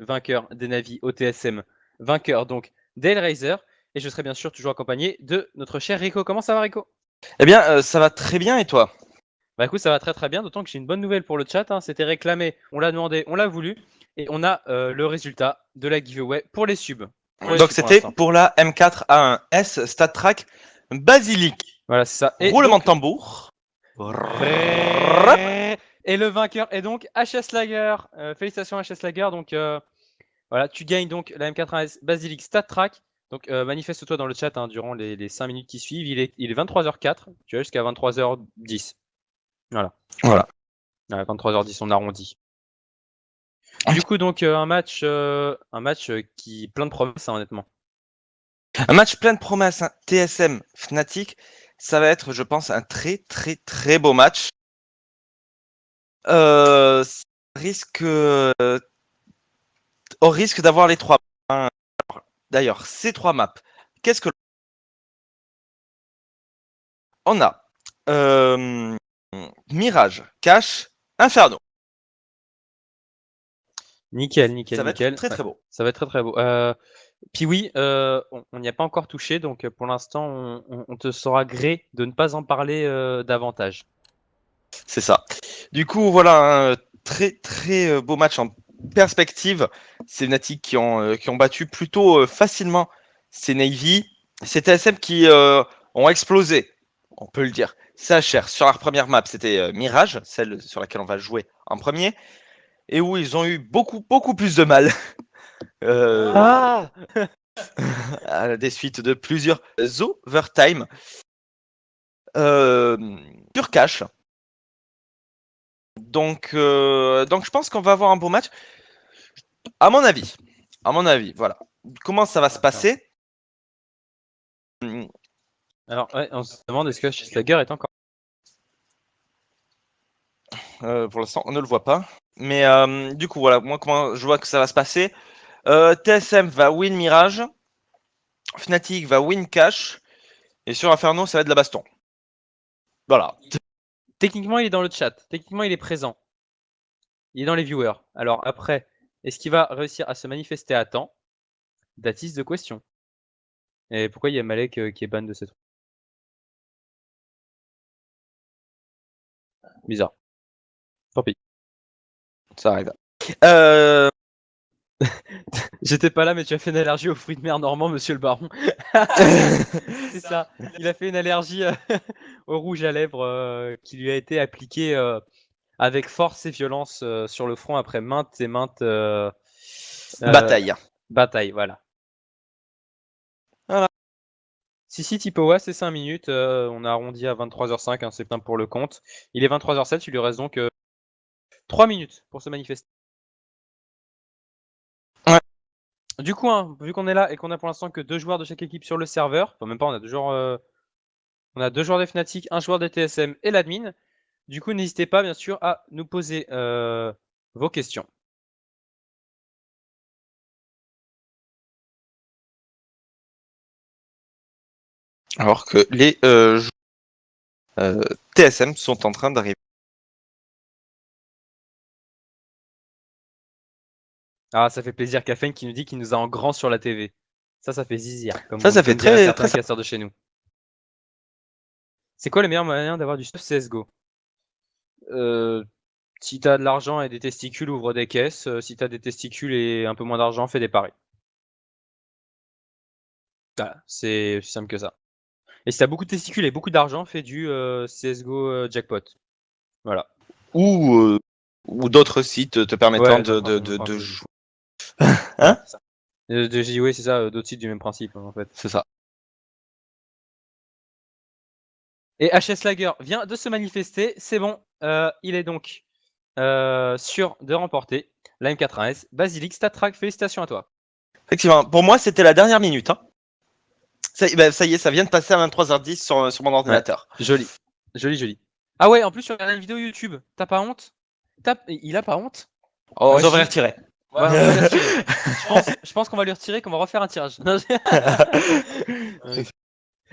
vainqueur des Navi au TSM, vainqueur donc d'Hellraiser. Et je serai bien sûr toujours accompagné de notre cher Rico. Comment ça va, Rico? Eh bien, ça va très bien et toi? Bah écoute, ça va très très bien, d'autant que j'ai une bonne nouvelle pour le chat. C'était réclamé, on l'a demandé, on l'a voulu. Et on a le résultat de la giveaway pour les subs. Donc c'était pour la M4A1S StatTrack Basilic. Voilà, c'est ça. Et Roulement donc, de tambour. et le vainqueur est donc HS Lager. Félicitations HS Lager. Donc voilà, tu gagnes donc la M4A1S Basilic StatTrack. Donc manifeste-toi dans le chat durant les 5 minutes qui suivent. Il est 23h04, tu as jusqu'à 23h10. Voilà. Voilà. 23h10, on arrondit. Du coup, donc un match qui plein de promesses, honnêtement. Un match plein de promesses, hein. TSM Fnatic, ça va être, je pense, un très très très beau match. Ça risque, au risque d'avoir les 3. D'ailleurs, ces 3 maps, qu'est-ce que on a? Mirage, Cache, Inferno. Nickel, nickel, Ça va nickel. être très très beau. Ça va être très très beau. Puis oui, on n'y a pas encore touché, donc pour l'instant, on te sera gré de ne pas en parler davantage. C'est ça. Du coup, voilà, un très très beau match en perspective. C'est Fnatic qui ont battu plutôt facilement ces Navy. C'est TSM qui ont explosé, on peut le dire. CHR, sur leur première map, c'était Mirage, celle sur laquelle on va jouer en premier, et où ils ont eu beaucoup beaucoup plus de mal. À des suites de plusieurs overtime. Pure cash. Donc je pense qu'on va avoir un beau match. À mon avis, voilà. Comment ça va se passer? Alors, ouais, on se demande est-ce que Slager est encore. Pour l'instant, on ne le voit pas. Mais du coup, voilà, moi, comment je vois que ça va se passer. TSM va win Mirage. Fnatic va win Cash. Et sur Inferno, ça va être de la baston. Voilà. Techniquement, il est dans le chat. Techniquement, il est présent. Il est dans les viewers. Alors après, est-ce qu'il va réussir à se manifester à temps? That is the question. Et pourquoi il y a Malek qui est ban de cette. Bizarre. Tant pis. Ça arrive. J'étais pas là, mais tu as fait une allergie aux fruits de mer normand, monsieur le baron. C'est ça. Il a fait une allergie au rouge à lèvres qui lui a été appliqué avec force et violence sur le front après maintes et maintes Bataille. batailles. Voilà. Voilà. Si, Tipowa, c'est 5 minutes. On a arrondi à 23h05, c'est plein pour le compte. Il est 23h07, il lui reste donc 3 minutes pour se manifester. Ouais. Du coup, vu qu'on est là et qu'on a pour l'instant que 2 joueurs de chaque équipe sur le serveur, enfin même pas, on a 2 joueurs des Fnatic, un joueur des TSM et l'admin. Du coup, n'hésitez pas bien sûr à nous poser vos questions. Alors que les TSM sont en train d'arriver. Ah, ça fait plaisir, Caffeine qui nous dit qu'il nous a en grand sur la TV. Ça fait zizir. Comme Ça fait diraient très certains très. casseurs de chez nous. C'est quoi le meilleur moyen d'avoir du stuff CSGO? Si t'as de l'argent et des testicules, ouvre des caisses. Si t'as des testicules et un peu moins d'argent, fais des paris. Voilà, c'est aussi simple que ça. Et si t'as beaucoup de testicules et beaucoup d'argent, fais du CSGO jackpot. Voilà. Ou d'autres sites te permettant Ouais, de jouer. Voilà, Hein? c'est ça. Ouais, c'est ça, d'autres sites du même principe en fait. C'est ça. Et HS Lager vient de se manifester, c'est bon, il est donc sûr de remporter la M4A1S. Basilic, StatTrack, félicitations à toi. Effectivement, pour moi, c'était la dernière minute. Hein. Ça y est, ça vient de passer à 23h10 sur mon ordinateur. Ouais, joli, joli, joli. Ah ouais, en plus, tu regardes une vidéo YouTube, t'as pas honte? Il a pas honte? Oh, Ah ouais, ils devraient si. retirer. Ouais, on devrait lui retirer. Je pense qu'on va lui retirer, qu'on va refaire un tirage.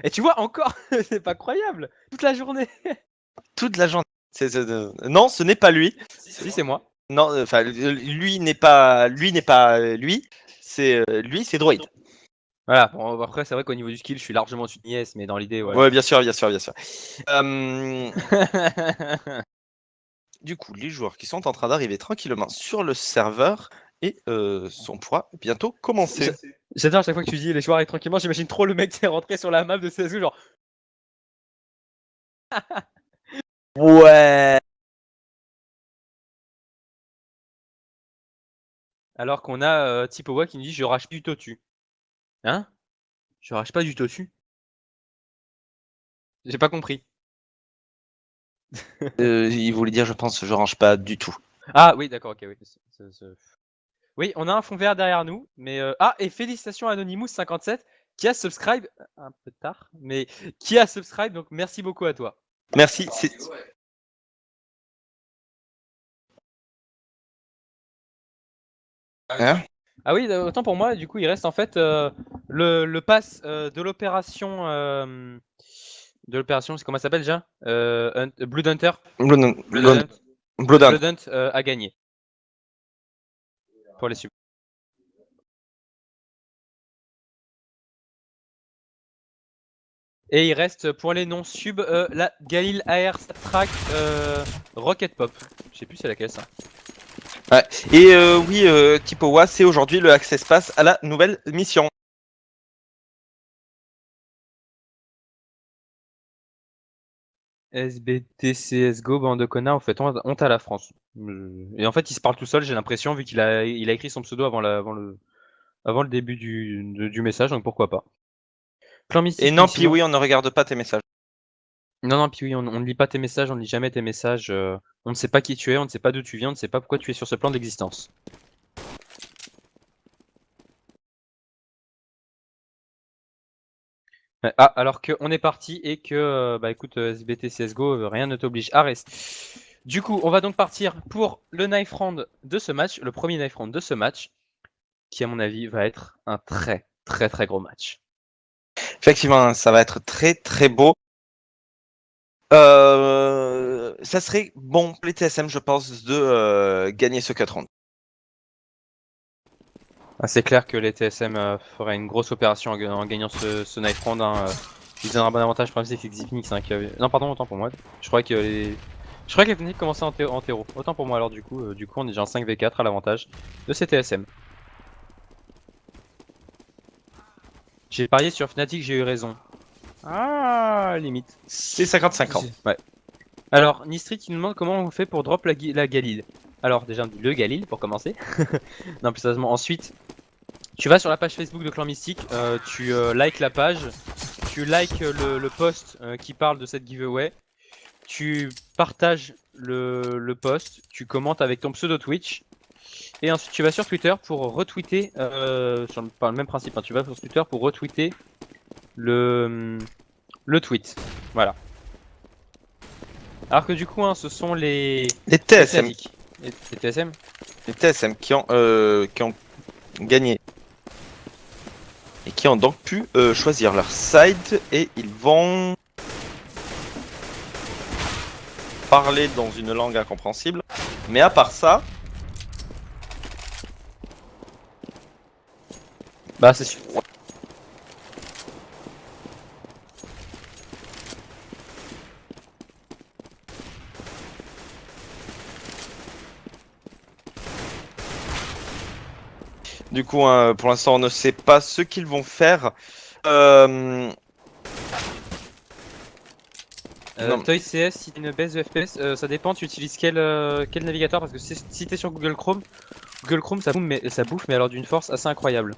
Et tu vois, encore, c'est pas croyable. Toute la journée. Toute la journée. Non, ce n'est pas lui. Si, c'est moi. Non, enfin, lui n'est pas lui. C'est lui, c'est Droid. Voilà, bon, après, c'est vrai qu'au niveau du skill, je suis largement au-dessus de Nies, mais dans l'idée, voilà. Ouais, bien sûr, bien sûr, bien sûr. Du coup, les joueurs qui sont en train d'arriver tranquillement sur le serveur et on pourra bientôt commencer. J'adore à chaque fois que tu dis les joueurs arrivent tranquillement, j'imagine trop le mec qui est rentré sur la map de CSGO, genre. Ouais. Alors qu'on a Tipowa qui nous dit je rage du Totu. Hein? Je rage pas du Totu? J'ai pas compris. Il voulait dire, je pense, je range pas du tout. Ah oui, d'accord, ok, oui. Oui, on a un fond vert derrière nous, mais ah, et félicitations à Anonymous57 qui a subscribe un peu tard, mais qui a subscribe, donc merci beaucoup à toi. Merci. Hein? Ah oui, autant pour moi, du coup, il reste en fait le pass de l'opération. C'est comment ça s'appelle déjà? Blood Hunter. Blood Hunt. Blood Hunt a gagné. Pour les subs. Et il reste pour les non-subs la Galil AR Track Rocket Pop. Je sais plus c'est laquelle ça. Ouais. Et oui, Tipowa, c'est aujourd'hui le Access Pass à la nouvelle mission. SBT CSGO, bande de connards, vous faites honte à la France. Et en fait, il se parle tout seul, j'ai l'impression, vu qu'il a écrit son pseudo avant le début du message, donc pourquoi pas. Clan Mystique, Et non, sinon... oui, on ne regarde pas tes messages. Non, puis oui, on ne lit pas tes messages, on ne lit jamais tes messages. On ne sait pas qui tu es, on ne sait pas d'où tu viens, on ne sait pas pourquoi tu es sur ce plan d'existence. Ah, alors qu'on est parti et que, bah écoute, SBT CSGO, rien ne t'oblige à rester. Du coup, on va donc partir pour le knife round de ce match, le premier knife round de ce match, qui à mon avis va être un très gros match. Effectivement, ça va être très très beau. Ça serait bon pour les TSM, je pense, de gagner ce 4 rounds. Ah, c'est clair que les TSM feraient une grosse opération en gagnant ce knife round. Hein, ils ont un bon avantage. Le problème c'est que Xipnix, hein, non pardon, autant pour moi. Je crois que les Fnatic commençaient en terreau. Autant pour moi alors du coup on est déjà en 5v4 à l'avantage de ces TSM. J'ai parié sur Fnatic, j'ai eu raison. Ah, limite. C'est 50-50. Ouais. Alors, Nistri qui nous demande comment on fait pour drop la Galil. Alors, déjà, on dit le Galil pour commencer. Non, plus sérieusement. Ensuite, tu vas sur la page Facebook de Clan Mystique, tu likes la page, tu likes le post qui parle de cette giveaway, tu partages le post, tu commentes avec ton pseudo Twitch, et ensuite tu vas sur Twitter pour retweeter, par le même principe, hein, tu vas sur Twitter pour retweeter le tweet. Voilà. Alors que du coup, hein, ce sont les TSM. Les TSM. Les TSM qui ont gagné. Et qui ont donc pu choisir leur side. Et ils vont parler dans une langue incompréhensible. Mais à part ça... Bah c'est sûr. Du coup, hein, pour l'instant, on ne sait pas ce qu'ils vont faire. Toy CS, si tu une baisse de FPS, ça dépend, tu utilises quel navigateur, parce que si t'es sur Google Chrome ça bouffe, mais alors d'une force assez incroyable.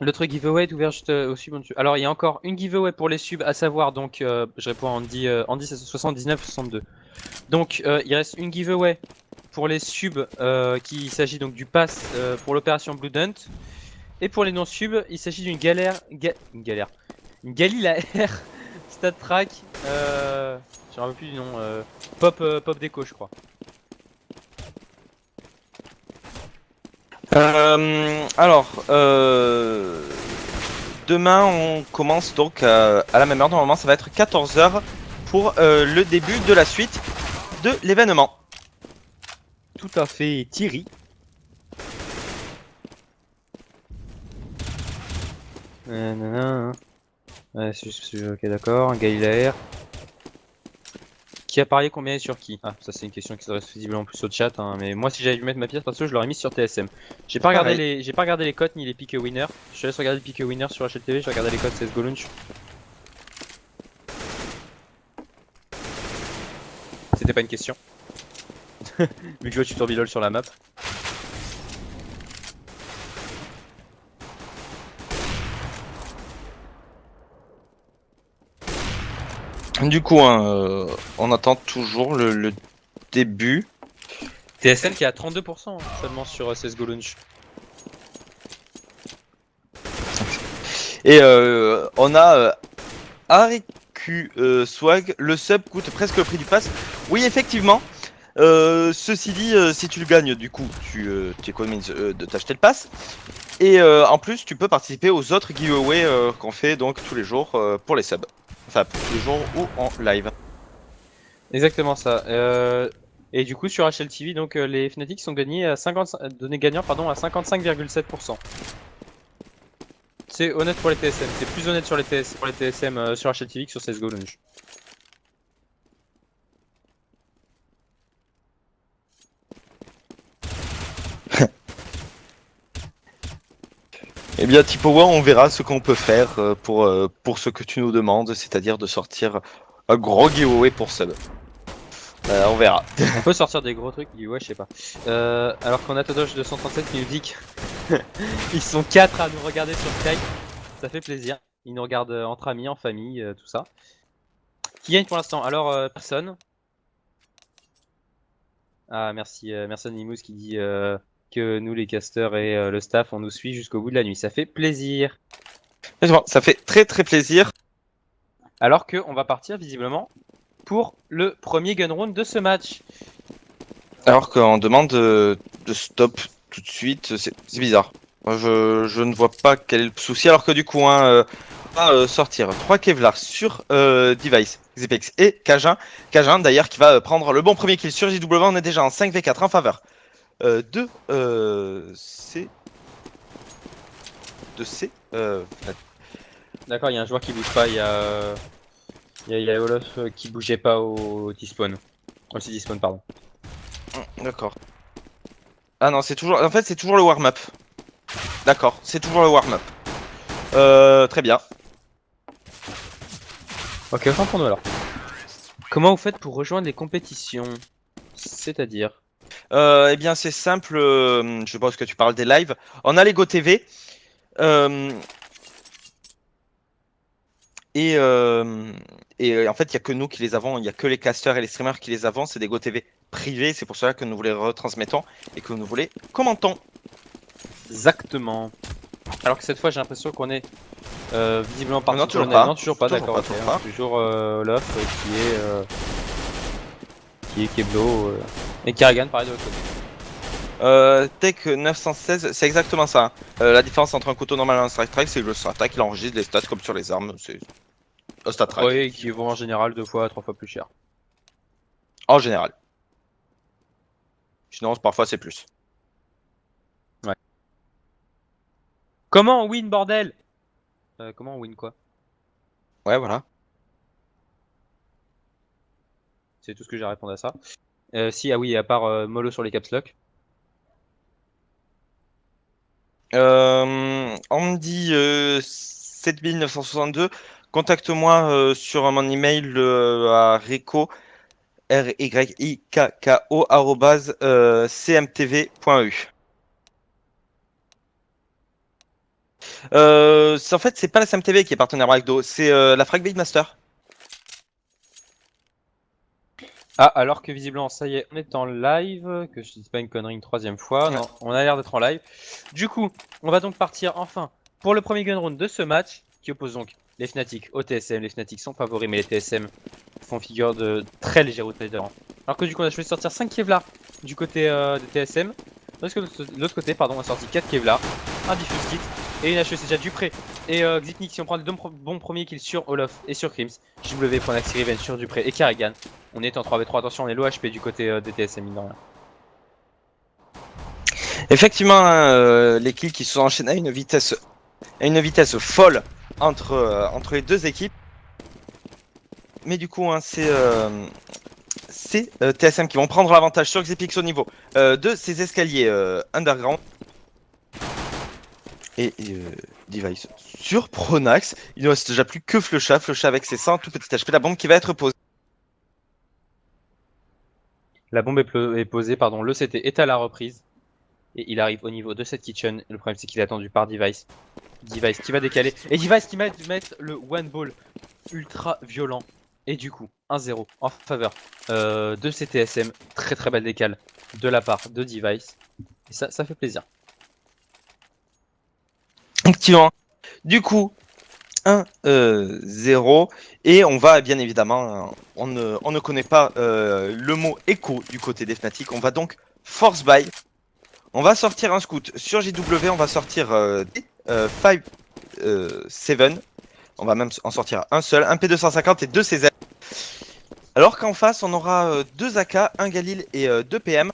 Le truc giveaway est ouvert juste au sub. Alors il y a encore une giveaway pour les subs, à savoir donc je réponds à Andy 79 62. Donc il reste une giveaway pour les subs qui s'agit donc du pass pour l'opération Blood Hunt. Et pour les non subs, il s'agit d'une une Galil AR Stat Track. Je me rappelle plus du nom. Pop Déco je crois. Demain, on commence donc à la même heure. Normalement, ça va être 14h pour le début de la suite de l'événement. Tout à fait, Thierry. Nanana. Ouais, ok, d'accord. Un gars il a air. Qui a parié combien et sur qui? Ah, ça c'est une question qui s'adresse visiblement plus au chat, hein, mais moi si j'avais dû mettre ma pièce perso, je l'aurais mis sur TSM. J'ai pas regardé les cotes ni les pick winner. Je te laisse regarder le pick winner sur HLTV, je regardais les cotes CSGO Launch. C'était pas une question. Vu que je vois tutor Bilol sur la map. Du coup, hein, on attend toujours le début. TSM qui est à 32% seulement sur CSGO Launch. Et on a Ariku Swag, le sub coûte presque le prix du pass. Oui, effectivement. Ceci dit, si tu le gagnes, du coup, tu économises de t'acheter le pass. Et en plus, tu peux participer aux autres giveaways qu'on fait donc tous les jours pour les subs. Enfin, tous les jours ou en live. Exactement ça. Et du coup sur HLTV, donc les Fnatic sont gagnés à 50, donnés gagnants pardon, à 55,7%. C'est honnête pour les TSM, c'est plus honnête sur les TSM sur HLTV que sur CSGO Launch. Eh bien, Tipowa, on verra ce qu'on peut faire pour ce que tu nous demandes, c'est-à-dire de sortir un gros giveaway pour sub. On verra. On peut sortir des gros trucs, ouais je sais pas. Alors qu'on a Todosh 237 qui nous dit qu'ils sont 4 à nous regarder sur Skype, ça fait plaisir. Ils nous regardent entre amis, en famille, tout ça. Qui gagne pour l'instant? Alors personne. Ah merci, merci Anonymous qui dit que nous les casters et le staff on nous suit jusqu'au bout de la nuit, ça fait plaisir. Ça fait très très plaisir. Alors que on va partir visiblement pour le premier gun round de ce match. Alors qu'on demande de stop tout de suite, c'est bizarre. Moi, je ne vois pas quel est le souci, alors que du coup, on va sortir 3 Kevlar sur Device, Xepex et Cajun. Cajun d'ailleurs qui va prendre le bon premier kill sur JW, on est déjà en 5v4 en faveur de C. De C. D'accord, il y a un joueur qui bouge pas, il y a Olof qui bougeait pas au T-spawn. Au C-spawn, pardon. D'accord. Ah non, c'est toujours. En fait, c'est toujours le warm-up. D'accord, c'est toujours le warm-up. Très bien. Ok, autant pour nous alors. Comment vous faites pour rejoindre les compétitions? C'est-à-dire? Eh bien, c'est simple. Je pense que tu parles des lives. On a les GoTV. Et en fait, il n'y a que nous qui les avons. Il n'y a que les casters et les streamers qui les avons. C'est des GoTV privés. C'est pour cela que nous vous les retransmettons et que nous vous les commentons. Exactement. Alors que cette fois, j'ai l'impression qu'on est visiblement parti. Non, toujours pas. Non, toujours pas, d'accord. Toujours Olof qui est Keblo et Kerrigan, pareil de l'autre côté. Tech 916, c'est exactement ça. La différence entre un couteau normal et un strike track, c'est que le strike track il enregistre les stats comme sur les armes. C'est un stat track. Oui, qui vont en général 2 fois, 3 fois plus cher. En général. Sinon, parfois c'est plus. Ouais. Comment on win, bordel? Comment on win quoi? Ouais, voilà. C'est tout ce que j'ai à répondre à ça. Si, ah oui, à part mollo sur les caps lock. On me dit 7962. Contacte-moi sur mon email à Rico, RYIKKO, @cmtv.eu. En fait, c'est pas la CMTV qui est partenaire avec Do, c'est la Frag Big Master. Ah, alors que visiblement, ça y est, on est en live, que je dise pas une connerie une 3e fois. Ouais. Non, on a l'air d'être en live. Du coup, on va donc partir enfin pour le premier gun round de ce match, qui oppose donc les Fnatic au TSM. Les Fnatic sont favoris, mais les TSM font figure de très léger outsider. Alors que du coup, on a choisi de sortir 5 Kevlar du côté des TSM. De l'autre côté, pardon, on a sorti 4 Kevlar, un Diffuse Kit et une HEC déjà Dupré. Et Xiknik, si on prend les deux bons premiers kills sur Olof et sur Crims, JW pour Naxi Revenge sur Dupré et Karrigan. On est en 3v3, attention, on est low HP du côté des TSM, mine de rien. Effectivement, hein, les kills qui se sont enchaînés à une vitesse folle entre les deux équipes. Mais du coup, hein, c'est TSM qui vont prendre l'avantage sur Xipix au niveau de ces escaliers underground. Et Device sur Pronax. Il ne reste déjà plus que Flusha. Flusha avec ses 100 tout petit HP. La bombe qui va être posée. La bombe est posée, pardon, le CT est à la reprise. Et il arrive au niveau de cette kitchen. Le problème c'est qu'il est attendu par Device. Device qui va décaler. Et Device qui va mettre le one ball ultra violent. Et du coup, 1-0 en faveur de CTSM. Très très belle décale de la part de Device. Et ça fait plaisir. Effectivement. Du coup, 1-0. Et on va bien évidemment, on ne connaît pas le mot écho du côté des Fnatic. On va donc force buy. On va sortir un scout sur JW. On va sortir 5-7. On va même en sortir un seul. Un P250 et 2 CZ. Alors qu'en face, on aura 2 AK, un Galil et 2 PM.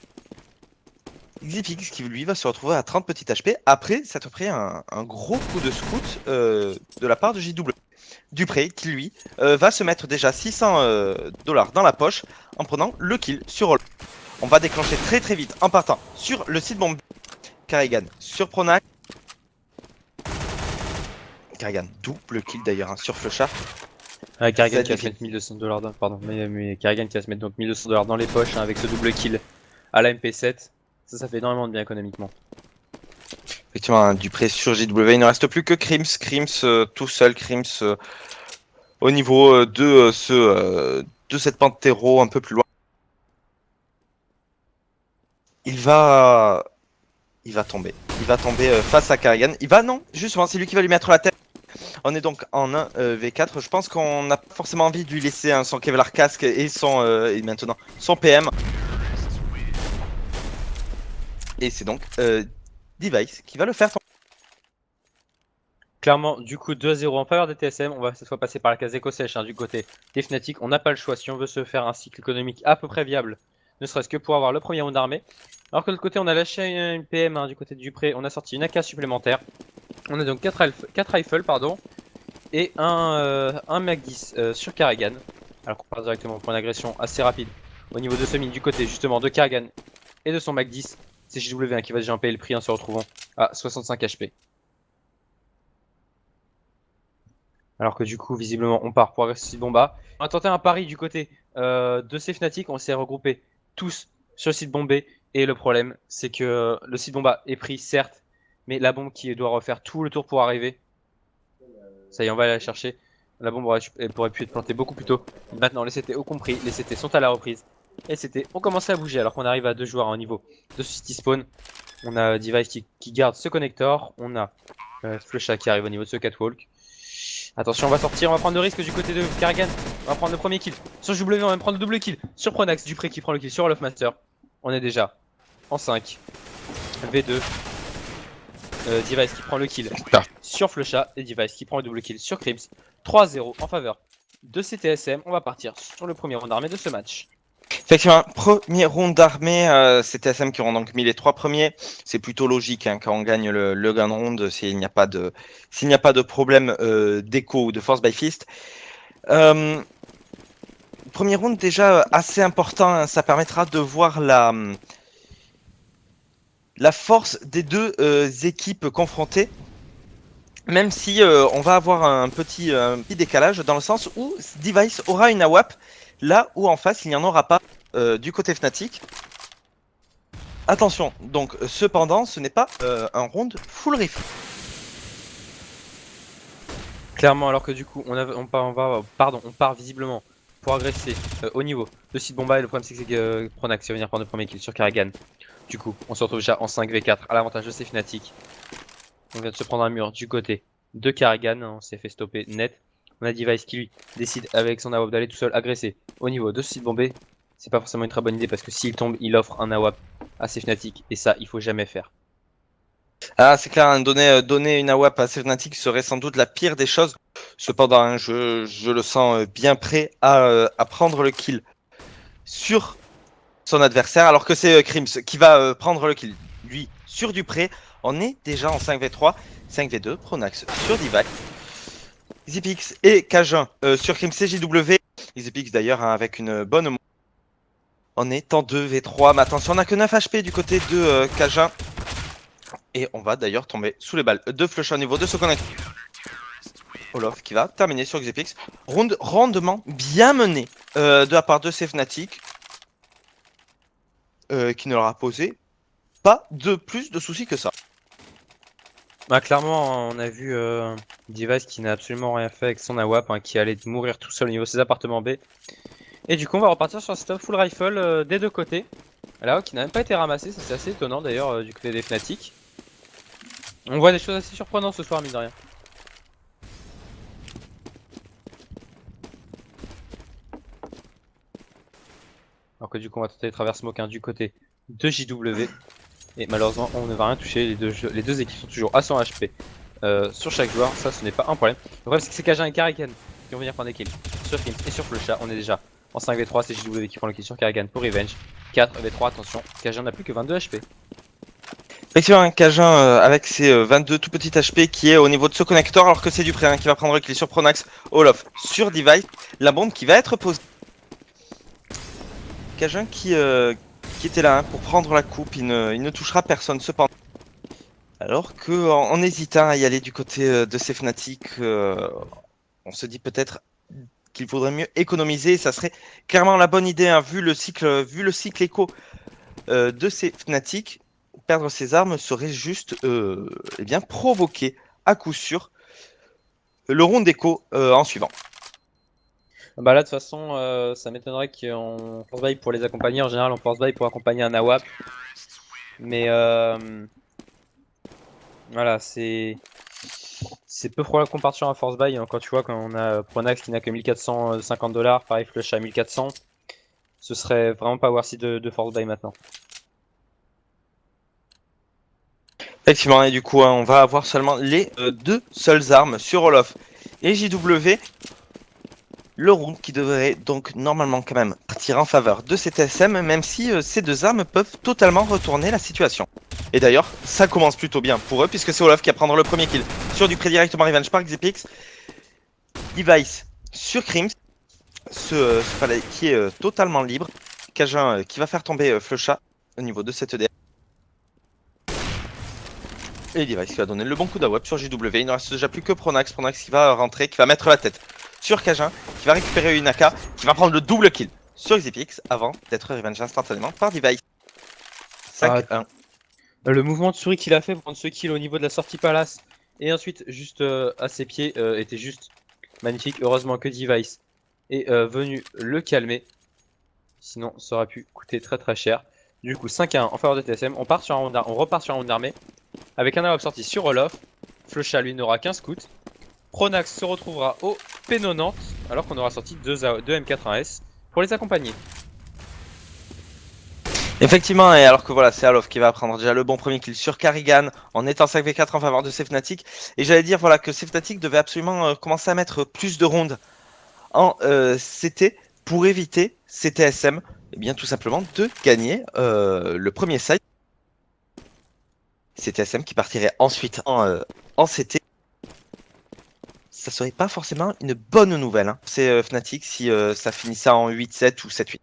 Xipix qui lui va se retrouver à 30 petits HP après s'être pris un gros coup de scout de la part de JW. Dupré qui lui va se mettre déjà 600 $ dans la poche en prenant le kill sur All. On va déclencher très très vite en partant sur le site bomb. Karrigan sur Pronax. Karrigan double kill d'ailleurs hein, sur Flusha. Karrigan qui va se mettre 1200 $ dans, pardon, mais Karrigan qui va se mettre donc 1200 $ dans les poches hein, avec ce double kill à la MP7. Ça fait énormément de bien économiquement. Effectivement, hein, Dupré sur JW, il ne reste plus que Crims. Crims tout seul, Crims au niveau de cette Pantero un peu plus loin. Il va tomber. Il va tomber face à Karrigan. Non, justement, c'est lui qui va lui mettre la tête. On est donc en 1 V4. Je pense qu'on n'a pas forcément envie de lui laisser son Kevlar casque et et maintenant son PM. Et c'est donc Device qui va le faire. Clairement, du coup, 2-0 en faveur des TSM. On va cette fois passer par la case éco-sèche hein, du côté des Fnatic. On n'a pas le choix si on veut se faire un cycle économique à peu près viable, ne serait-ce que pour avoir le premier round d'armée. Alors que de l'autre côté, on a lâché une PM hein, du côté de Dupré. On a sorti une AK supplémentaire. On a donc 4 rifles pardon, et un Mag 10 sur Karrigan. Alors qu'on part directement pour une agression assez rapide au niveau de ce mine du côté justement de Karrigan et de son Mag 10. C'est JW qui va déjà payer le prix en se retrouvant à 65 HP. Alors que du coup, visiblement, on part pour agresser Bomba. On a tenté un pari du côté de ces Fnatic. On s'est regroupés tous sur le site bombé. Et le problème, c'est que le site Bomba est pris, certes, mais la bombe qui doit refaire tout le tour pour arriver. Ça y est, on va aller la chercher. La bombe pourrait pu être plantée beaucoup plus tôt. Maintenant, les CT ont compris. Les CT sont à la reprise. Et les CT ont commencé à bouger alors qu'on arrive à 2 joueurs au niveau de ce city spawn. On a Device qui garde ce connector. On a Flusha qui arrive au niveau de ce catwalk. Attention, on va sortir, on va prendre le risque du côté de Karrigan. On va prendre le premier kill. Sur JW, on va prendre le double kill. Sur Pronax, Dupré qui prend le kill sur Olof Master. On est déjà en 5. V2. Device qui prend le kill sur Flusha. Et Device qui prend le double kill sur Crims. 3-0 en faveur de CTSM. On va partir sur le premier round d'armée de ce match. Effectivement, premier round d'armée, c'est TSM qui auront donc mis les 3 premiers. C'est plutôt logique hein, quand on gagne le gun round, s'il n'y a pas de problème d'écho ou de force by fist. Premier round déjà assez important, hein, ça permettra de voir la force des deux équipes confrontées. Même si on va avoir un petit décalage dans le sens où Device aura une AWP. Là où en face il n'y en aura pas du côté Fnatic. Attention, donc cependant ce n'est pas un round full riff. Clairement, alors que du coup on part visiblement pour agresser au niveau de site Bomba. Et le problème c'est que Pronax va venir prendre le premier kill sur Karrigan. Du coup on se retrouve déjà en 5v4 à l'avantage de ces Fnatic. On vient de se prendre un mur du côté de Karrigan, on s'est fait stopper net. On a Device qui lui décide avec son AWP d'aller tout seul agresser au niveau de ce site bombé. C'est pas forcément une très bonne idée parce que s'il tombe, il offre un AWP à ces Fnatic. Et ça, il faut jamais faire. Ah, c'est clair, hein, donner une AWP à Fnatic serait sans doute la pire des choses. Cependant, hein, je le sens bien prêt à prendre le kill sur son adversaire, alors que c'est Crims qui va prendre le kill, lui, sur Dupré. On est déjà en 5v3, 5v2, Pronax sur Divac, Xipix et Cajun sur Crims et JW. Xipix d'ailleurs hein, avec une bonne... On est en 2v3, mais attention, on n'a que 9 HP du côté de Cajun. Et on va d'ailleurs tomber sous les balles de Flush au niveau de ce connect. Olof qui va terminer sur Xipix. Round rondement bien mené de la part de ces Fnatic. Qui ne leur a posé pas de plus de soucis que ça. Bah clairement, on a vu Device qui n'a absolument rien fait avec son AWP, hein, qui allait mourir tout seul au niveau de ses appartements B. Et du coup, on va repartir sur un setup full rifle des deux côtés. Là, qui n'a même pas été ramassé, c'est assez étonnant d'ailleurs du côté des Fnatic. On voit des choses assez surprenantes ce soir, mine de rien. Alors que du coup, on va tenter de traverser smoke du côté de JW. Et malheureusement, on ne va rien toucher. Les deux équipes sont toujours à 100 HP sur chaque joueur. Ça, ce n'est pas un problème. Le problème, c'est que c'est Kajin et Karrigan qui vont venir prendre des kills. Sur Kim et sur Flusha, on est déjà en 5v3. C'est JW qui prend le kill sur Karrigan pour Revenge. 4v3, attention. Kajin n'a plus que 22 HP. Effectivement, un Cajun avec ses 22 tout petits HP qui est au niveau de ce connecteur, alors que c'est Dupré hein, qui va prendre le kill sur Pronax, Olof sur Device. La bombe qui va être posée. Cajun qui était là hein, pour prendre la coupe, il ne touchera personne cependant. Alors qu'en hésitant à y aller du côté de ces Fnatic, on se dit peut-être qu'il faudrait mieux économiser. Ça serait clairement la bonne idée, hein, vu le cycle éco de ces Fnatic. Perdre ses armes serait juste eh bien, provoquer à coup sûr le round d'écho en suivant. Bah là, de toute façon, ça m'étonnerait qu'on force buy pour les accompagner. En général, on force buy pour accompagner un AWP. Mais voilà, c'est peu probable qu'on parte sur un force buy. Hein, quand tu vois, quand on a Pronax qui n'a que 1450$, pareil Flush à 1400, ce serait vraiment pas worthy de force buy maintenant. Effectivement, et du coup, hein, on va avoir seulement les deux seules armes sur Olof et JW. Le round qui devrait donc normalement quand même partir en faveur de ces TSM, même si ces deux armes peuvent totalement retourner la situation. Et d'ailleurs, ça commence plutôt bien pour eux, puisque c'est Olof qui va prendre le premier kill sur Dupré directement Revenge par Xipix. Device sur Crims, ce palais qui est totalement libre. Cajun qui va faire tomber Flusha au niveau de cette EDF. Et Device qui va donner le bon coup d'AWP sur JW. Il ne reste déjà plus que Pronax. Pronax qui va rentrer, qui va mettre la tête sur Cajun, qui va récupérer une AK, qui va prendre le double kill sur Xipix avant d'être revenge instantanément par Device. 5-1. Le mouvement de souris qu'il a fait pour prendre ce kill au niveau de la sortie palace et ensuite juste à ses pieds était juste magnifique. Heureusement que Device est venu le calmer. Sinon, ça aurait pu coûter très très cher. Du coup, 5-1 en faveur de TSM. On repart sur un round armé avec un AWP sorti sur Olof. Flusha lui n'aura qu'un scout. Pronax se retrouvera au P90 alors qu'on aura sorti deux M4A1S pour les accompagner. Effectivement, et alors que voilà, c'est Olof qui va prendre déjà le bon premier kill sur Karrigan en étant 5v4 en faveur de ces Fnatic. Et j'allais dire voilà que ces Fnatic devaient absolument commencer à mettre plus de rounds en CT pour éviter ces TSM, et bien tout simplement de gagner le premier side. Ces TSM qui partirait ensuite en CT. Ça serait pas forcément une bonne nouvelle. Hein. C'est Fnatic si ça finissait en 8-7 ou 7-8.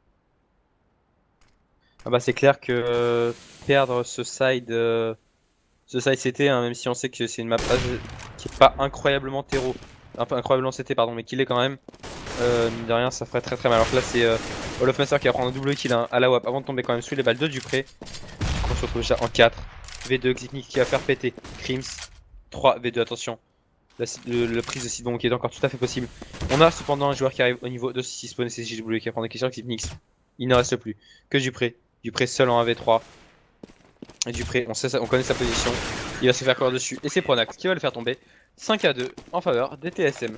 Ah bah c'est clair que perdre ce side CT, hein, même si on sait que c'est une map qui est pas incroyablement terreau, un peu incroyablement CT pardon, mais qu'il est quand même, mine de rien ça ferait très très mal. Alors que là c'est Olof Master qui va prendre un double kill hein, à la WAP avant de tomber quand même sous les balles de Dupré. On se retrouve déjà en 4. V2 Xipnik qui va faire péter Crims. 3 V2 attention. La prise de Sidon qui est encore tout à fait possible. On a cependant un joueur qui arrive au niveau de 6 spawn et c'est JW qui va prendre des kills sur Xipnik. Il ne reste plus que Dupré. Dupré seul en 1v3. Et Dupré, on connaît sa position. Il va se faire courir dessus. Et c'est Pronax qui va le faire tomber. 5-2 en faveur des TSM.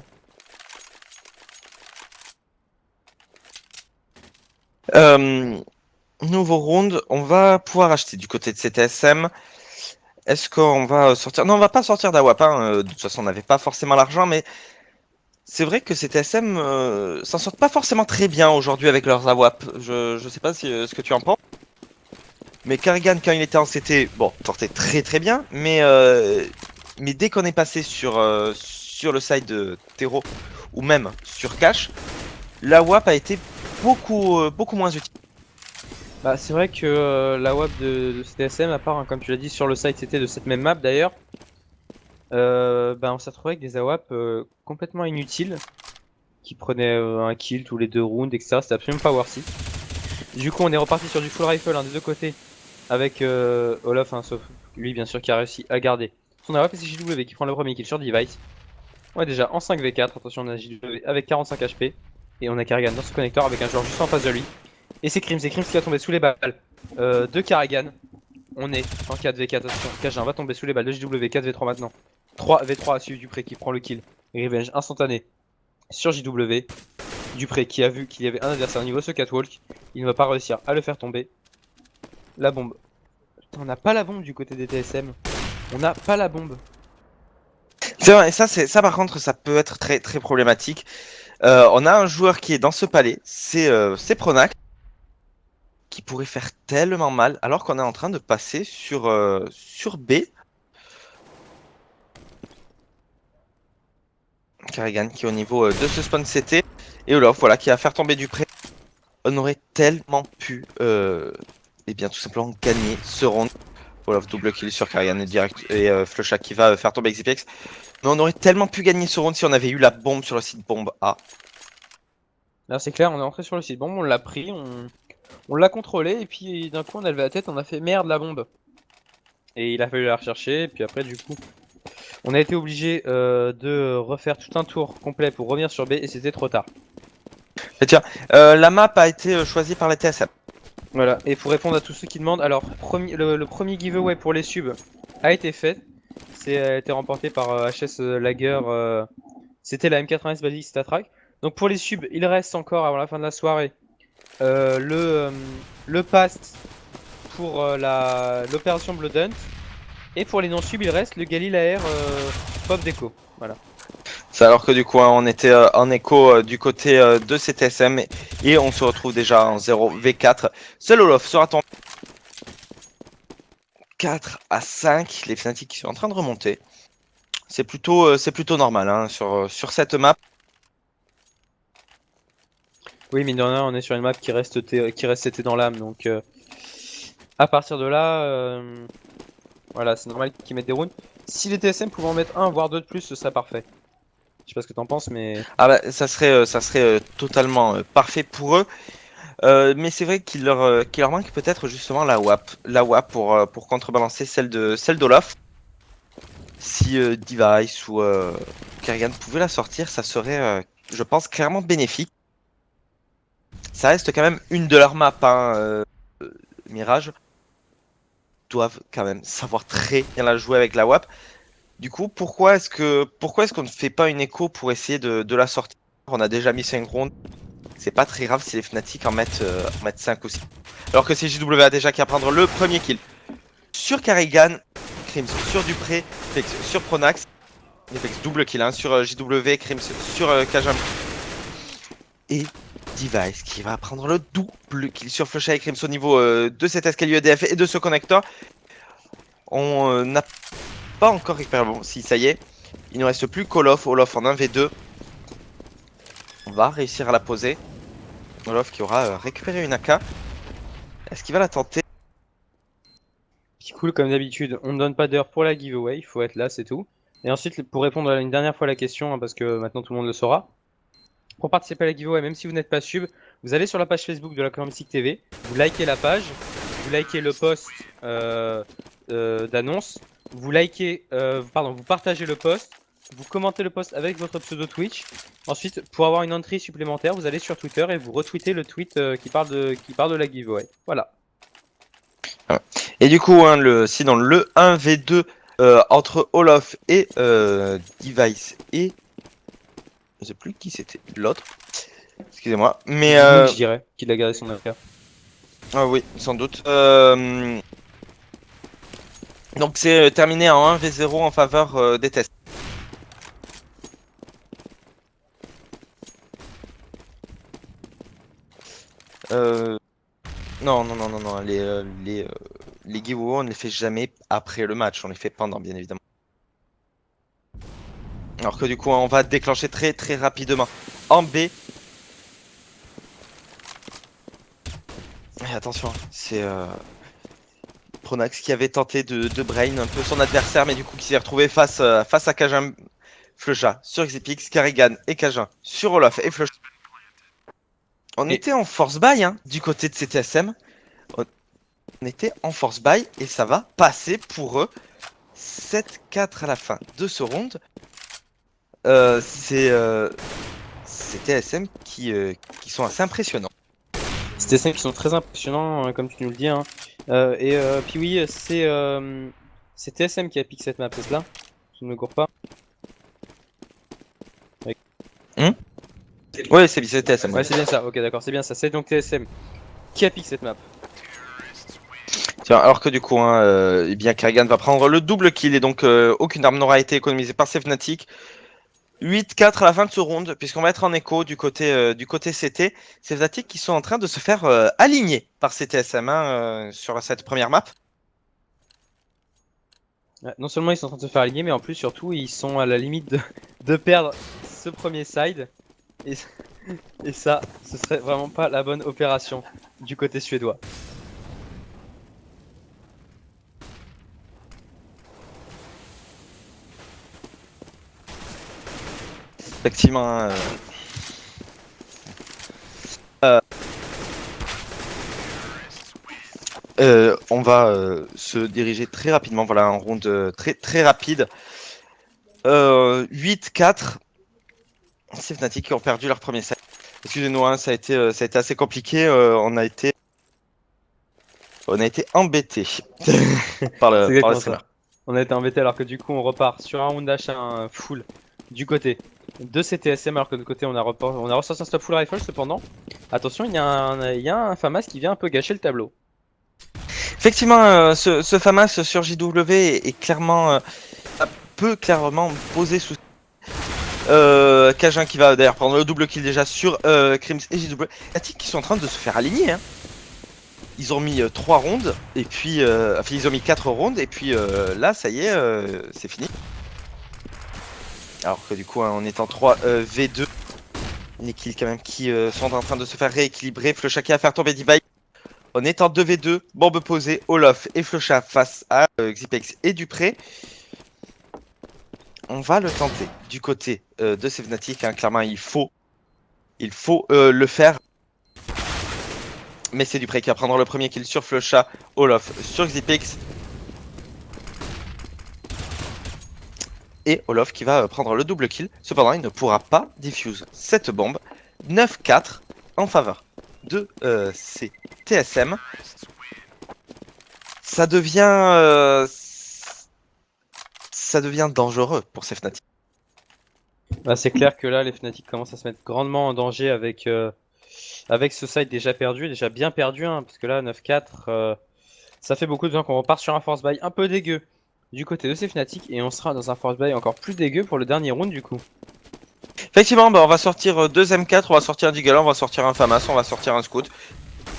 Nouveau round, on va pouvoir acheter du côté de CTSM. Est-ce qu'on va sortir? Non, on va pas sortir d'AWAP. Hein. De toute façon, on n'avait pas forcément l'argent, mais c'est vrai que CTSM s'en sortent pas forcément très bien aujourd'hui avec leurs AWAP. Je sais pas ce que tu en penses. Mais Karrigan, quand il était en CT, bon, sortait très très bien, mais dès qu'on est passé sur le side de Tero ou même sur Cash, la WAP a été beaucoup moins utile. Bah, c'est vrai que la WAP de CTSM, à part, hein, comme tu l'as dit, sur le site c'était de cette même map d'ailleurs, bah, on s'est retrouvé avec des AWAP complètement inutiles, qui prenaient un kill tous les 2 rounds, etc. C'était absolument pas worth it. Du coup, on est reparti sur du full rifle, hein, des deux côtés, avec Olaf, hein, sauf lui, bien sûr, qui a réussi à garder son AWAP, et c'est JW qui prend le premier kill sur Device. On est déjà en 5v4, attention, on a JW avec 45 HP, et on a Karrigan dans ce connecteur avec un joueur juste en face de lui. Et c'est Crims qui va tomber sous les balles de Karrigan. On est en 4v4, attention, Cajun va tomber sous les balles de JW, 4v3 maintenant. 3v3 à suivre Dupré qui prend le kill. Revenge instantané sur JW. Dupré qui a vu qu'il y avait un adversaire au niveau de ce catwalk. Il ne va pas réussir à le faire tomber. La bombe. Putain, on n'a pas la bombe du côté des TSM. On n'a pas la bombe. C'est vrai, ça par contre, ça peut être très très problématique. On a un joueur qui est dans ce palais, c'est Pronax, qui pourrait faire tellement mal, alors qu'on est en train de passer sur B. Karrigan qui est au niveau de ce spawn CT, et Olaf, voilà, qui va faire tomber Dupré. On aurait tellement pu, et bien tout simplement gagner ce round. Olaf double kill sur Karrigan et direct, et Flusha qui va faire tomber XPX. Mais on aurait tellement pu gagner ce round si on avait eu la bombe sur le site bombe A. Là c'est clair, on est entré sur le site bombe, on l'a pris, on l'a contrôlé, et puis d'un coup on a levé la tête, on a fait merde la bombe. Et il a fallu la rechercher, et puis après du coup on a été obligé de refaire tout un tour complet pour revenir sur B, et c'était trop tard. Et tiens, la map a été choisie par les TSM. Voilà, et pour répondre à tous ceux qui demandent, alors le premier giveaway pour les subs a été fait. C'est a été remporté par HS Lager. C'était la M80S Basic StatTrack. Donc pour les subs, il reste encore avant la fin de la soirée le pass pour l'opération Blood Hunt. Et pour les non-subs, il reste le Galil AR Pop Deco. Voilà. C'est alors que du coup, hein, on était en écho du côté de CTSM et on se retrouve déjà en 0v4. Seul Olof sera tombé 4 à 5. Les Fnatic qui sont en train de remonter. C'est plutôt normal hein, sur cette map. Oui, mais non, on est sur une map qui reste CT dans l'âme. Donc à partir de là, voilà, c'est normal qu'ils mettent des rounds. Si les TSM pouvaient en mettre un, voire deux de plus, ce serait parfait. Je sais pas ce que t'en penses, mais... Ah bah, ça serait totalement parfait pour eux. Mais c'est vrai qu'il leur manque peut-être justement la WAP. La WAP pour contrebalancer celle d'Olaf. Si Device ou Kerrigan pouvaient la sortir, ça serait, je pense, clairement bénéfique. Ça reste quand même une de leurs maps, hein, Mirage. Doivent quand même savoir très bien la jouer avec la WAP. Du coup, pourquoi est-ce qu'on ne fait pas une écho pour essayer de la sortir? On a déjà mis 5 rounds. C'est pas très grave si les Fnatic en mettent 5 aussi. Alors que c'est JW déjà qui va prendre le premier kill. Sur Karrigan, Crims sur Dupré, Fex sur Pronax. Et Fex double kill hein, sur JW, Crims sur Kajam. Et Device qui va prendre le double kill sur Flusha et Crims au niveau de cet escalier EDF et de ce connecteur. On n'a pas encore récupéré. Bon, si ça y est, il ne reste plus qu'Olof. Olof en 1v2. On va réussir à la poser. Olof qui aura récupéré une AK. Est-ce qu'il va la tenter? Petit cool, comme d'habitude, on ne donne pas d'heure pour la giveaway, il faut être là, c'est tout. Et ensuite, pour répondre une dernière fois à la question, hein, parce que maintenant tout le monde le saura, pour participer à la giveaway, même si vous n'êtes pas sub, vous allez sur la page Facebook de la Clan Mystique TV, vous likez la page, vous likez le post d'annonce, vous likez, vous partagez le post, vous commentez le post avec votre pseudo Twitch. Ensuite, pour avoir une entrée supplémentaire, vous allez sur Twitter et vous retweetez le tweet qui parle de la giveaway. Voilà. Et du coup, hein, sinon le 1v2 entre Olof et Device et... Je sais plus qui c'était l'autre. Excusez-moi. Mais Je dirais qu'il a gardé son affaire. Ah oui, sans doute. Donc c'est terminé en 1v0 en faveur des tests. Non, non, non, non, non. Les giveaways, on ne les fait jamais après le match, on les fait pendant, bien évidemment. Alors que du coup, on va déclencher très très rapidement en B. Et attention, c'est Pronax qui avait tenté de brain un peu son adversaire, mais du coup qui s'est retrouvé face à Kajin, Flusha sur Xipix, Karrigan et Kajin sur Olaf et Flusha. On était en force buy hein, du côté de CTSM. On était en force buy et ça va passer pour eux. 7-4 à la fin de ce round. C'est TSM qui sont assez impressionnants. C'est TSM qui sont très impressionnants, comme tu nous le dis. Hein. Puis oui, c'est TSM qui a piqué cette map, c'est cela? Je ne me gourre pas. Ouais, c'est TSM. Ouais, c'est bien ça, ok, d'accord, c'est bien ça. C'est donc TSM qui a piqué cette map. Tiens, alors que du coup, hein, eh bien, Karrigan va prendre le double kill et donc aucune arme n'aura été économisée par ces Fnatic. 8-4 à la fin de ce round, puisqu'on va être en écho du côté CT. Ces Fnatic qui sont en train de se faire aligner par CTSM hein, sur cette première map. Ouais, non seulement ils sont en train de se faire aligner, mais en plus, surtout, ils sont à la limite de perdre ce premier side. Et ça, ce serait vraiment pas la bonne opération du côté suédois. Effectivement. On va se diriger très rapidement. Voilà, un round très très rapide. 8-4. C'est Fnatic qui ont perdu leur premier set. Excusez-nous, hein, ça a été assez compliqué. On a été embêtés par le streamer. On a été embêtés alors que du coup on repart sur un round d'achat full du côté de CTSM alors que de l'autre côté on a ressorti un stop full rifle cependant. Attention, il y a un FAMAS qui vient un peu gâcher le tableau. Effectivement, ce FAMAS sur JW est clairement peut clairement poser souci. Kajin qui va d'ailleurs prendre le double kill déjà sur Crims et JW. Fnatic qui sont en train de se faire aligner. Hein. Ils ont mis 3 rondes et puis enfin ils ont mis 4 rondes et puis là ça y est c'est fini. Alors que du coup hein, on est en 3 V2. Les kills quand même qui sont en train de se faire rééquilibrer. Flushaki à faire tomber Divide. On est en 2v2, bombe posée, Olof et Flusha face à Xipex et Dupré. On va le tenter du côté de ces Fnatic. Hein. Clairement, il faut le faire. Mais c'est Dupré qui va prendre le premier kill sur Flusha, Olof sur Xipex. Et Olof qui va prendre le double kill. Cependant, il ne pourra pas diffuse cette bombe. 9-4 en faveur de ces TSM. Ça devient dangereux pour ces Fnatic. Bah, c'est clair que là les Fnatic commencent à se mettre grandement en danger avec ce side déjà perdu, déjà bien perdu, hein, parce que là 9-4, ça fait beaucoup de temps qu'on repart sur un force buy un peu dégueu du côté de ces Fnatic et on sera dans un force buy encore plus dégueu pour le dernier round du coup. Effectivement, bah, on va sortir 2 M4, on va sortir un Digala, on va sortir un FAMAS, on va sortir un Scout.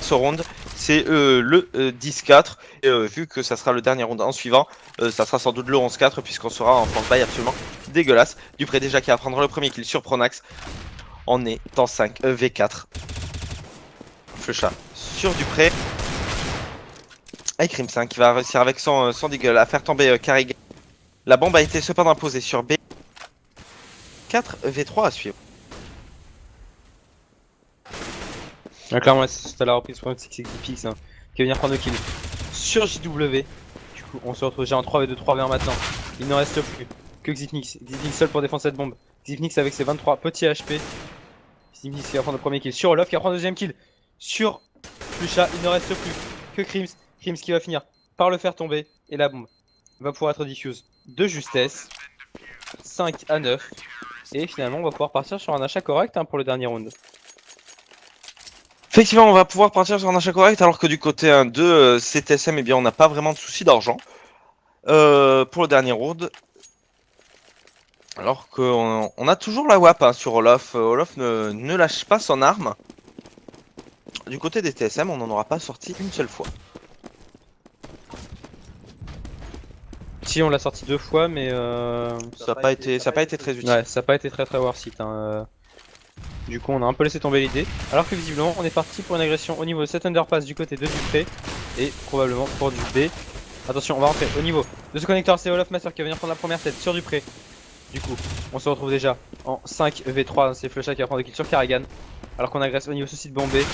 Ce round, c'est le 10-4. Et vu que ça sera le dernier round en suivant, ça sera sans doute le 11-4 puisqu'on sera en force buy absolument dégueulasse. Dupré déjà qui va prendre le premier kill sur Pronax. On est en 5 V4. Flusha sur Dupré. Et Crimson qui va réussir avec son Deagle à faire tomber Carrigan. La bombe a été cependant posée sur B. 4 V3 à suivre. Ah, clairement, c'est à la reprise pour Xipix hein, qui va venir prendre le kill sur JW. Du coup, on se retrouve déjà en 3v2, 3v1 maintenant. Il ne reste plus que Xipnix. Xipnix seul pour défendre cette bombe. Xipnix avec ses 23 petits HP. Xipnix qui va prendre le premier kill sur Olof, qui va prendre le deuxième kill sur Flusha. Il ne reste plus que Crims. Crims qui va finir par le faire tomber. Et la bombe va pouvoir être diffuse de justesse. 5-9. Et finalement, on va pouvoir partir sur un achat correct hein, pour le dernier round. Effectivement, on va pouvoir partir sur un achat correct, alors que du côté 1-2, CTSM, eh bien, on n'a pas vraiment de souci d'argent pour le dernier round. Alors qu'on a toujours la WAP hein, sur Olaf. Olaf ne lâche pas son arme. Du côté des TSM, on n'en aura pas sorti une seule fois. Si, on l'a sorti 2 fois, mais Ça n'a pas été très utile. ouais, ça n'a pas été très worth it. Hein. Du coup, on a un peu laissé tomber l'idée. Alors que visiblement, on est parti pour une agression au niveau de cet underpass du côté de Dupré. Et probablement pour du B. Attention, on va rentrer au niveau de ce connecteur. C'est Olaf Master qui va venir prendre la première tête sur Dupré. Du coup, on se retrouve déjà en 5v3. C'est Flusha qui va prendre le kill sur Karrigan. Alors qu'on agresse au niveau ceci de Bombay.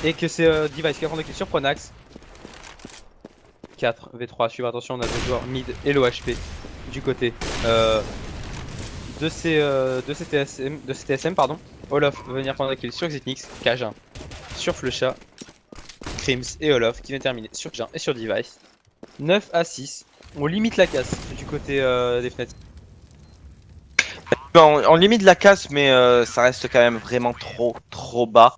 Et que c'est Device qui va prendre le kill sur Pronax. 4v3, suivre attention, on a deux joueurs mid et low HP du côté de ces TSM, pardon. Olaf va venir prendre la kill sur Xitnix, Cajun sur Flusha, Crims et Olaf qui vient terminer sur Cajun et sur Device. 9 à 6, on limite la casse du côté des Fnatic. On limite la casse, mais ça reste quand même vraiment trop bas.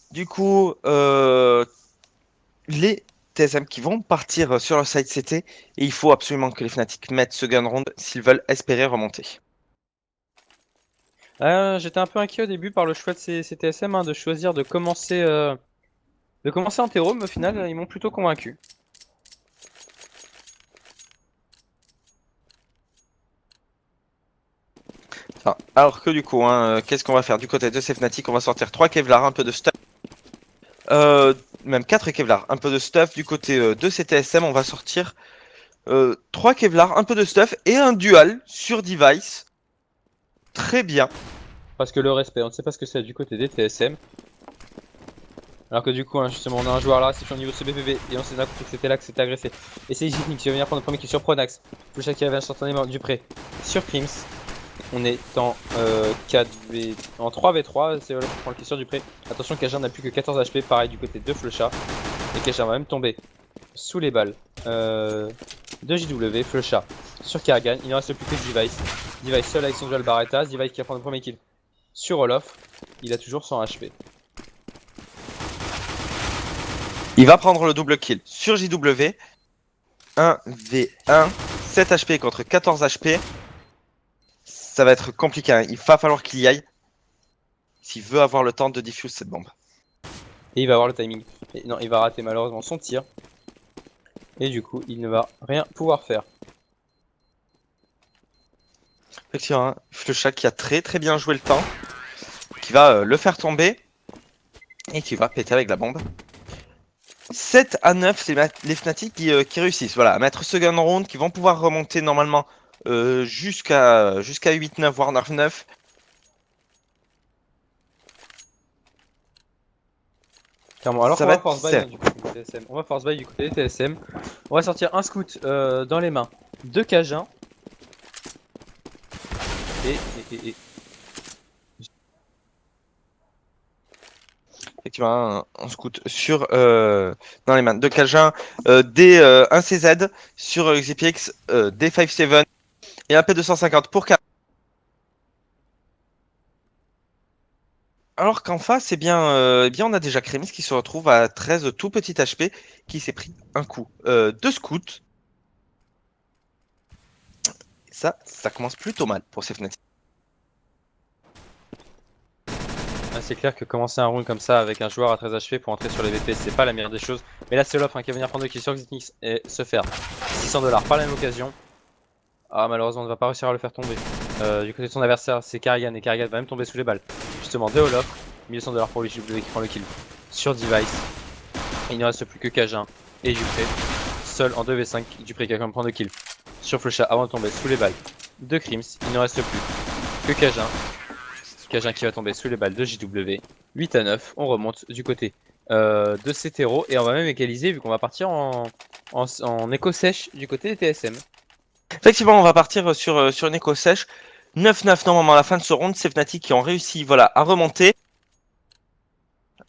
Du coup, les TSM qui vont partir sur le side CT, et il faut absolument que les Fnatic mettent ce gun round s'ils veulent espérer remonter. J'étais un peu inquiet au début par le choix de ces TSM hein, de choisir de commencer en terreau, mais au final ils m'ont plutôt convaincu. Enfin, alors que du coup, hein, qu'est-ce qu'on va faire du côté de ces Fnatic? On va sortir 3 Kevlar, un peu de stuff. Même 4 Kevlar, un peu de stuff. Du côté de ces TSM, on va sortir 3 Kevlar, un peu de stuff et un dual sur Device. Très bien. Parce que le respect, on ne sait pas ce que c'est du côté des TSM. Alors que du coup, hein, justement, on a un joueur là, c'est sur le niveau de ce BPB, et on s'est bien compris que c'était là que c'était agressé. Et c'est Jitnik qui va venir prendre le premier kill sur Pronax. Flusha qui revient instantanément du pré sur Crims. On est en 4v... en 3v3, c'est Olaf qui prend le kill sur du pré. Attention, Kajin n'a plus que 14 HP, pareil du côté de Flusha. Et Kajin va même tomber sous les balles de JW, Flusha sur Karrigan. Il ne reste plus que Device. Device seul avec son dual Barretta. Device qui va prendre le premier kill sur Olaf. Il a toujours 100 HP. Il va prendre le double kill sur JW. 1v1. 7 HP contre 14 HP. Ça va être compliqué. Hein. Il va falloir qu'il y aille. S'il veut avoir le temps de diffuse cette bombe. Et il va avoir le timing. Et non, il va rater malheureusement son tir. Et du coup, il ne va rien pouvoir faire. Effectivement, hein. Flusha qui a très bien joué le temps. Qui va le faire tomber. Et qui va péter avec la bombe. 7 à 9, c'est les Fnatic qui réussissent voilà, à mettre ce gun round, qui vont pouvoir remonter normalement jusqu'à 8-9, voire 9-9. Clairement, alors Ça qu'on va va être force buy du côté des TSM. On va force buy du côté des TSM. On va sortir un scout dans les mains de Cajun. Et... Effectivement, un scout sur dans les mains de Cajun, des 1 CZ sur XPX, des 5-7 et un P250 pour K. Alors qu'en face, eh bien, on a déjà Kremis qui se retrouve à 13 tout petit HP, qui s'est pris un coup de scout. Ça commence plutôt mal pour ces Fnatic. c'est clair que commencer un round comme ça avec un joueur à 13 HP pour entrer sur les VP, c'est pas la meilleure des choses. Mais là, c'est Olaf qui va venir prendre le kill sur Xitnix et se faire 600$ par la même occasion. Ah, malheureusement, on ne va pas réussir à le faire tomber. Du côté de son adversaire, c'est Karrigan et Karrigan va même tomber sous les balles. Justement, de Olaf, 1100$ pour lui, JW qui prend le kill sur Device. Il ne reste plus que Cajun et Dupré. Seul en 2v5, Dupré qui va quand même prendre le kill sur Flusha avant de tomber sous les balles de Crims. Il ne reste plus que Cajun. Cajun qui va tomber sous les balles de JW. 8 à 9, on remonte du côté de Cetero et on va même égaliser vu qu'on va partir en écho sèche du côté des TSM. Effectivement, on va partir sur une écho sèche. 9-9 normalement à la fin de ce round. C'est Fnatic qui ont réussi voilà, à remonter.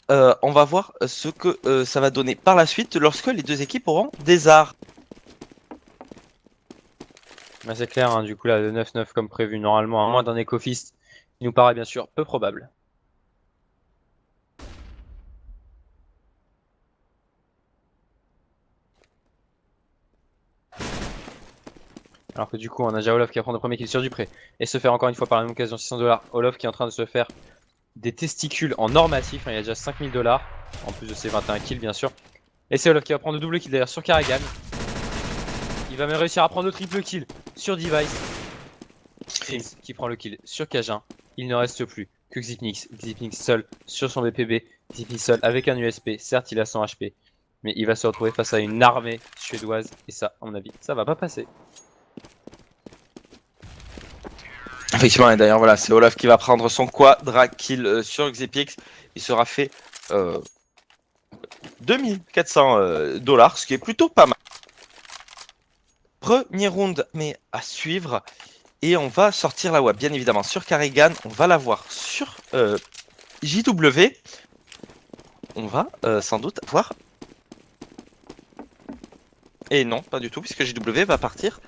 On va voir ce que ça va donner par la suite lorsque les deux équipes auront des arts. Bah, c'est clair, hein, du coup là, le 9-9 comme prévu normalement, à moins d'un éco fist, qui nous paraît bien sûr peu probable. Alors que du coup, on a déjà Olaf qui va prendre le premier kill sur Dupré et se faire encore une fois par la même occasion 600 $. Olaf qui est en train de se faire des testicules en normatif, hein, il a déjà 5000 $, en plus de ses 21 kills bien sûr. Et c'est Olaf qui va prendre le double kill d'ailleurs sur Karrigan. Il va même réussir à prendre le triple kill sur Device. Crims qui prend le kill sur Cajun. Il ne reste plus que Xypnix. Xypnix seul sur son BPB. Xypnix seul avec un USP. Certes, il a 100 HP. Mais il va se retrouver face à une armée suédoise. Et ça, à mon avis, ça va pas passer. Effectivement, et d'ailleurs, voilà, c'est Olaf qui va prendre son quadra kill sur Xypix. Il sera fait 2400 $, ce qui est plutôt pas mal. Premier round, mais à suivre. Et on va sortir la WAP, bien évidemment, sur Karrigan. On va la voir sur JW. On va sans doute voir. Et non, pas du tout, puisque JW va partir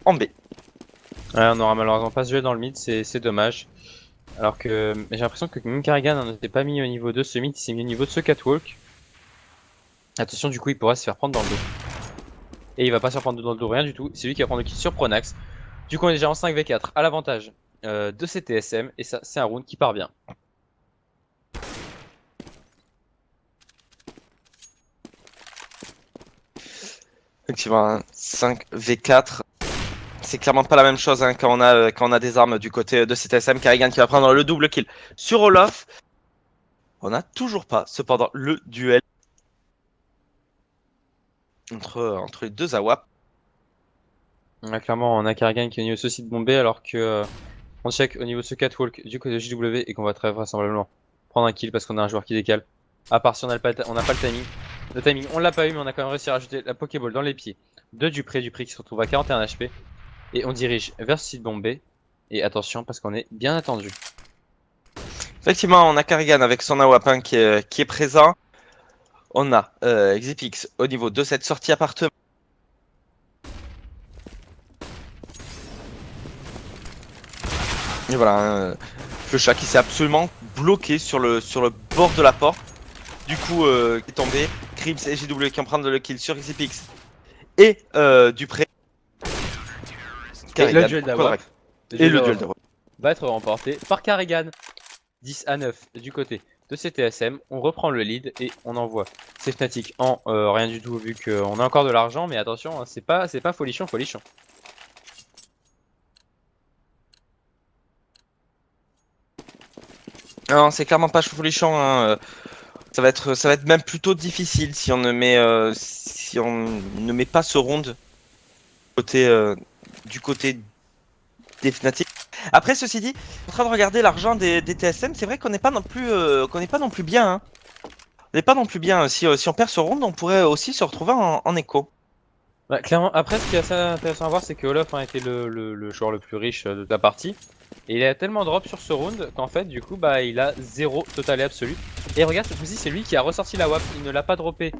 en B. Ouais, on aura malheureusement pas ce jeu dans le mid, c'est dommage. Alors que j'ai l'impression que même Karrigan n'était pas mis au niveau de ce mid, il s'est mis au niveau de ce catwalk. Attention, du coup, il pourrait se faire prendre dans le dos. Et il va pas se faire prendre dans le dos, rien du tout. C'est lui qui va prendre le kill sur Pronax. Du coup, on est déjà en 5v4 à l'avantage de CTSM. Et ça, c'est un round qui part bien. Effectivement, 5v4. C'est clairement pas la même chose hein, quand on a des armes du côté de CTSM. Karrigan qui va prendre le double kill sur Olaf. On n'a toujours pas, cependant, le duel entre les deux AWAP. Ouais, clairement, on a Karrigan qui est au niveau de ce site bombé, alors que on check au niveau de ce catwalk du côté de JW et qu'on va très vraisemblablement prendre un kill parce qu'on a un joueur qui décale. À part si on n'a pas, pas le timing. Le timing, on l'a pas eu, mais on a quand même réussi à rajouter la Pokéball dans les pieds de Dupré. Dupré qui se retrouve à 41 HP. Et on dirige vers ce site bombé. Et attention, parce qu'on est bien attendu. Effectivement, on a Karrigan avec son AWAP hein, qui est présent. On a Xypix au niveau de cette sortie appartement. Et voilà, le chat qui s'est absolument bloqué sur le bord de la porte. Du coup, qui est tombé. Crims et JW qui en prennent le kill sur Xypix. Et Dupré. Et le duel d'AWAP. Et le duel d'AWAP va être remporté par Karrigan. 10-9 du côté de CTSM. On reprend le lead et on envoie ces Fnatic en rien du tout vu qu'on a encore de l'argent. Mais attention, hein, c'est pas folichon. Non, c'est clairement pas folichon. Hein. Ça va être même plutôt difficile si on ne met pas ce round du côté des Fnatic. Après, ceci dit, en train de regarder l'argent des TSM, c'est vrai qu'on n'est pas non plus bien. Hein. On n'est pas non plus bien. Si on perd ce round, on pourrait aussi se retrouver en écho. Ouais, clairement, après, ce qui est assez intéressant à voir, c'est que Olaf a été le joueur le plus riche de ta partie. Et il a tellement drop sur ce round qu'en fait, du coup, bah, il a 0 total et absolu. Et regarde, cette fois-ci, c'est lui qui a ressorti la WAP. Il ne l'a pas droppé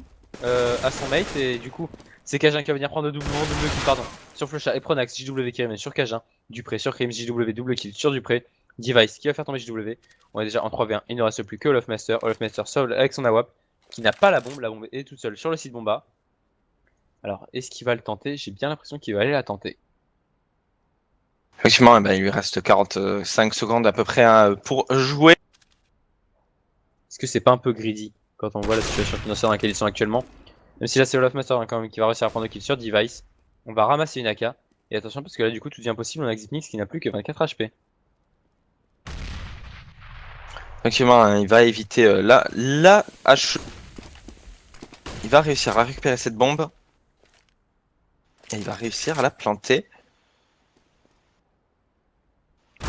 à son mate. Et du coup, c'est Cajun qui va venir prendre le double kill, pardon, sur Flusha et Pronax, JW qui ramène sur Cajun, Dupré sur Crims, JW double kill sur Dupré, Device qui va faire tomber JW. On est déjà en 3v1, il ne reste plus que Olaf Master seul avec son AWAP qui n'a pas la bombe est toute seule sur le site bomba. Alors, est-ce qu'il va le tenter? J'ai bien l'impression qu'il va aller la tenter. Effectivement, il lui reste 45 secondes à peu près hein, pour jouer. Est-ce que c'est pas un peu greedy quand on voit la situation financière dans laquelle ils sont actuellement? Même si là c'est Olaf Master hein, quand même qui va réussir à prendre le kill sur Device. On va ramasser une AK. Et attention parce que là du coup tout devient possible, on a Xypnix qui n'a plus que 24 HP. Effectivement, hein, il va éviter la H. Il va réussir à récupérer cette bombe. Et il va réussir à la planter.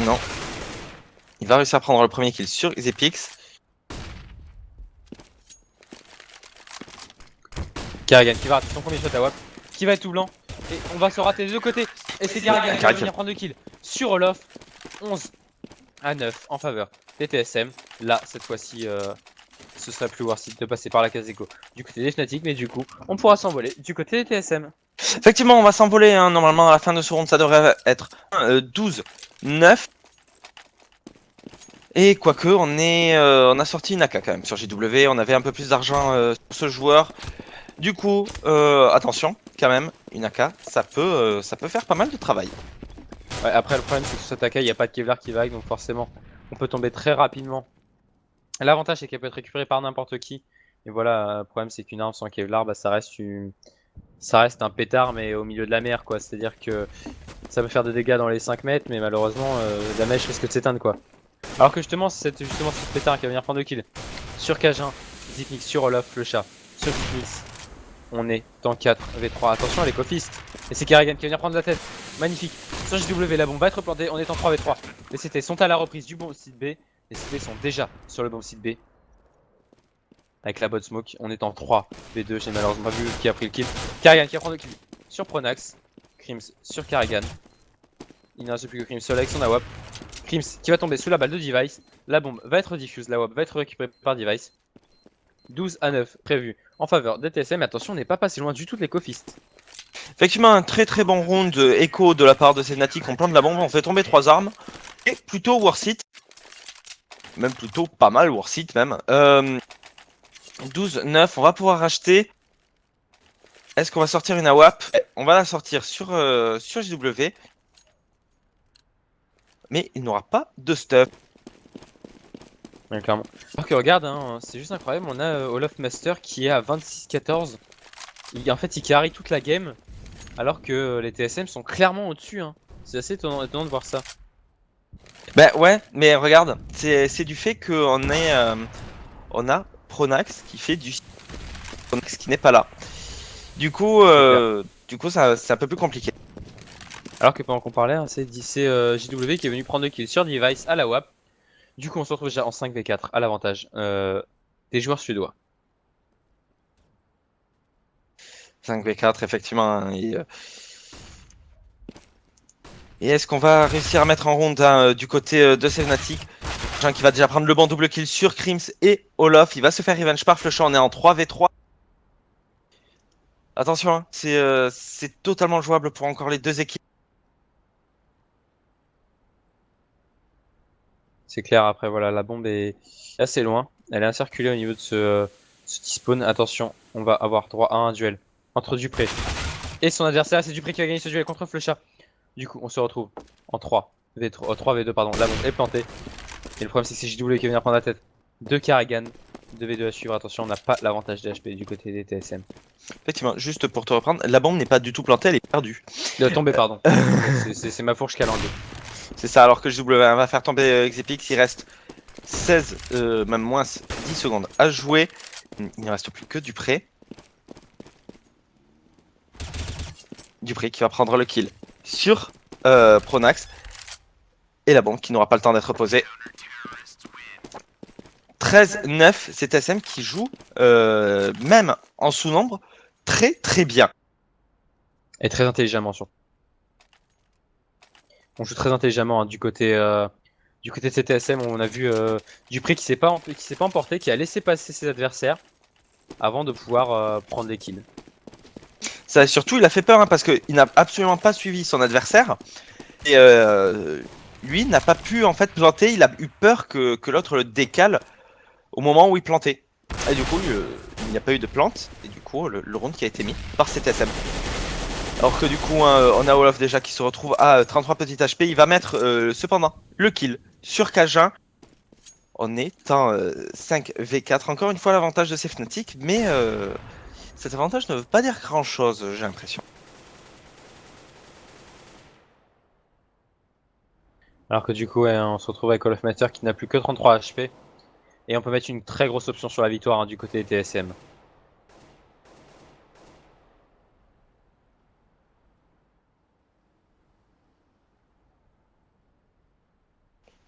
Non. Il va réussir à prendre le premier kill sur Xypix. Karrigan qui va rater son premier shot à WAP, qui va être tout blanc. Et on va se rater des deux côtés. Et c'est Karrigan qui va venir prendre le kill sur Olaf. 11-9 en faveur des TSM. Là, cette fois-ci, ce serait plus worth it de passer par la case écho du côté des Fnatic. Mais du coup, on pourra s'envoler du côté des TSM. Effectivement, on va s'envoler. Hein. Normalement, à la fin de ce round, ça devrait être 12-9. Et quoique, on a sorti une AK quand même sur JW. On avait un peu plus d'argent sur ce joueur. Du coup, attention, quand même, une AK, ça peut faire pas mal de travail. Ouais, après, le problème, c'est que sur cette AK, il n'y a pas de Kevlar qui vague, donc forcément, on peut tomber très rapidement. L'avantage, c'est qu'elle peut être récupérée par n'importe qui. Et voilà, le problème, c'est qu'une arme sans Kevlar, bah, ça reste un pétard, mais au milieu de la mer, quoi. C'est-à-dire que ça peut faire des dégâts dans les 5 mètres, mais malheureusement, la mèche risque de s'éteindre, quoi. Alors que justement, c'est justement ce pétard qui va venir prendre 2 kills. Sur Cajun, Zipnix, sur Olaf, le chat. Sur Zipnix, on est en 4v3. Attention à l'écofist. Et c'est Kerrigan qui va venir prendre la tête. Magnifique. Sur JW, la bombe va être plantée. On est en 3v3. Les CT sont à la reprise du bon site B. Les CT sont déjà sur le bon site B. Avec la bot smoke, on est en 3v2. J'ai malheureusement pas vu qui a pris le kill. Kerrigan qui va prendre le kill sur Pronax. Krims sur Kerrigan. Il ne reste plus que Krims seul avec son AWP. Krims qui va tomber sous la balle de Device. La bombe va être diffuse. La AWP va être récupérée par Device. 12 à 9 prévu en faveur des TSM. Mais attention, on n'est pas passé loin du tout de l'écofist. Effectivement, un très très bon round écho de la part de ces Fnatic. On plante la bombe, on fait tomber 3 armes. Et plutôt worth it. Même plutôt pas mal worth it même. 12-9, on va pouvoir racheter. Est-ce qu'on va sortir une AWP? On va la sortir sur JW. Mais il n'aura pas de stuff. Ouais, clairement. Alors que regarde, hein, c'est juste incroyable, on a Olaf Master qui est à 26-14. En fait, il carry toute la game, alors que les TSM sont clairement au-dessus. Hein. C'est assez étonnant de voir ça. Bah ouais, mais regarde, c'est du fait qu'on on a Pronax qui fait du Pronax qui n'est pas là. Du coup, c'est un peu plus compliqué. Alors que pendant qu'on parlait, hein, c'est JW qui est venu prendre 2 kills sur Device à la WAP. Du coup, on se retrouve déjà en 5v4 à l'avantage des joueurs suédois. 5v4, effectivement. Hein, et est-ce qu'on va réussir à mettre en ronde hein, du côté de Fnatic? Jean qui va déjà prendre le bon double kill sur Krims et Olaf. Il va se faire revenge par Flushon. On est en 3v3. Attention, hein, c'est totalement jouable pour encore les deux équipes. C'est clair, après voilà, la bombe est assez loin. Elle est incirculée au niveau de ce T-spawn. Attention, on va avoir droit à un duel entre Dupré et son adversaire. C'est Dupré qui va gagner ce duel contre Flechat. Du coup, on se retrouve en 3v2, pardon. La bombe est plantée. Et le problème, c'est que c'est JW qui va venir prendre la tête de Kerrigan. 2v2 à suivre. Attention, on n'a pas l'avantage des HP du côté des TSM. Effectivement, juste pour te reprendre, la bombe n'est pas du tout plantée, elle est perdue. Elle est tombée, pardon. C'est ma fourche qui a l'angle. C'est ça, alors que JW va faire tomber Xepix, il reste 16, même moins 10 secondes à jouer. Il ne reste plus que Dupré. Dupré qui va prendre le kill sur Pronax. Et la bombe qui n'aura pas le temps d'être posée. 13-9, c'est TSM qui joue, même en sous-nombre, très très bien. Et très intelligemment surtout. On joue très intelligemment hein, du côté de CTSM. On a vu Dupré qui s'est pas emporté, qui a laissé passer ses adversaires avant de pouvoir prendre les kills. Ça, surtout, il a fait peur hein, parce qu'il n'a absolument pas suivi son adversaire. Et lui n'a pas pu en fait planter. Il a eu peur que l'autre le décale au moment où il plantait. Et du coup, il n'y a pas eu de plante. Et du coup, le round qui a été mis par CTSM. Alors que du coup, hein, on a Olaf déjà qui se retrouve à 33 petits HP. Il va mettre cependant le kill sur Cajun. On est en 5v4. Encore une fois, l'avantage de ces Fnatic. Mais cet avantage ne veut pas dire grand chose, j'ai l'impression. Alors que du coup, ouais, on se retrouve avec Olaf Master qui n'a plus que 33 HP. Et on peut mettre une très grosse option sur la victoire hein, du côté des TSM.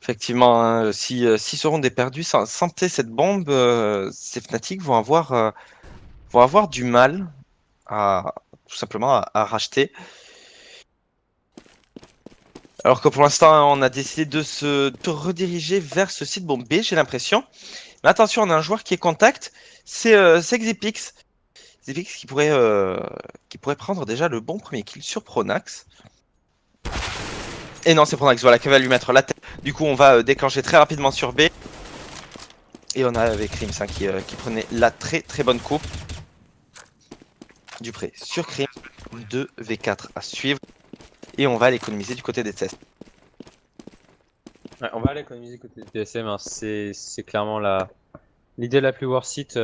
Effectivement, hein, si ce round est perdu, sans cette bombe, ces Fnatic vont avoir du mal à tout simplement à racheter. Alors que pour l'instant, on a décidé de se rediriger vers ce site bombe B, j'ai l'impression. Mais attention, on a un joueur qui est contact, c'est Xepix. Xepix qui pourrait prendre déjà le bon premier kill sur Pronax. Et non, c'est Pronax, voilà, qui va lui mettre la tête. Du coup, on va déclencher très rapidement sur B. Et on a avec Krims hein, qui prenait la très très bonne coupe. Dupré sur Krims. 2v4 à suivre. Et on va l'économiser du côté des tests. Ouais, on va aller économiser côté TSM, hein. C'est clairement l'idée la plus worth it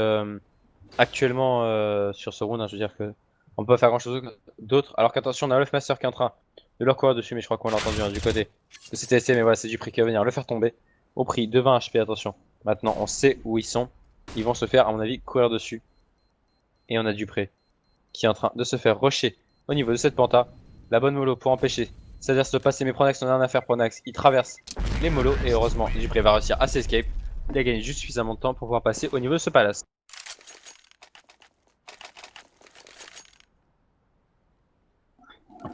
actuellement sur ce round, hein. Je veux dire que on peut pas faire grand chose d'autre. Alors qu'attention, on a Master qui est en train de leur courir dessus, mais je crois qu'on l'a entendu, hein, du côté de CTSM. Mais voilà, c'est du prix qui va venir le faire tomber au prix de 20 HP. Attention, maintenant on sait où ils sont. Ils vont se faire, à mon avis, courir dessus. Et on a Dupré qui est en train de se faire rusher au niveau de cette penta. La bonne mollo pour empêcher c'est-à-dire se passer, mais Pronax n'en a rien à faire. Pronax, il traverse les molos et heureusement Dupré va réussir à s'escape. Il a gagné juste suffisamment de temps pour pouvoir passer au niveau de ce palace.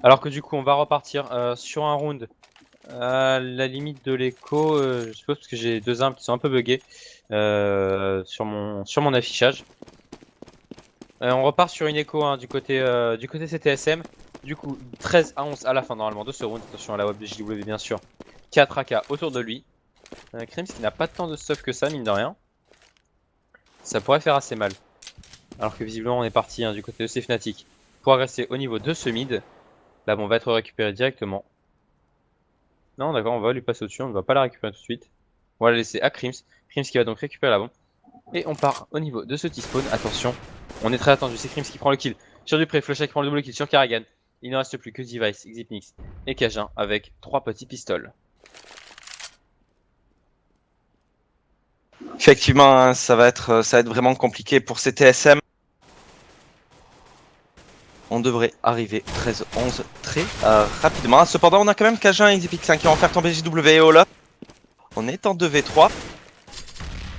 Alors que du coup on va repartir sur un round à la limite de l'écho, je suppose, parce que j'ai deux armes qui sont un peu buggées sur mon affichage. On repart sur une écho, hein, du côté CTSM. Du coup 13 à 11 à la fin normalement de ce round. Attention à la web de JW bien sûr. 4 AK autour de lui. Krims qui n'a pas tant de stuff que ça, mine de rien. Ça pourrait faire assez mal. Alors que visiblement on est parti, hein, du côté de ces Fnatic pour agresser au niveau de ce mid. Là bon, on va être récupéré directement. Non d'accord, on va lui passer au-dessus, on ne va pas la récupérer tout de suite. On va la laisser à Krims. Krims qui va donc récupérer la bombe. Et on part au niveau de ce T-spawn. Attention, on est très attendu, c'est Krims qui prend le kill. Sur Dupré, Flusha qui prend le double kill sur Karrigan. Il ne reste plus que Device, Xipnix et Cajun avec 3 petits pistoles. Effectivement, hein, ça va être vraiment compliqué pour ces TSM. On devrait arriver 13-11 très rapidement. Cependant, on a quand même Cajun et Xipix qui vont faire tomber JW et Ola. On est en 2v3.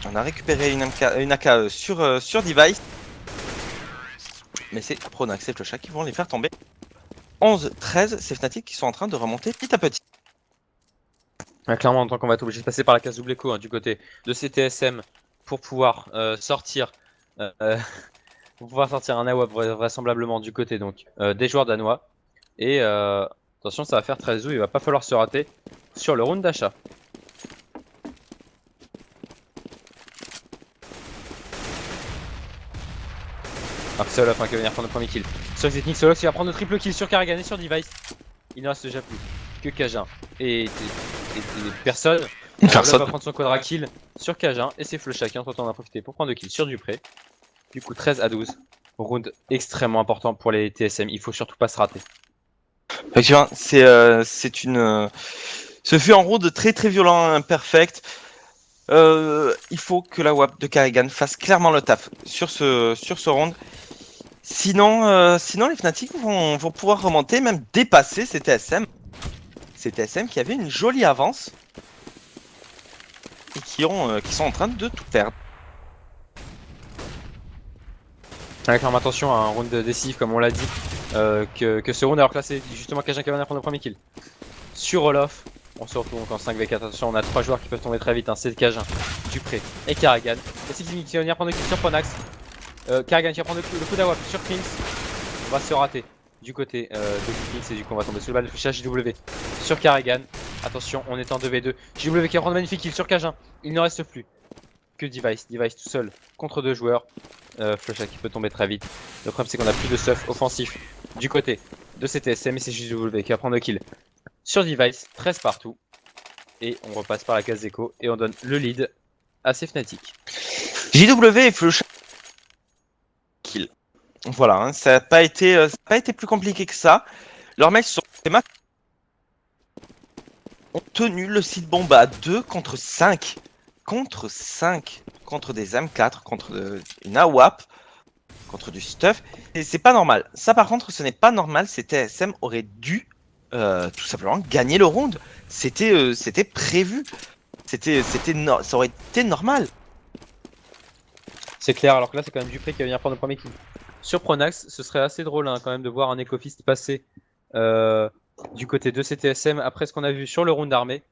On a récupéré une AK sur Device. Mais c'est Pronax et Flusha qui vont les faire tomber. 11-13, c'est Fnatic qui sont en train de remonter petit à petit. Ouais, clairement, en tant qu'on va être obligé de passer par la case double écho, hein, du côté de CTSM pour pouvoir sortir un AWP vraisemblablement du côté donc des joueurs danois. Et attention, ça va faire 13 ou il va pas falloir se rater sur le round d'achat. Alors que c'est Olaf, hein, qui va venir prendre le premier kill sur Xipnix. C'est Olaf qui va prendre le triple kill sur Karrigan et sur Device. Il ne reste déjà plus que Cajun et personne. Olaf va prendre son quadra kill sur Cajun et c'est Flusha qui entre temps en a profité pour prendre 2 kills sur Dupré. Du coup 13 à 12. Round extrêmement important pour les TSM, il faut surtout pas se rater. Effectivement, ce fut un round très très violent, imperfect. Il faut que la WAP de Karrigan fasse clairement le taf sur ce round. Sinon les Fnatic vont pouvoir remonter, même dépasser ces TSM. Ces TSM qui avaient une jolie avance et qui sont en train de tout perdre. Avec attention à un round décisif comme on l'a dit, que ce round, alors que là c'est justement Cajun qui va venir prendre le premier kill sur Olof. On se retrouve donc en 5v4, attention on a 3 joueurs qui peuvent tomber très vite, hein. C'est Cajun, Dupré et Karrigan. Et c'est Xipnix qui va venir prendre le kill sur Pronax. Karrigan qui va prendre le coup d'AWP sur Krims. On va se rater du côté de Xipnix et du coup on va tomber sous le balle de fléchage JW sur Karrigan. Attention, on est en 2v2. JW qui va prendre un magnifique kill sur Cajun. Il ne reste plus que Device tout seul contre 2 joueurs. Flusha qui peut tomber très vite. Le problème c'est qu'on a plus de stuff offensif du côté de CTSM et c'est JW qui va prendre le kill sur Device, 13 partout. Et on repasse par la case d'écho et on donne le lead à ces Fnatic. JW et Flusha kill. Voilà, hein, ça n'a pas été plus compliqué que ça. Leurs mecs ont tenu le site bomba à 2 contre 5. Contre 5. Contre des M4, contre une AWAP, contre du stuff. Et c'est pas normal. Ça par contre, ce n'est pas normal. Ces TSM auraient dû tout simplement gagner le round. C'était prévu. Ça aurait été normal. C'est clair, alors que là c'est quand même Dupré qui va venir prendre le premier kill sur Pronax. Ce serait assez drôle, hein, quand même de voir un Ecofist passer du côté de CTSM après ce qu'on a vu sur le round armé.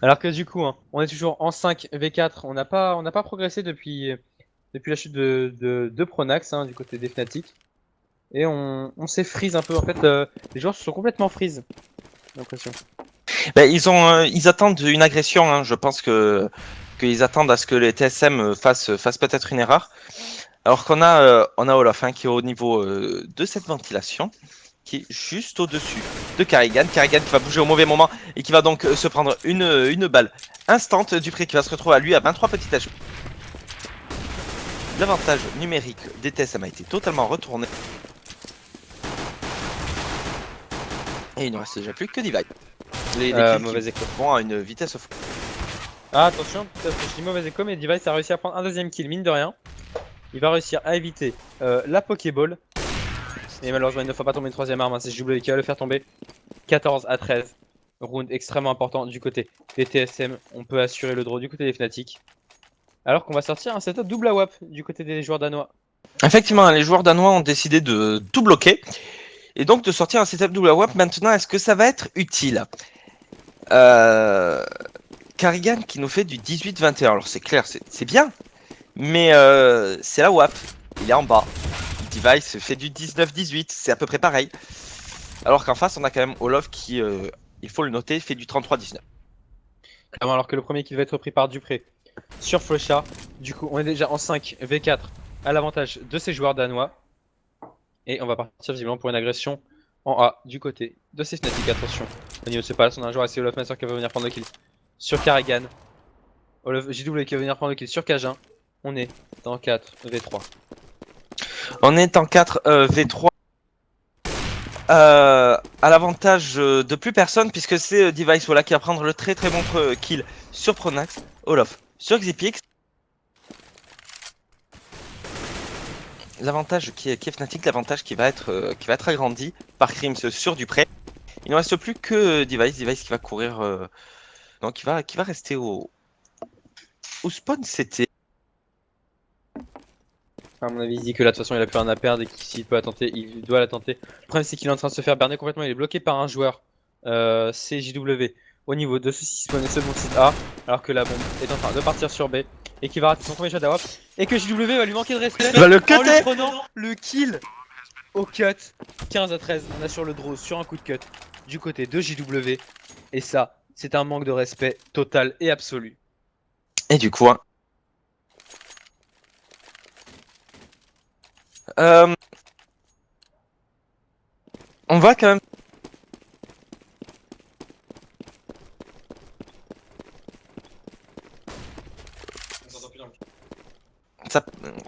Alors que du coup, hein, on est toujours en 5v4, on n'a pas progressé depuis la chute de Pronax, hein, du côté des Fnatic. Et on s'est freeze un peu, en fait, les joueurs se sont complètement freeze, j'ai l'impression. Ben, ils attendent une agression, hein. Je pense qu'ils attendent à ce que les TSM fassent peut-être une erreur. Alors qu'on on a Olaf hein, qui est au niveau de cette ventilation, qui est juste au-dessus de Karrigan. Karrigan qui va bouger au mauvais moment et qui va donc se prendre une balle instante. Dupré qui va se retrouver à lui à 23 petits HP. L'avantage numérique des TSM a été totalement retourné. Et il ne reste déjà plus que Divide. Les kills vont à une vitesse fou. Ah attention, je dis mauvais écho, mais Device a réussi à prendre un deuxième kill, mine de rien. Il va réussir à éviter la Pokéball. Et malheureusement il ne faut pas tomber une troisième arme, hein, c'est JW qui va le faire tomber. 14 à 13. Round extrêmement important du côté des TSM. On peut assurer le draw du côté des Fnatic. Alors qu'on va sortir un setup double AWAP du côté des joueurs danois. Effectivement, les joueurs danois ont décidé de tout bloquer. Et donc de sortir un setup double AWAP. Maintenant, est-ce que ça va être utile Karrigan qui nous fait du 18-21. Alors c'est clair, c'est bien. Mais c'est la WAP. Il est en bas. Device fait du 19-18. C'est à peu près pareil. Alors qu'en face, on a quand même Olof qui, il faut le noter, fait du 33-19. Clairement, alors que le premier kill va être pris par Dupré sur Flusha. Du coup, on est déjà en 5v4 à l'avantage de ces joueurs danois. Et on va partir visiblement pour une agression en A du côté de ces Fnatic. Attention, au niveau de ce palace, on a un joueur assez Olaf Master qui va venir prendre le kill sur Karrigan. JW qui va venir prendre le kill sur Cajun. On est en 4v3. On est en 4v3. À l'avantage de plus personne, puisque c'est Device voilà, qui va prendre le très bon kill sur Pronax, Olof sur Xipix. L'avantage qui est Fnatic, l'avantage qui va être agrandi par Crims sur Dupré. Il ne reste plus que Device qui va courir, donc qui va rester au spawn CT. À mon avis, il dit que là de toute façon il a plus rien à perdre et que s'il peut la tenter, il doit la tenter. Le problème c'est qu'il est en train de se faire berner complètement, il est bloqué par un joueur, c'est JW au niveau de ce spawn et ce bon site A, alors que la bombe est en train de partir sur B et qui va rater son premier shot d'AWAP et que JW va lui manquer de respect Il va le en cutter lui prenant le kill au cut. 15 à 13, on a sur le draw sur un coup de cut du côté de JW et ça c'est un manque de respect total et absolu. Et du coup, on va quand même.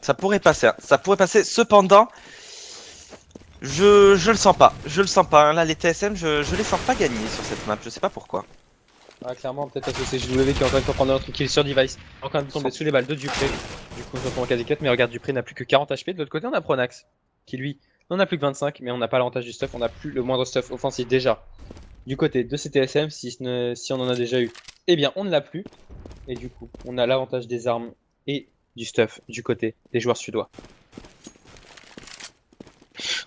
Ça pourrait passer, hein. Ça pourrait passer. Cependant, je le sens pas. Je le sens pas. Hein. Là, les TSM, je les sens pas gagner sur cette map. Je sais pas pourquoi. Ah, clairement, peut-être parce que c'est JW qui est encore une fois prendre notre kill sur Device. Encore de tomber sous les balles de Dupré. Du coup, on se retrouve en quasi 4, mais regarde, Dupré n'a plus que 40 HP. De l'autre côté, on a Pronax qui lui n'en a plus que 25, mais on n'a pas l'avantage du stuff. On n'a plus le moindre stuff offensif déjà. Du côté de ces TSM, si on en a déjà eu, eh bien, on ne l'a plus. Et du coup, on a l'avantage des armes et du stuff du côté des joueurs suédois.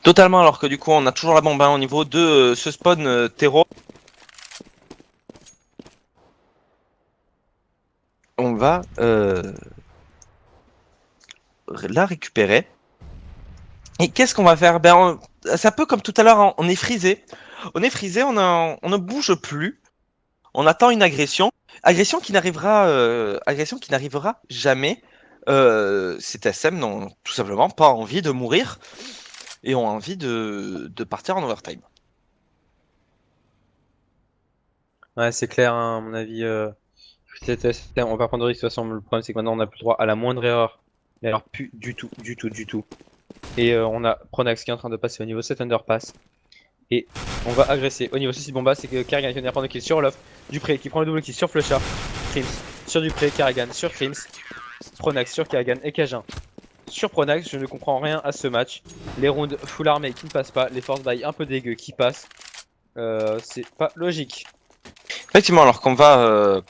Totalement, alors que du coup, on a toujours la bombe hein, au niveau de ce spawn terreau. On va la récupérer. Et qu'est-ce qu'on va faire? Ben, c'est un peu comme tout à l'heure, hein, on est frisé. On est frisé, on ne bouge plus. On attend une agression. Agression qui n'arrivera jamais. Ces TSM n'ont tout simplement pas envie de mourir et ont envie de partir en overtime. Ouais, c'est clair, hein, à mon avis. On va prendre de risque de toute façon. Le problème, c'est que maintenant, on n'a plus le droit à la moindre erreur. Mais alors, plus du tout. Et on a Pronax qui est en train de passer au niveau 7 underpass. Et on va agresser au niveau 6 bomba. C'est que Karrigan qui vient de prendre le kill sur Olof. Dupré qui prend le double kill sur Flusha. Crims sur Dupré. Karrigan sur Crims. Pronax sur Karrigan et Cajun sur Pronax. Je ne comprends rien à ce match. Les rounds full armée qui ne passent pas. Les force buy un peu dégueu qui passent. C'est pas logique. Effectivement, alors qu'on va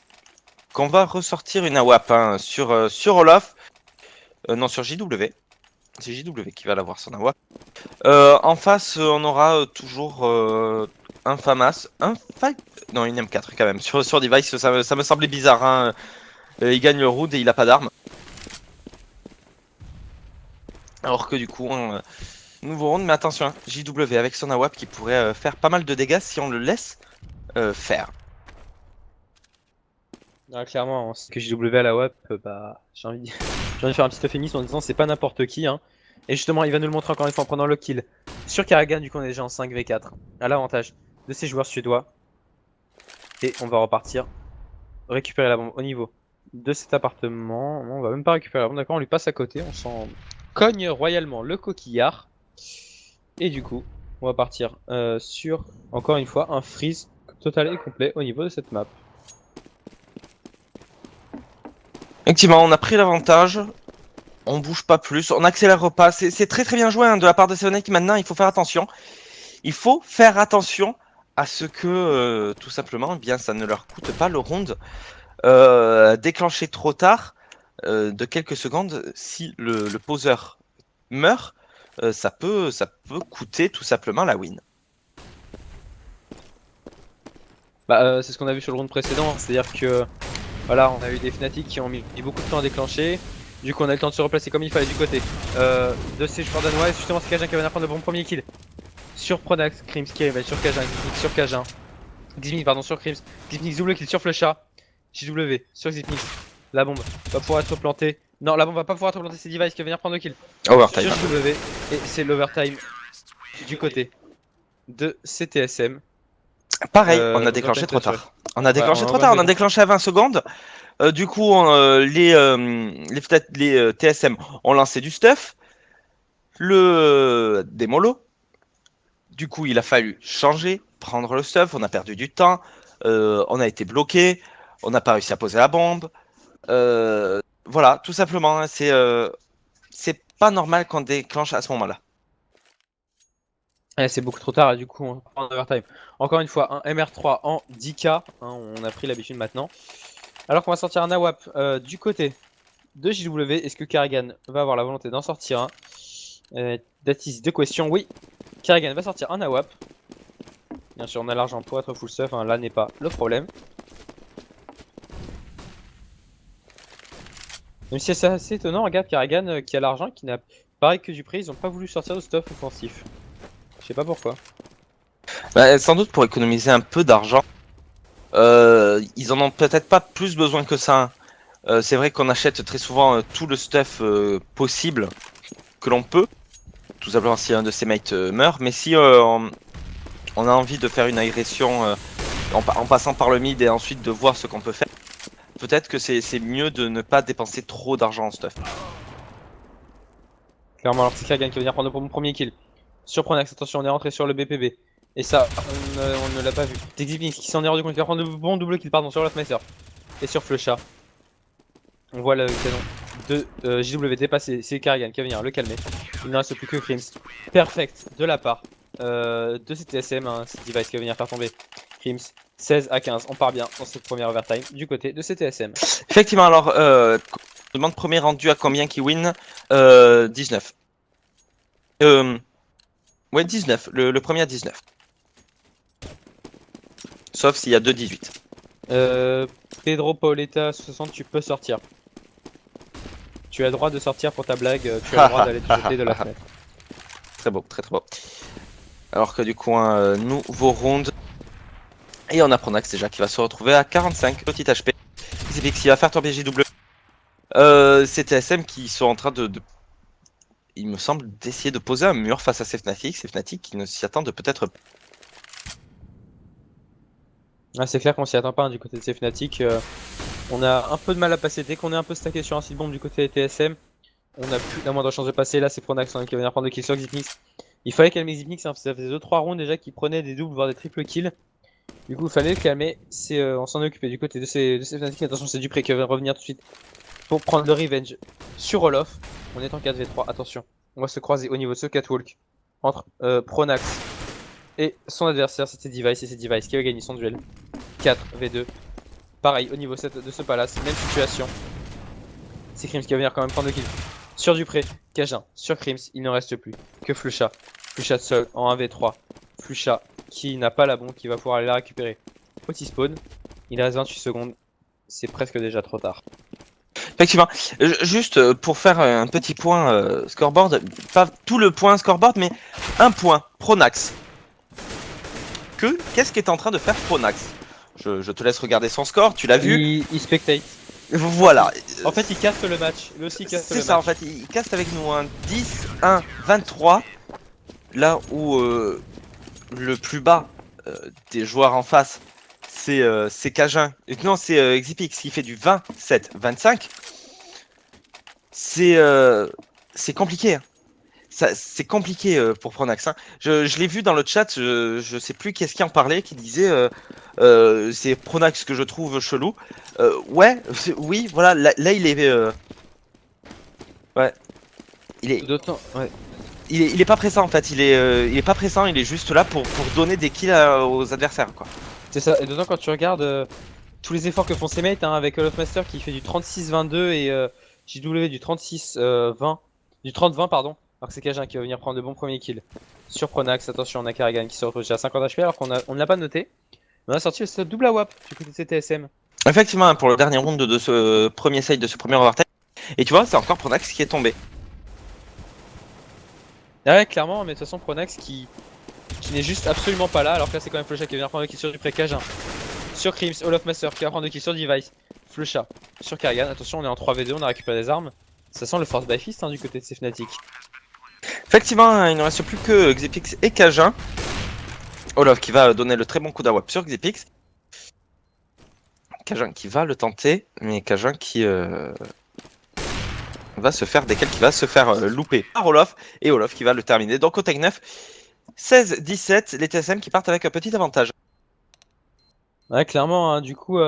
ressortir une AWAP hein, sur Olaf. Non, sur JW. C'est JW qui va l'avoir son AWAP. En face, on aura toujours un FAMAS. Non, une M4 quand même. Sur Device, ça me semblait bizarre. Hein. Il gagne le round et il a pas d'arme. Alors que du coup, nouveau round. Mais attention, hein, JW avec son AWAP qui pourrait faire pas mal de dégâts si on le laisse faire. Ah, clairement, hein, c'est que JW à la WAP, bah, j'ai envie de faire un petit euphémisme en disant c'est pas n'importe qui. Hein. Et justement, il va nous le montrer encore une fois en prenant le kill. Sur Karrigan, du coup, on est déjà en 5v4. À l'avantage de ces joueurs suédois. Et on va repartir récupérer la bombe au niveau de cet appartement. On va même pas récupérer la bombe, d'accord, on lui passe à côté. On s'en cogne royalement le coquillard. Et du coup, on va partir sur, encore une fois, un freeze total et complet au niveau de cette map. Effectivement, on a pris l'avantage. On bouge pas plus, on accélère pas. C'est très très bien joué hein, de la part de Seonek. Maintenant, il faut faire attention. Il faut faire attention à ce que, tout simplement, eh bien, ça ne leur coûte pas le round déclenché trop tard de quelques secondes. Si le poseur meurt, ça peut coûter tout simplement la win. Bah, c'est ce qu'on a vu sur le round précédent, c'est-à-dire que voilà, on a eu des Fnatic qui ont mis beaucoup de temps à déclencher. Du coup, on a eu le temps de se replacer comme il fallait du côté de ces joueurs danois. Et justement, c'est Kajin qui va venir prendre le bon premier kill sur Pronax, Krims qui arrive sur Kajin, Xipnix sur Kajin, Xipnix pardon sur Krims, Xipnix double kill sur Flusha, JW sur Xipnix. La bombe va pouvoir être plantée. Non, la bombe va pas pouvoir être plantée, c'est Device qui va venir prendre le kill Overtime. sur JW. Et c'est l'overtime du côté de CTSM. Pareil, on a déclenché trop tard. On a déclenché Ouais, trop tard, on a déclenché à 20 secondes. Du coup, les TSM ont lancé du stuff. Des molos. Du coup, il a fallu changer, prendre le stuff. On a perdu du temps. On a été bloqué. On n'a pas réussi à poser la bombe. Voilà, tout simplement. Hein, c'est pas normal qu'on déclenche à ce moment-là. C'est beaucoup trop tard et du coup on prend en overtime. Encore une fois, un MR3 en 10k, hein, on a pris l'habitude maintenant. Alors qu'on va sortir un AWAP du côté de JW, est-ce que Karrigan va avoir la volonté d'en sortir un That is the question, oui. Karrigan va sortir un AWAP. Bien sûr, on a l'argent pour être full stuff, hein, là n'est pas le problème. Même si c'est assez étonnant, regarde Karrigan qui a l'argent, qui n'a pareil que du prix, ils ont pas voulu sortir de stuff offensif. Je sais pas pourquoi. Bah, sans doute pour économiser un peu d'argent. Ils en ont peut-être pas plus besoin que ça. Hein. C'est vrai qu'on achète très souvent tout le stuff possible que l'on peut. Tout simplement si un de ses mates meurt. Mais si on a envie de faire une agression en passant par le mid et ensuite de voir ce qu'on peut faire, peut-être que c'est mieux de ne pas dépenser trop d'argent en stuff. Clairement, alors c'est Karrigan qui va venir prendre mon premier kill. Sur Pronax, attention, on est rentré sur le BPB. Et ça, on ne l'a pas vu. Xipnix qui s'en est rendu compte, il va prendre le bon double kill, pardon, sur Lostmeister. Et sur Flusha. On voit le canon de JW dépasser, c'est Karrigan qui va venir le calmer. Il ne reste plus que Krims. Perfect de la part de CTSM, hein, c'est Device qui va venir faire tomber Krims. 16 à 15, on part bien dans cette première overtime du côté de CTSM. Effectivement, alors, demande premier rendu à combien qui win 19. Ouais, 19, le premier à 19. Sauf s'il y a 2-18. Pedro Paoletta 60, tu peux sortir. Tu as le droit de sortir pour ta blague, tu as le droit d'aller te jeter de la fenêtre. Très beau, très très beau. Alors que du coup, un nouveau round. Et on a Pronax déjà qui va se retrouver à 45, petit HP. Xipnix qui va faire tomber JW. C'est TSM qui sont en train il me semble, d'essayer de poser un mur face à ces Fnatic. Ces Fnatic qui ne s'y attendent peut-être pas. Ah, c'est clair qu'on s'y attend pas hein, du côté de ces Fnatic. On a un peu de mal à passer dès qu'on est un peu stacké sur un site bombe du côté des TSM. On a plus la moindre chance de passer. Là, c'est Pronax hein, qui va venir prendre le kill sur Xipnix. Il fallait calmer Xipnix, hein, ça faisait 2-3 rounds déjà qu'il prenait des doubles voire des triples kills. Du coup, il fallait le calmer. On s'en est occupé du côté de ces Fnatic. Attention, c'est Dupré qui va revenir tout de suite pour prendre le revenge sur Olof. On est en 4v3. Attention, on va se croiser au niveau de ce catwalk entre Pronax et son adversaire. C'était Device et c'est Device qui va gagner son duel. 4v2. Pareil, au niveau de ce palace, même situation. C'est Krims qui va venir quand même prendre le kill. Sur Dupré, Kajin, sur Krims, il ne reste plus que Flusha. Flusha seul en 1v3. Flusha qui n'a pas la bombe, qui va pouvoir aller la récupérer. Petit spawn, il reste 28 secondes. C'est presque déjà trop tard. Effectivement, juste pour faire un petit point scoreboard, pas tout le point scoreboard, mais un point Pronax. Qu'est-ce qu'est en train de faire Pronax? Je te laisse regarder son score, tu l'as vu. Il spectate. Voilà. En fait, il casse le match. Lui aussi, il casse le match. C'est ça, en fait, il casse avec nous un 10, 1, 23. Là où le plus bas des joueurs en face, c'est Cajun. Non, c'est Xipix qui fait du 27, 25. C'est compliqué. Hein. C'est compliqué pour Pronax. Hein. Je l'ai vu dans le chat, je sais plus qui est-ce qui en parlait, qui disait c'est Pronax que je trouve chelou. Ouais, oui, voilà, là il est. Ouais. Il est. D'autant. Ouais. Il est pas pressant en fait, il est pas pressant, il est juste là pour donner des kills aux adversaires quoi. C'est ça, et d'autant quand tu regardes tous les efforts que font ses mates hein, avec Olofmaster qui fait du 36-22 et JW du 36-20, du 30-20 pardon, alors que c'est Cajun qui va venir prendre de bons premiers kills. Sur Pronax, attention on a Karrigan qui se retrouve déjà à 50 HP alors qu'on ne l'a pas noté. On a sorti le double AWAP du côté de CTSM. Effectivement, pour le dernier round de ce premier side, de ce premier overtime, et tu vois c'est encore Pronax qui est tombé. Ah ouais clairement, mais de toute façon Pronax qui n'est juste absolument pas là alors que là c'est quand même Flusha qui va venir prendre le kill sur du pré Cajun. Sur Crims, Olofmaster qui va prendre le kill sur Device, Flusha sur Karrigan, attention on est en 3v2, on a récupéré des armes. Ça sent le Force by Fist hein, du côté de ces Fnatic. Effectivement, il ne reste plus que Xipix et Cajun. Olof qui va donner le très bon coup d'awap sur Xipix. Cajun qui va le tenter, mais Cajun qui va se faire des kills, qui va se faire louper par Olof, et Olof qui va le terminer. Donc au Tech 9, 16-17, les TSM qui partent avec un petit avantage. Ouais clairement, hein, du coup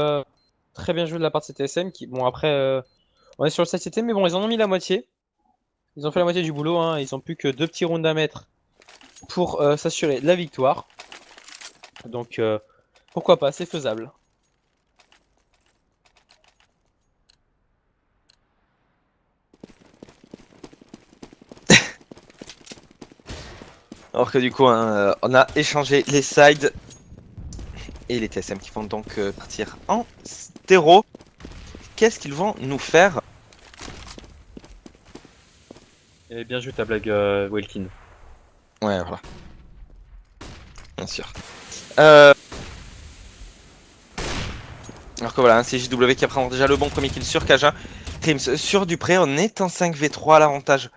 très bien joué de la part de CTSM qui, bon après on est sur le 7 mais bon ils en ont mis la moitié. Ils ont fait la moitié du boulot, hein. Ils ont plus que 2 petits rounds à mettre pour s'assurer la victoire. Donc pourquoi pas, c'est faisable. Alors que du coup, hein, on a échangé les sides et les TSM qui vont donc partir en stéro. Qu'est-ce qu'ils vont nous faire? Et bien joué ta blague, Wilkin. Ouais, voilà. Bien sûr. Alors que voilà, c'est JW qui prend déjà le bon premier kill sur Cajun. Crims sur Dupré, on est en 5v3 à l'avantage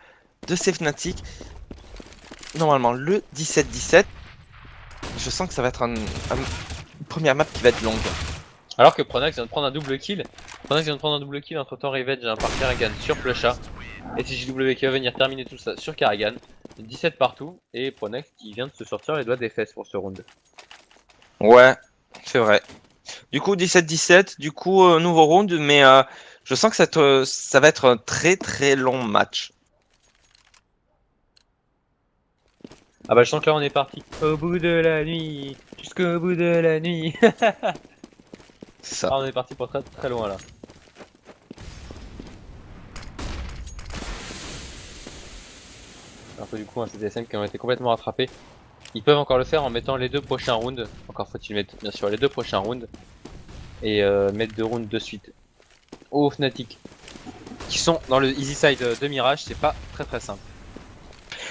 de ces Fnatic. Normalement le 17-17. Je sens que ça va être une première map qui va être longue. Alors que Pronax vient de prendre un double kill. Entre temps Revenge par Karrigan sur Flusha. Et c'est JW qui va venir terminer tout ça sur Karrigan. 17 partout. Et Pronax qui vient de se sortir les doigts des fesses pour ce round. Ouais, c'est vrai. Du coup 17-17, du coup nouveau round, mais je sens que ça va être un très très long match. Ah bah je sens que là on est parti. Au bout de la nuit, jusqu'au bout de la nuit. C'est ça. Ah on est parti pour très très loin là. Alors que du coup un CTSM qui ont été complètement rattrapés. Ils peuvent encore le faire en mettant les 2 prochains rounds. Encore faut-il mettre bien sûr les 2 prochains rounds. Et mettre 2 rounds de suite aux Fnatic. Qui sont dans le easy side de Mirage, c'est pas très très simple.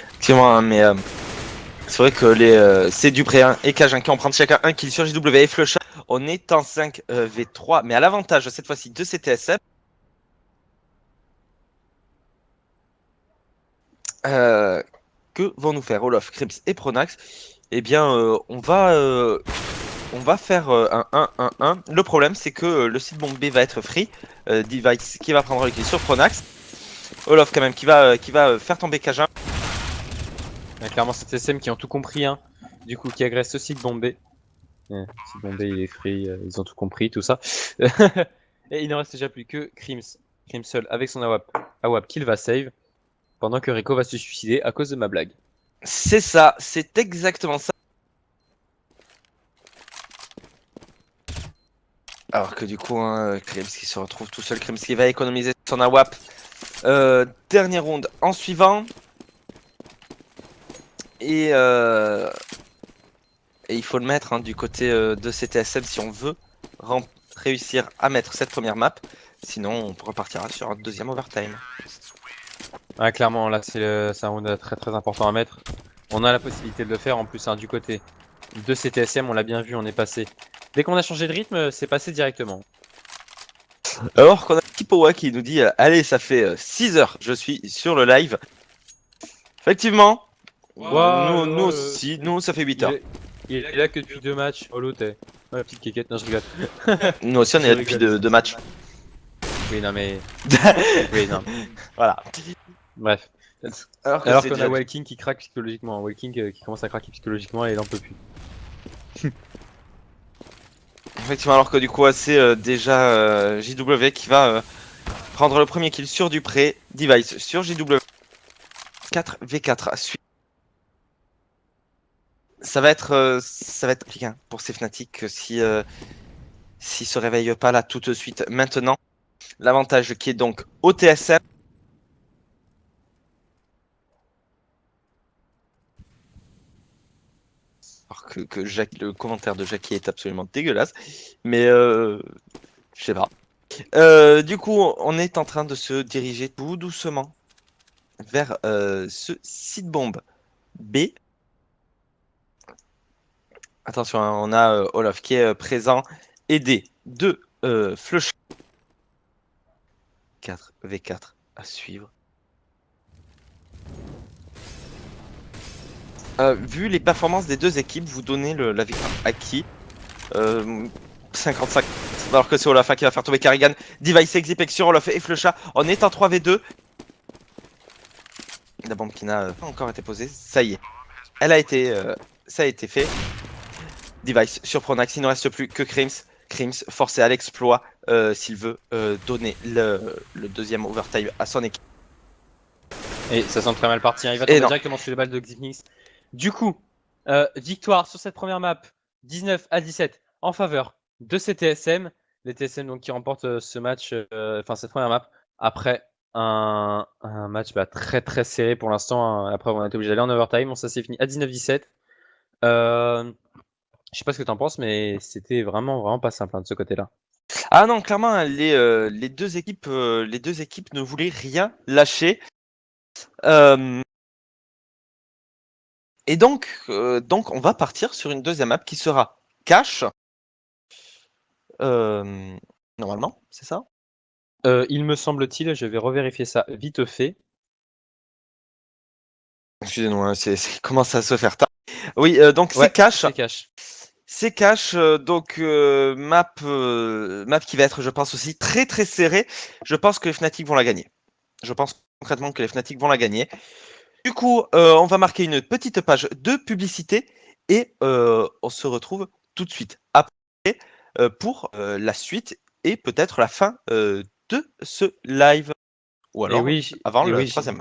Effectivement, mais c'est vrai que c'est Dupré et Cajun qui en prennent chacun un kill sur JW et Flusha. On est en 5v3, mais à l'avantage cette fois-ci de CTSM. Que vont nous faire Olof, Crips et Pronax? Eh bien, on va faire un 1-1-1. Le problème, c'est que le site bomb B va être free. Device qui va prendre le kill sur Pronax. Olof quand même qui va faire tomber Cajun. Ouais, clairement c'est CTSM qui ont tout compris hein. Du coup qui agresse ce site bombé. Site bombé il est free, ils ont tout compris, tout ça. Et il ne reste déjà plus que Crims. Crims seul avec son AWAP qu'il va save. Pendant que Rico va se suicider à cause de ma blague. C'est ça, c'est exactement ça. Alors que du coup, hein, Crims qui se retrouve tout seul, Crims qui va économiser son AWAP. Dernier round en suivant. Et il faut le mettre hein, du côté de CTSM si on veut réussir à mettre cette première map. Sinon, on repartira sur un deuxième overtime. Ouais, clairement, là c'est un round très très important à mettre. On a la possibilité de le faire en plus hein, du côté de CTSM, on l'a bien vu, on est passé Dès qu'on a changé de rythme, c'est passé directement. Alors qu'on a Kipowa qui nous dit allez, ça fait 6 heures, je suis sur le live. Effectivement, nous aussi, nous ça fait 8 heures. Il est là que depuis 2 matchs. Oh l'autre, la petite kékette, non je rigole. Nous aussi on est là depuis 2 matchs. Oui non mais... oui non. Voilà. Bref. Alors qu'on a Walking qui craque psychologiquement. Walking qui commence à craquer psychologiquement et il en peut plus. Effectivement, alors que du coup c'est déjà JW qui va prendre le premier kill sur Dupré. Device sur JW. 4v4 à suivre. Ça va être compliqué pour ces Fnatic s'ils se réveillent pas là tout de suite maintenant. L'avantage qui est donc au TSM. Alors que le commentaire de Jackie est absolument dégueulasse. Mais je sais pas. Du coup, on est en train de se diriger tout doucement vers ce site bombe B. Attention, hein, on a Olaf qui est présent, aidé de Flush. 4v4 à suivre. Vu les performances des deux équipes, vous donnez la victoire à qui 55. Alors que c'est Olaf qui va faire tomber Karrigan. Device Exipec sur Olaf et Flusha. On est en 3v2. La bombe qui n'a pas encore été posée. Ça y est. Elle a été, ça a été fait. Device sur Pronax. Il ne reste plus que Krims. Krims forcé à l'exploit s'il veut donner le deuxième overtime à son équipe. Et ça sent très mal parti. Hein. Il va tomber directement sur les balles de Xipnix. Du coup, victoire sur cette première map, 19-17 en faveur de ces TSM. Les TSM donc, qui remportent ce match, cette première map, après un match très très serré pour l'instant. Hein. Après, on a été obligé d'aller en overtime. Ça s'est fini à 19-17. Je sais pas ce que tu en penses, mais c'était vraiment pas simple hein, de ce côté-là. Ah non, clairement, les deux équipes ne voulaient rien lâcher. Et donc, on va partir sur une deuxième map qui sera cash. Normalement, c'est ça il me semble-t-il, je vais revérifier ça vite fait. Excusez-moi, c'est commence à se faire tard. Oui, donc c'est cash. C'est cash. C'est cash, donc map qui va être, je pense, aussi très très serrée. Je pense que les Fnatic vont la gagner. Je pense concrètement que les Fnatic vont la gagner. Du coup, on va marquer une petite page de publicité et on se retrouve tout de suite après pour la suite et peut-être la fin de ce live. Ou alors avant le troisième.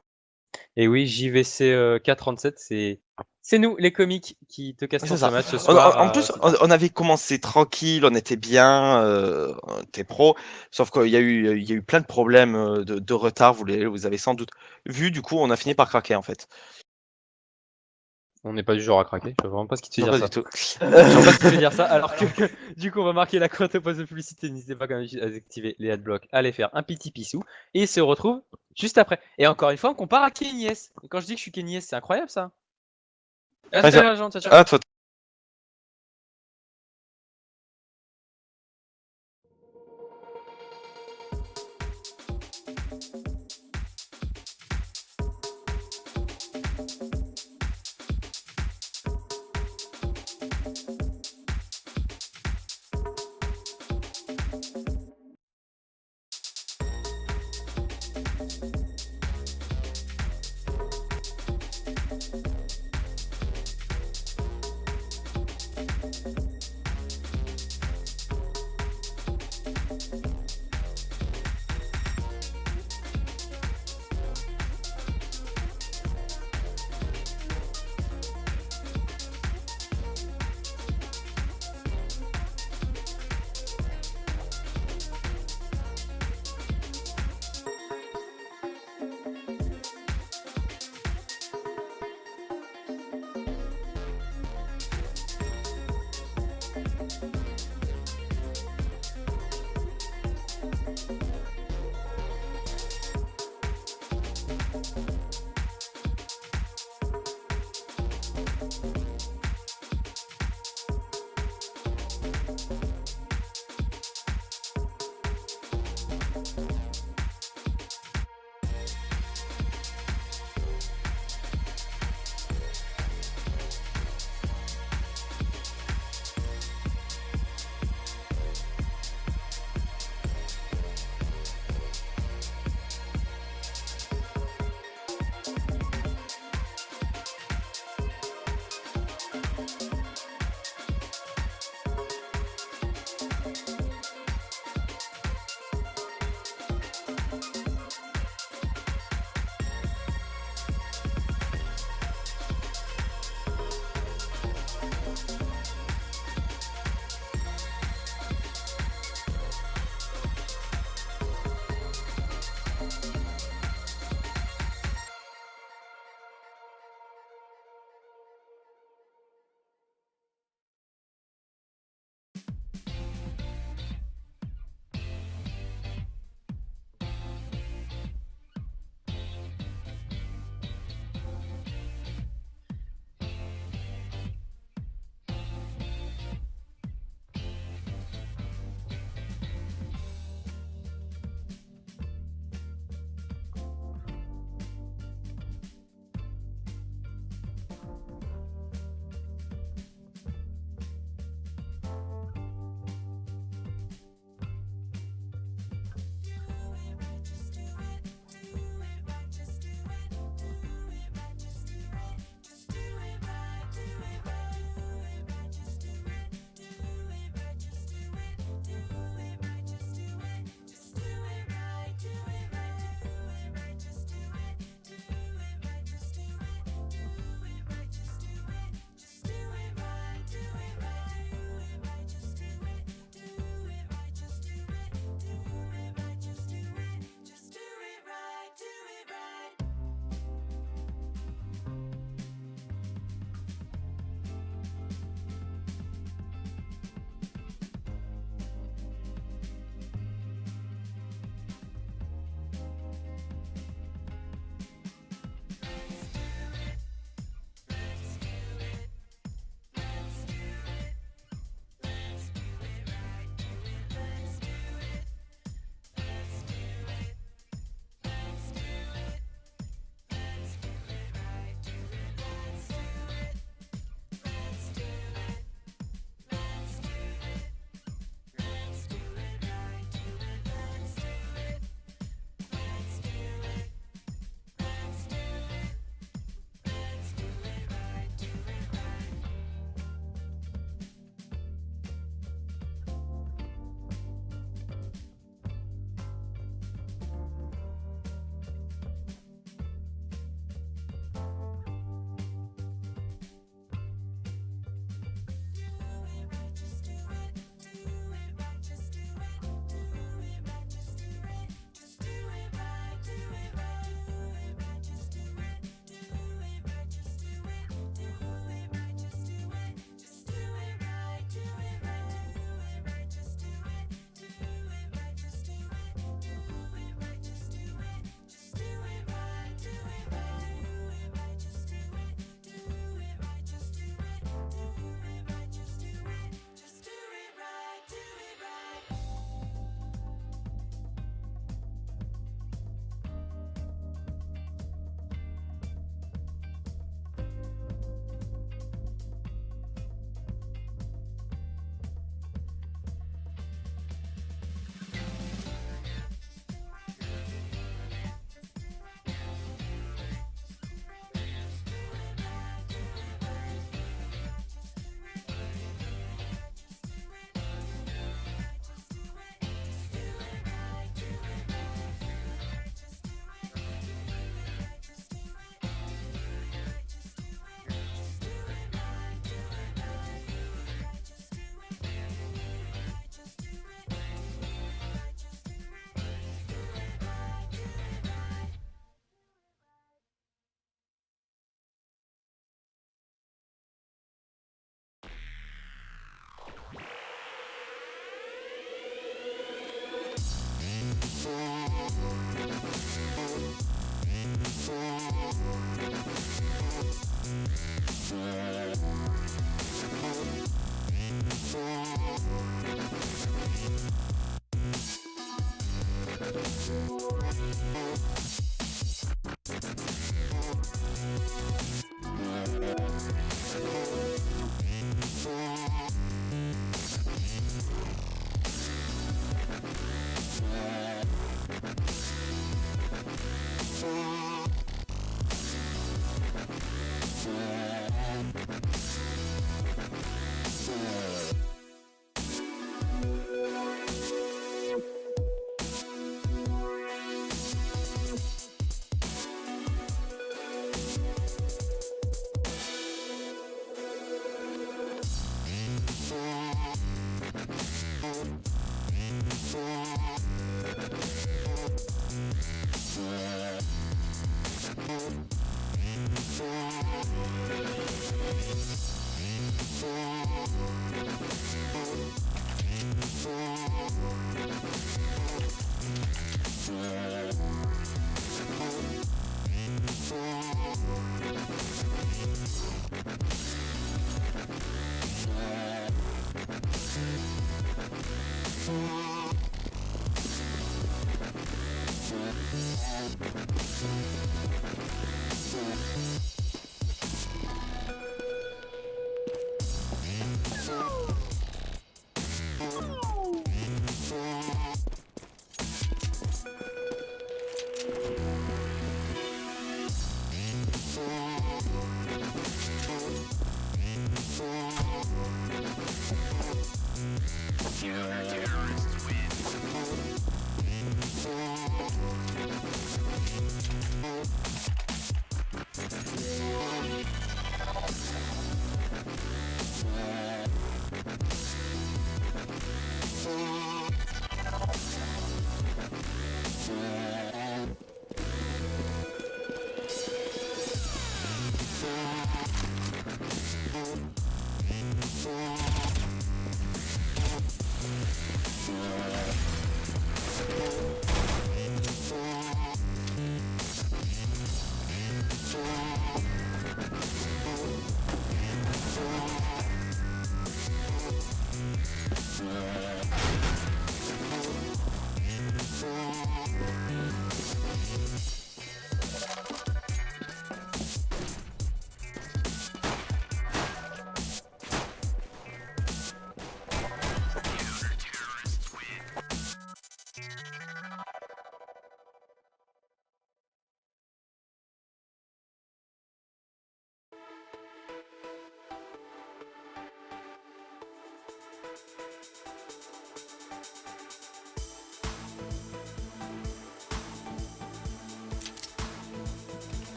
Et oui, JVC 437, c'est nous, les comiques, qui te cassent ce match ce soir. En plus, on avait commencé tranquille, on était bien, on était pro, sauf qu'il y a eu plein de problèmes de retard, vous avez sans doute vu, du coup, on a fini par craquer en fait. On n'est pas du genre à craquer, je vois vraiment pas ce qui te fait dire ça. Du tout. Je vois pas ce qui te fait dire ça, alors que du coup on va marquer la cote au poste de publicité, n'hésitez pas quand même à activer les adblocks, à aller faire un petit pissou, et il se retrouve juste après. Et encore une fois, on compare à Kenny S. Et quand je dis que je suis Kenny S, c'est incroyable ça. Ah, toi.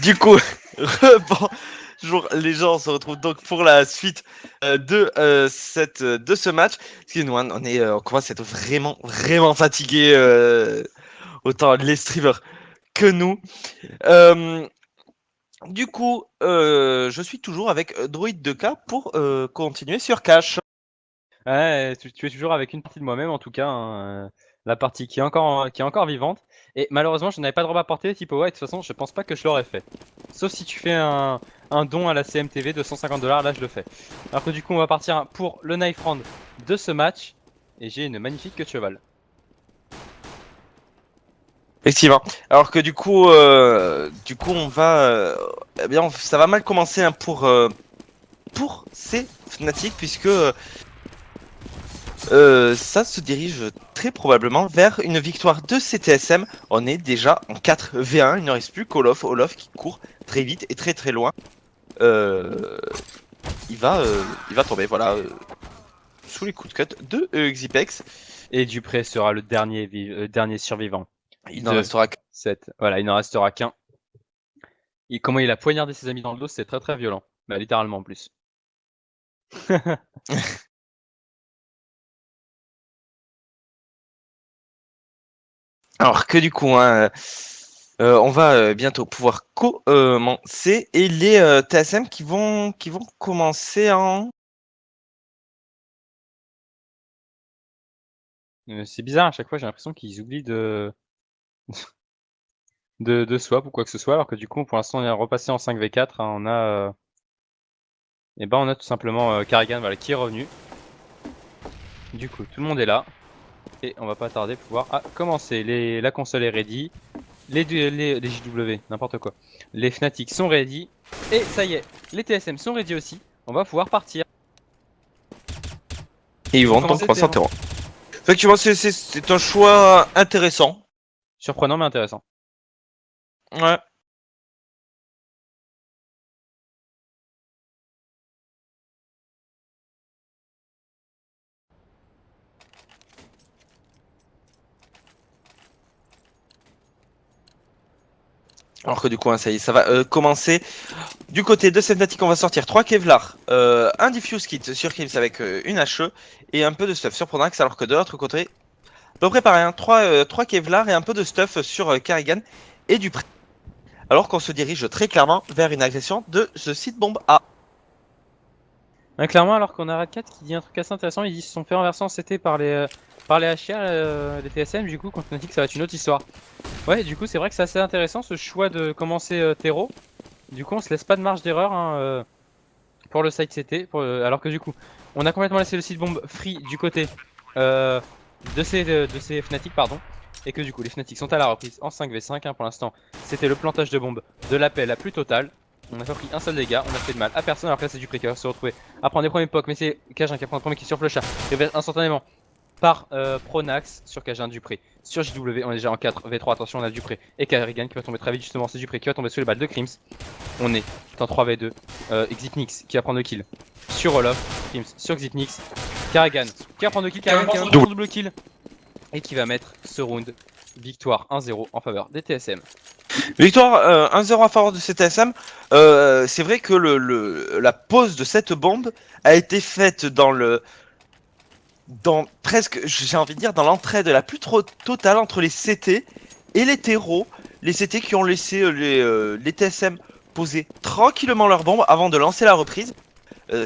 Du coup, bonjour les gens, on se retrouve donc pour la suite de ce match. Excusez-nous, on est, on commence à être vraiment fatigué, autant les streamers que nous. Euh, du coup, je suis toujours avec Droid 2K pour continuer sur Cash. Ouais, tu es toujours avec une partie de moi-même en tout cas, hein, la partie qui est encore vivante. Et malheureusement, je n'avais pas de robe à porter, type ouais, de toute façon, je pense pas que je l'aurais fait. Sauf si tu fais un don à la CMTV de 150 $, là je le fais. Alors que du coup, on va partir pour le knife round de ce match. Et j'ai une magnifique queue de cheval. Effectivement. Alors que du coup, on va, eh bien, ça va mal commencer hein, pour ces Fnatic puisque ça se dirige très probablement vers une victoire de CTSM. On est déjà en 4v1. Il ne reste plus qu'Olof. Olof qui court très vite et très loin. Euh, il va tomber, voilà, sous les coups de cut de Xipex. Et Dupré sera le dernier survivant Il n'en de restera que. cette. Voilà, il n'en restera qu'un. Et comment il a poignardé ses amis dans le dos, c'est très violent. Bah, littéralement en plus. Alors que du coup, hein, on va bientôt pouvoir commencer et les TSM qui vont commencer en. C'est bizarre, à chaque fois j'ai l'impression qu'ils oublient de swap ou quoi que ce soit, alors que du coup pour l'instant on est repassé en 5v4, hein, on a tout simplement Karrigan voilà, qui est revenu. Du coup tout le monde est là, et on va pas tarder pouvoir commencer. La console est ready, les JW, n'importe quoi. Les Fnatic sont ready, et ça y est, les TSM sont ready aussi, on va pouvoir partir. Et ils vont donc commencer en terrain. Effectivement, c'est un choix intéressant. Surprenant mais intéressant. Ouais. Alors que du coup, hein, ça y est, ça va commencer. Du côté de cette Fnatic, on va sortir 3 Kevlar, un Diffuse Kit sur Kills avec une HE et un peu de stuff sur Pronax, alors que de l'autre côté, à peu près pareil, hein, 3 Kevlar et un peu de stuff sur Karrigan et du pré. Alors qu'on se dirige très clairement vers une agression de ce site bombe A. Ouais, clairement, alors qu'on a Red 4 qui dit un truc assez intéressant, ils se sont fait renverser en CT par les HA, les TSM, du coup, contre Fnatic, ça va être une autre histoire. Ouais, du coup, c'est vrai que c'est assez intéressant ce choix de commencer terreau. Du coup, on se laisse pas de marge d'erreur hein, pour le side CT, alors que du coup, on a complètement laissé le site bombe free du côté de ces Fnatic, pardon. Et que du coup, les Fnatic sont à la reprise en 5v5. Hein, pour l'instant, c'était le plantage de bombe de l'appel la plus totale. On n'a pas pris un seul dégât, on a fait de mal à personne, alors que là c'est du pré qui va se retrouver à prendre les premiers pocs, mais c'est Cajun qui va prendre le premier qui sur Flusha, révèle instantanément par Pronax sur Cajun Dupré. Sur JW, on est déjà en 4v3, attention, on a Dupré et Karrigan qui va tomber très vite, justement, c'est Dupré qui va tomber sous les balles de Crims. On est en 3v2, Xitnix qui va prendre le kill sur Olof, Crims sur Xitnix, Karrigan qui va prendre le kill, Karrigan qui va prendre son double kill et qui va mettre ce round victoire 1-0 en faveur des TSM. Victoire 1-0 en faveur de CTSM. C'est vrai que la pose de cette bombe a été faite dans presque, j'ai envie de dire, dans l'entraide la plus totale entre les CT et les terreaux. Les CT qui ont laissé les TSM poser tranquillement leur bombe avant de lancer la reprise.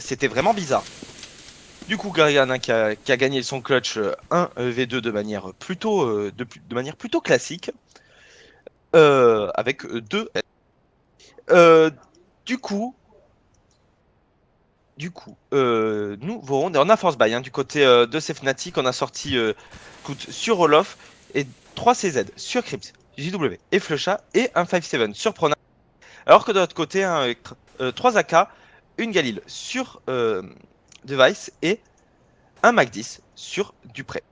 C'était vraiment bizarre. Du coup, Garigan hein, qui a gagné son clutch 1v2 de manière plutôt, de manière plutôt classique. Avec 2. Du coup, nous verrons, on a force buy hein, du côté de ces Fnatic, on a sorti sur Olof et 3 CZ sur Crypt, JW et Flusha et un 5-7 sur Prona. Alors que de l'autre côté, hein, 3 AK, une Galil sur Device et un Mac 10 sur Dupré.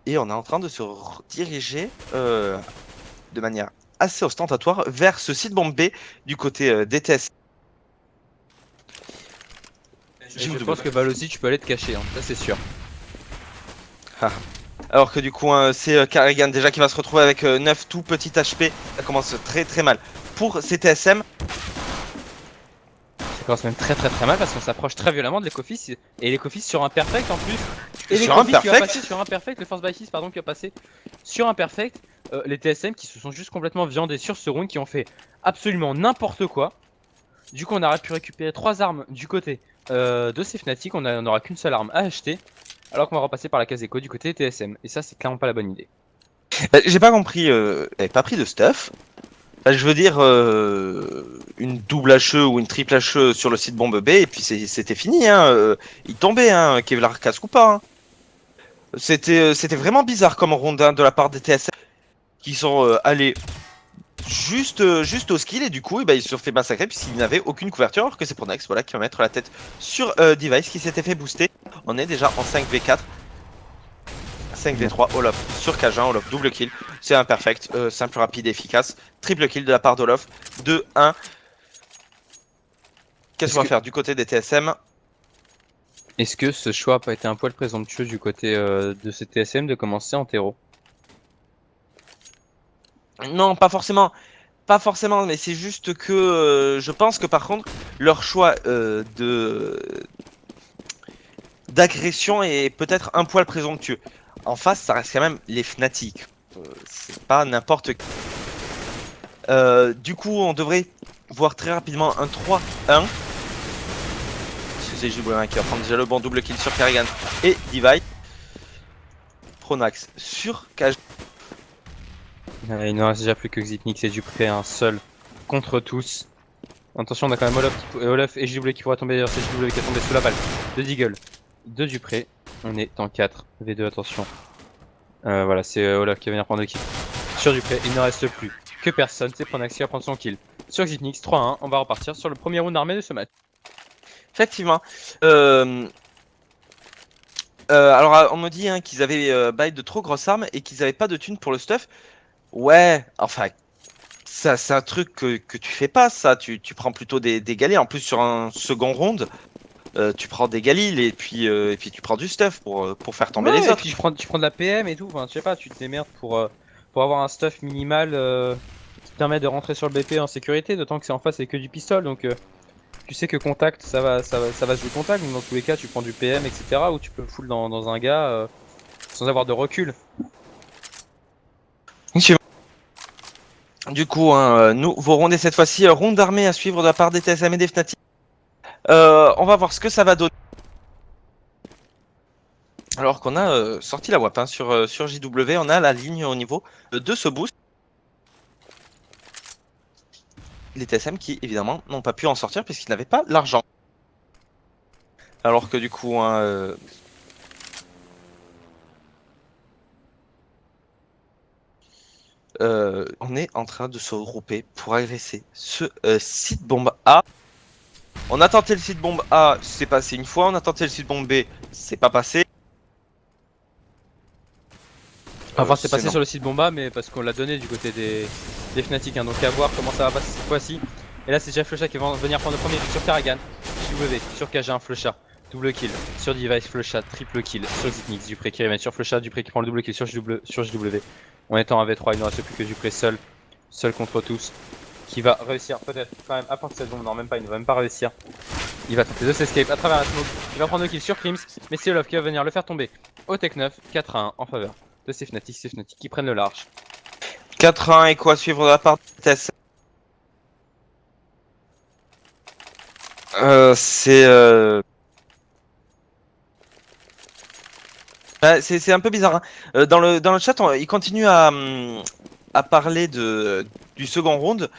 Et on est en train de se diriger de manière assez ostentatoire vers ce site bombe B du côté DTS. Je pense que Val aussi tu peux aller te cacher, hein, ça c'est sûr. Ah. Alors que du coup hein, c'est Karrigan déjà qui va se retrouver avec 9 tout petits HP. Ça commence très très mal pour CTSM. Ça commence même très mal parce qu'on s'approche très violemment de l'Ecofist et l'Ecofist sur un perfect en plus. Et sur un qui va perfect passer sur un perfect, le Force by 6 pardon qui va passer sur un perfect. Les TSM qui se sont juste complètement viandés sur ce round, qui ont fait absolument n'importe quoi. Du coup on aurait pu récupérer 3 armes du côté de ces Fnatic, on n'aura qu'une seule arme à acheter. Alors qu'on va repasser par la case éco du côté TSM. Et ça c'est clairement pas la bonne idée. J'ai pas compris, j'avais pas pris de stuff. Je veux dire une double HE ou une triple HE sur le site bombe B et puis c'était fini hein. Il tombait hein, Kevlar casque ou pas hein. C'était vraiment bizarre comme rondin de la part des TSM qui sont allés juste au skill et du coup ils se sont fait massacrer puisqu'ils n'avaient aucune couverture, alors que c'est Pronax voilà, qui va mettre la tête sur Device qui s'était fait booster. On est déjà en 5v4. 5v3, Olof sur Cajun, Olof double kill, c'est un perfect, simple, rapide, efficace, triple kill de la part d'Olof, 2-1. Qu'est-ce qu'on va faire du côté des TSM? Est-ce que ce choix n'a pas été un poil présomptueux du côté de ces TSM de commencer en terreau? Non, pas forcément. Pas forcément, mais c'est juste que je pense que par contre, leur choix d'agression est peut-être un poil présomptueux. En face, ça reste quand même les Fnatic. C'est pas n'importe qui. Du coup, on devrait voir très rapidement un 3-1. C'est JW qui va prendre déjà le bon double kill sur Karrigan et Divide. Pronax sur Cage. Il ne reste déjà plus que Xitnix et Dupré, un seul contre tous. Attention, on a quand même Olaf et JW qui pourra tomber, d'ailleurs c'est JW qui est tombé sous la balle de Deagle, de Dupré. On est en 4v2, attention. Voilà, c'est Olaf qui va venir prendre le kill sur Dupré. Il ne reste plus que personne, c'est Pronax qui va prendre son kill sur Xitnix. 3-1, on va repartir sur le premier round armé de ce match. Effectivement. Alors on me dit hein, qu'ils avaient bail de trop grosses armes et qu'ils avaient pas de thunes pour le stuff. Ouais, enfin, ça c'est un truc que tu fais pas ça. Tu prends plutôt des galets. En plus sur un second round, tu prends des galils et puis tu prends du stuff pour faire tomber les Et autres. puis tu prends de la PM et tout, enfin je sais pas, tu te démerdes pour avoir un stuff minimal qui te permet de rentrer sur le BP en sécurité, d'autant que c'est en face et que du pistol, donc tu sais que contact, ça va se jouer contact, donc dans tous les cas tu prends du PM, etc. ou tu peux full dans un gars sans avoir de recul. Du coup, hein, nous vous rondez cette fois-ci, ronde d'armée à suivre de la part des TSM et des Fnatic. On va voir ce que ça va donner. Alors qu'on a sorti la WAP hein, sur JW, on a la ligne au niveau de ce boost. Les TSM qui évidemment n'ont pas pu en sortir puisqu'ils n'avaient pas l'argent. Alors que du coup, hein, on est en train de se regrouper pour agresser ce site bombe A. On a tenté le site bombe A, c'est passé une fois. On a tenté le site bombe B, c'est pas passé. Enfin, c'est passé sur le site Bomba, mais parce qu'on l'a donné du côté des Fnatic, hein, donc à voir comment ça va passer cette fois-ci. Et là, c'est déjà Flusha qui va venir prendre le premier sur Karrigan, JW, sur Kajin, Flusha, double kill, sur Device, Flusha, triple kill, sur Xyp9x, Dupré qui remet sur Flusha, Dupré qui prend le double kill sur JW. En étant un V3, il ne reste plus que Dupré seul contre tous, qui va réussir peut-être quand même à prendre cette bombe, non même pas, il ne va même pas réussir. Il va tenter de s'escape à travers la smoke, il va prendre le kill sur Crims, mais c'est Olaf qui va venir le faire tomber au Tech 9, 4-1 en faveur de ces Fnatic qui prennent le large. 4-1 et quoi suivre de la part de TSM. C'est un peu bizarre. Hein. Dans le chat, il continue à parler du second round.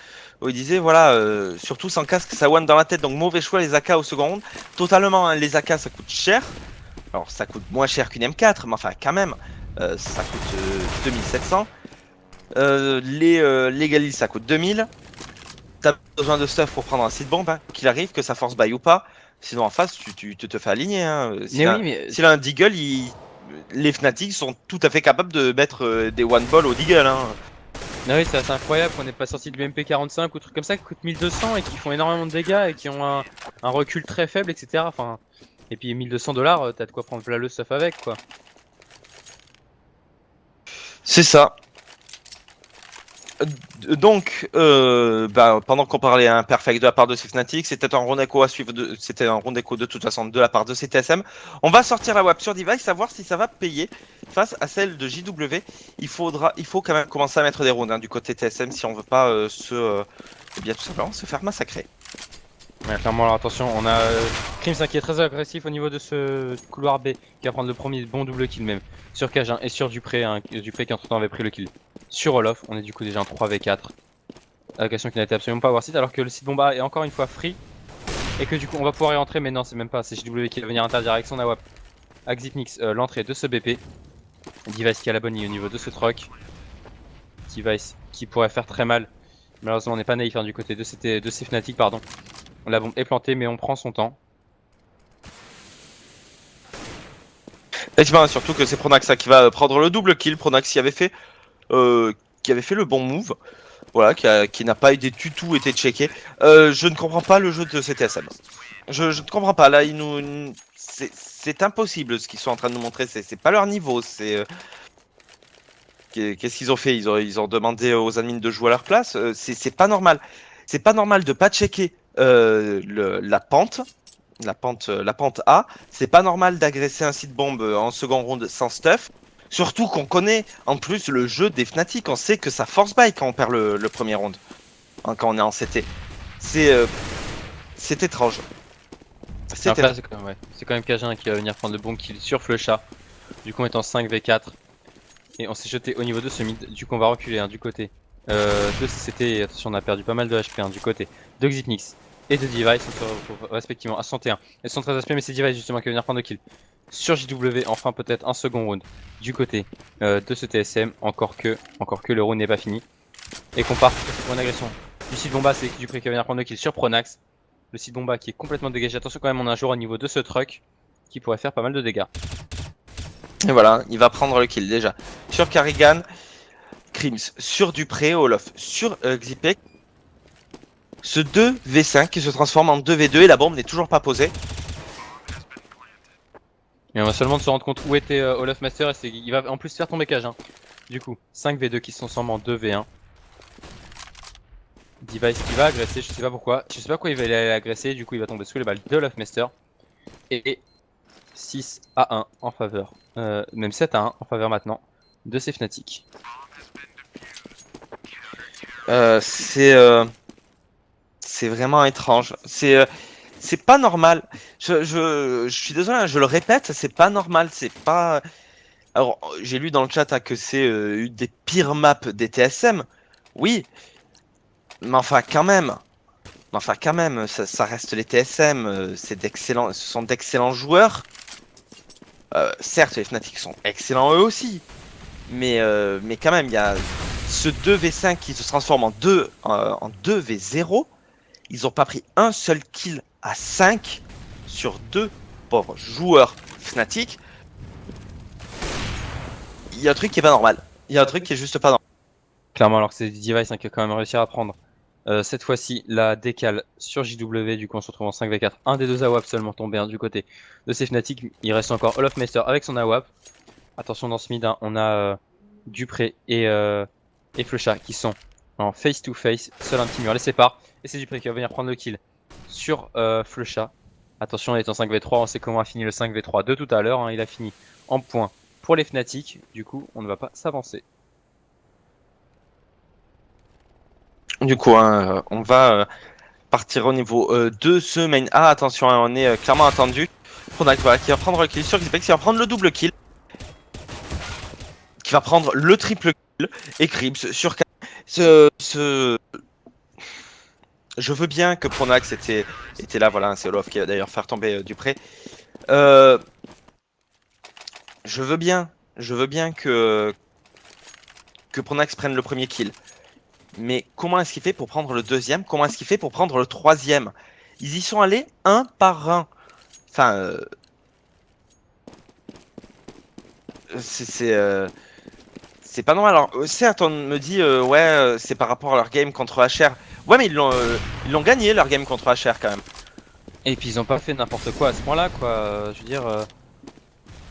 Où il disait voilà, surtout sans casque, ça one dans la tête, donc mauvais choix les AK au second round. Totalement, hein, les AK ça coûte cher. Alors ça coûte moins cher qu'une M4, mais enfin quand même. Ça coûte 2700. Les Galis ça coûte 2000. T'as besoin de stuff pour prendre un site bomb, hein, qu'il arrive, que ça force buy ou pas. Sinon en face tu te fais aligner. Hein. S'il a un Deagle, les Fnatic sont tout à fait capables de mettre des one ball au Deagle. Hein. Ah oui, c'est assez incroyable qu'on n'ait pas sorti de l'UMP45 ou trucs comme ça qui coûtent 1200 et qui font énormément de dégâts et qui ont un recul très faible, etc. Enfin, et puis 1200$, t'as de quoi prendre le stuff avec, quoi. C'est ça. Donc, pendant qu'on parlait imperfect de la part de ces Fnatic, c'était un round echo à suivre. C'était un round echo de toute façon de la part de ces TSM. On va sortir la WAP sur Device, savoir si ça va payer face à celle de JW. Il faut quand même commencer à mettre des rounds hein, du côté TSM si on veut pas tout simplement se faire massacrer. Ouais, clairement, alors attention, on a Crims qui est très agressif au niveau de ce couloir B, qui va prendre le premier bon double kill même sur Cajun et sur Dupré, hein, Dupré qui entre temps avait pris le kill sur Olof. On est du coup déjà en 3v4. Allocation qui n'a été absolument pas avoir site, alors que le site Bomba est encore une fois free et que du coup on va pouvoir y entrer, mais non, c'est même pas, c'est JW qui va venir interdire avec son AWAP à Xyp9x l'entrée de ce BP. Device qui a la bonne ligne au niveau de ce truck. Device qui pourrait faire très mal. Malheureusement, on n'est pas naïf hein, du côté de ces Fnatic, pardon. La bombe est plantée, mais on prend son temps. Effectivement, surtout que c'est Pronax qui va prendre le double kill. Pronax qui avait fait le bon move. Voilà, qui n'a pas été du tout été checké. Je ne comprends pas le jeu de CTSM. Je ne comprends pas. Là, c'est impossible ce qu'ils sont en train de nous montrer. C'est pas leur niveau. Qu'est-ce qu'ils ont fait? Ils ont demandé aux admins de jouer à leur place. C'est pas normal. C'est pas normal de pas checker la pente A. C'est pas normal d'agresser un site bombe en second round sans stuff. Surtout qu'on connaît en plus le jeu des Fnatic. On sait que ça force buy quand on perd le premier round. Hein, quand on est en CT. C'est étrange. C'est quand même Cajun qui va venir prendre le bon kill sur Flusha. Du coup on est en 5v4. Et on s'est jeté au niveau de ce mid. Du coup on va reculer hein, du côté de CCT. Et attention, on a perdu pas mal de HP hein, du côté de Xyp9x et de Device. On se retrouve respectivement à 101 et 113 HP. Mais c'est Device justement qui va venir prendre le kill sur JW. Enfin peut-être un second round du côté de ce TSM. Encore que le round n'est pas fini. Et qu'on part pour une agression du site Bomba. C'est Dupré qui va venir prendre le kill sur Pronax. Le site Bomba qui est complètement dégagé. Attention quand même, on a un joueur au niveau de ce truck qui pourrait faire pas mal de dégâts. Et voilà, il va prendre le kill déjà sur Karrigan, Crims sur Dupré, Olof sur Xyp9x. Ce 2v5 qui se transforme en 2v2 et la bombe n'est toujours pas posée. Et on va seulement se rendre compte où était Olaf Master et il va en plus faire tomber Cage. Hein. Du coup, 5v2 qui sont ensemble en 2v1. Device qui va agresser, je sais pas pourquoi. Je sais pas pourquoi il va aller agresser, du coup il va tomber sous les balles de Lofmeister. Et 6 à 1 en faveur, même 7 à 1 en faveur maintenant de ces Fnatic. C'est vraiment étrange. C'est pas normal. Je suis désolé, hein, je le répète, c'est pas normal. C'est pas. Alors, j'ai lu dans le chat hein, que c'est une des pires maps des TSM. Oui, mais enfin quand même. Ça reste les TSM. Ce sont d'excellents joueurs. Certes, les Fnatic sont excellents eux aussi. Mais quand même, il y a ce 2v5 qui se transforme en 2v0. Ils ont pas pris un seul kill à 5 sur 2 pauvres joueurs Fnatic. Il y a un truc qui est pas normal. Il y a un truc qui est juste pas normal. Clairement, alors que c'est Device hein, qui a quand même réussi à prendre cette fois-ci la décale sur JW. Du coup, on se retrouve en 5v4. Un des deux AWAP seulement tombé hein, du côté de ces Fnatic. Il reste encore Olofmeister avec son AWAP. Attention dans ce mid, hein, on a Dupré et Flecha qui sont en face to face. Seul un petit mur les sépare. Et c'est Dupré qui va venir prendre le kill sur Flecha. Attention, il est en 5v3. On sait comment a fini le 5v3 de tout à l'heure. Hein, il a fini en point pour les Fnatic. Du coup, on ne va pas s'avancer. Du coup, hein, on va partir au niveau de ce main A. Attention, hein, on est clairement attendu. Pronax voilà, qui va prendre le kill sur Xpex, qui va prendre le double kill. Qui va prendre le triple kill. Et Cribs sur Je veux bien que Pronax était là, voilà, c'est Olof qui va d'ailleurs faire tomber Dupré. Je veux bien que Pronax prenne le premier kill. Mais comment est-ce qu'il fait pour prendre le deuxième? Comment est-ce qu'il fait pour prendre le troisième? Ils y sont allés un par un. Enfin, c'est pas normal. Alors, certes, on me dit, ouais, c'est par rapport à leur game contre HR. Ouais, mais ils l'ont gagné leur game contre HR quand même. Et puis ils ont pas fait n'importe quoi à ce point-là, quoi. Je veux dire,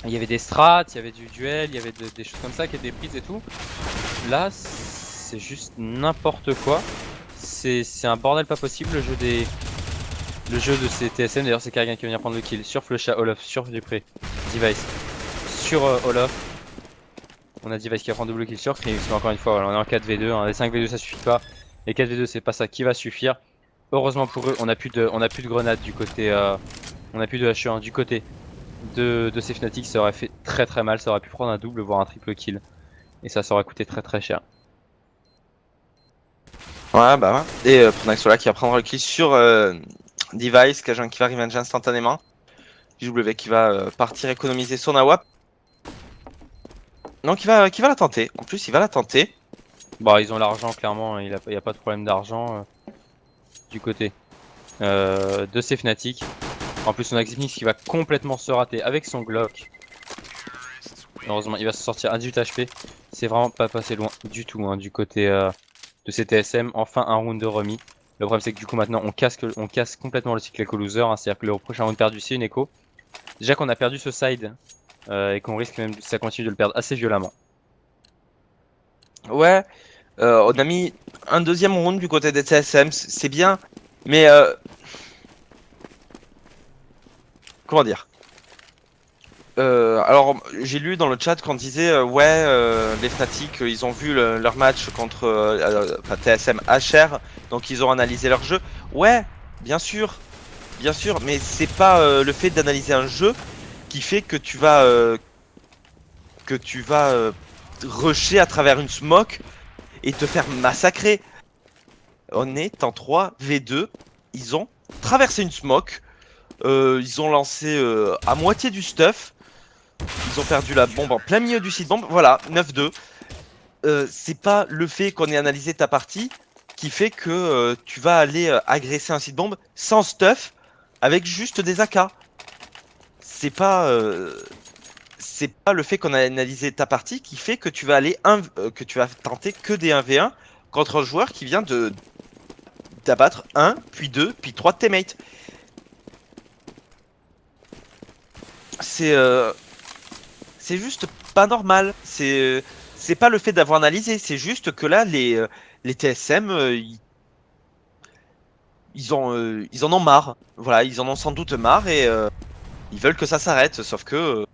il y avait des strats, il y avait du duel, il y avait des choses comme ça qui étaient prises et tout. Là, c'est juste n'importe quoi. C'est un bordel pas possible le jeu de ces TSM. D'ailleurs, c'est quelqu'un qui va venir prendre le kill sur Flecha, Olof, sur Dupré, Device, sur Olof. On a Device qui va prendre double kill sur Krims, mais encore une fois, voilà, on est en 4v2. Hein. Les 5v2 ça suffit pas. Les 4v2 c'est pas ça qui va suffire. Heureusement pour eux, on a plus de grenades du côté. On a plus de HE1 du côté de ces Fnatic. Ça aurait fait très très mal. Ça aurait pu prendre un double, voire un triple kill. Et ça aurait coûté très très cher. Ouais, bah ouais. Et Pronaxola qui va prendre le kill sur Device, Kajan qui va revenge instantanément. JW qui va partir économiser son AWAP. Donc il va la tenter. En plus, il va la tenter. Bah, ils ont l'argent clairement. Il n'y a pas de problème d'argent du côté de ces Fnatic. En plus, on a Xenix qui va complètement se rater avec son Glock. Heureusement, il va se sortir à 18 HP. C'est vraiment pas passé loin du tout hein, du côté de ces TSM. Enfin, un round de remis. Le problème, c'est que du coup, maintenant, on casse complètement le cycle Echo-Loser. Hein, C'est-à-dire que le prochain round perdu, c'est une Echo. Déjà qu'on a perdu ce side et qu'on risque même, ça continue de le perdre assez violemment. Ouais, on a mis un deuxième round du côté des TSM, c'est bien. Mais comment dire? Alors j'ai lu dans le chat qu'on disait ouais les Fnatic ils ont vu leur match contre TSM HR donc ils ont analysé leur jeu. Ouais, bien sûr, mais c'est pas le fait d'analyser un jeu qui fait que tu vas rusher à travers une smoke et te faire massacrer. On est en 3v2, ils ont traversé une smoke, ils ont lancé à moitié du stuff. Ils ont perdu la bombe en plein milieu du site bombe. Voilà, 9-2. C'est pas le fait qu'on ait analysé ta partie qui fait que tu vas aller agresser un site bombe sans stuff avec juste des AK. C'est pas le fait qu'on a analysé ta partie qui fait que tu vas aller que tu vas tenter que des 1v1 contre un joueur qui vient d'abattre 1, puis 2, puis 3 de teammates. C'est juste pas normal. c'est pas le fait d'avoir analysé, c'est juste que là, les TSM, ils en ont marre. Voilà, ils en ont sans doute marre et ils veulent que ça s'arrête. Sauf que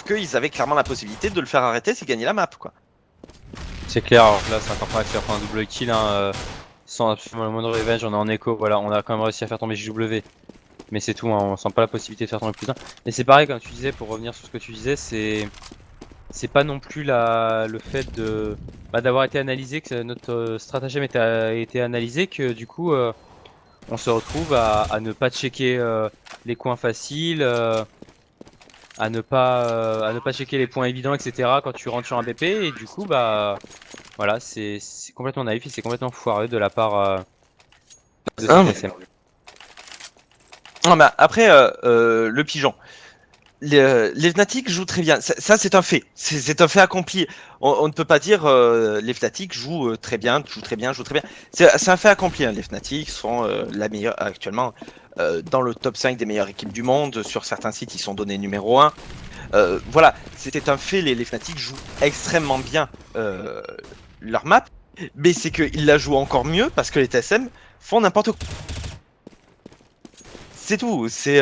ils avaient clairement la possibilité de le faire arrêter, c'est gagner la map, quoi. C'est clair, alors que là, c'est encore pareil de faire prendre un double kill, hein, sans absolument le moindre revenge. On est en écho, voilà, on a quand même réussi à faire tomber JW. Mais c'est tout, hein, on sent pas la possibilité de faire tomber plus d'un. Et c'est pareil, comme tu disais, pour revenir sur ce que tu disais, c'est pas non plus le fait de d'avoir été analysé, que notre stratagème a été analysé, que du coup on se retrouve à ne pas checker les coins faciles, à ne pas checker les points évidents, etc. quand tu rentres sur un BP, et du coup voilà, c'est complètement naïf et c'est complètement foireux de la part de CTSM. Non, mais après, le pigeon. Les Fnatic jouent très bien. Ça, c'est un fait. C'est un fait accompli. On ne peut pas dire les Fnatic jouent très bien, jouent très bien, jouent très bien. C'est un fait accompli. Hein. Les Fnatic sont la meilleure actuellement dans le top 5 des meilleures équipes du monde. Sur certains sites, ils sont donnés numéro 1. Voilà, c'était un fait. Les Fnatic jouent extrêmement bien leur map. Mais c'est qu'ils la jouent encore mieux parce que les TSM font n'importe quoi. C'est tout. C'est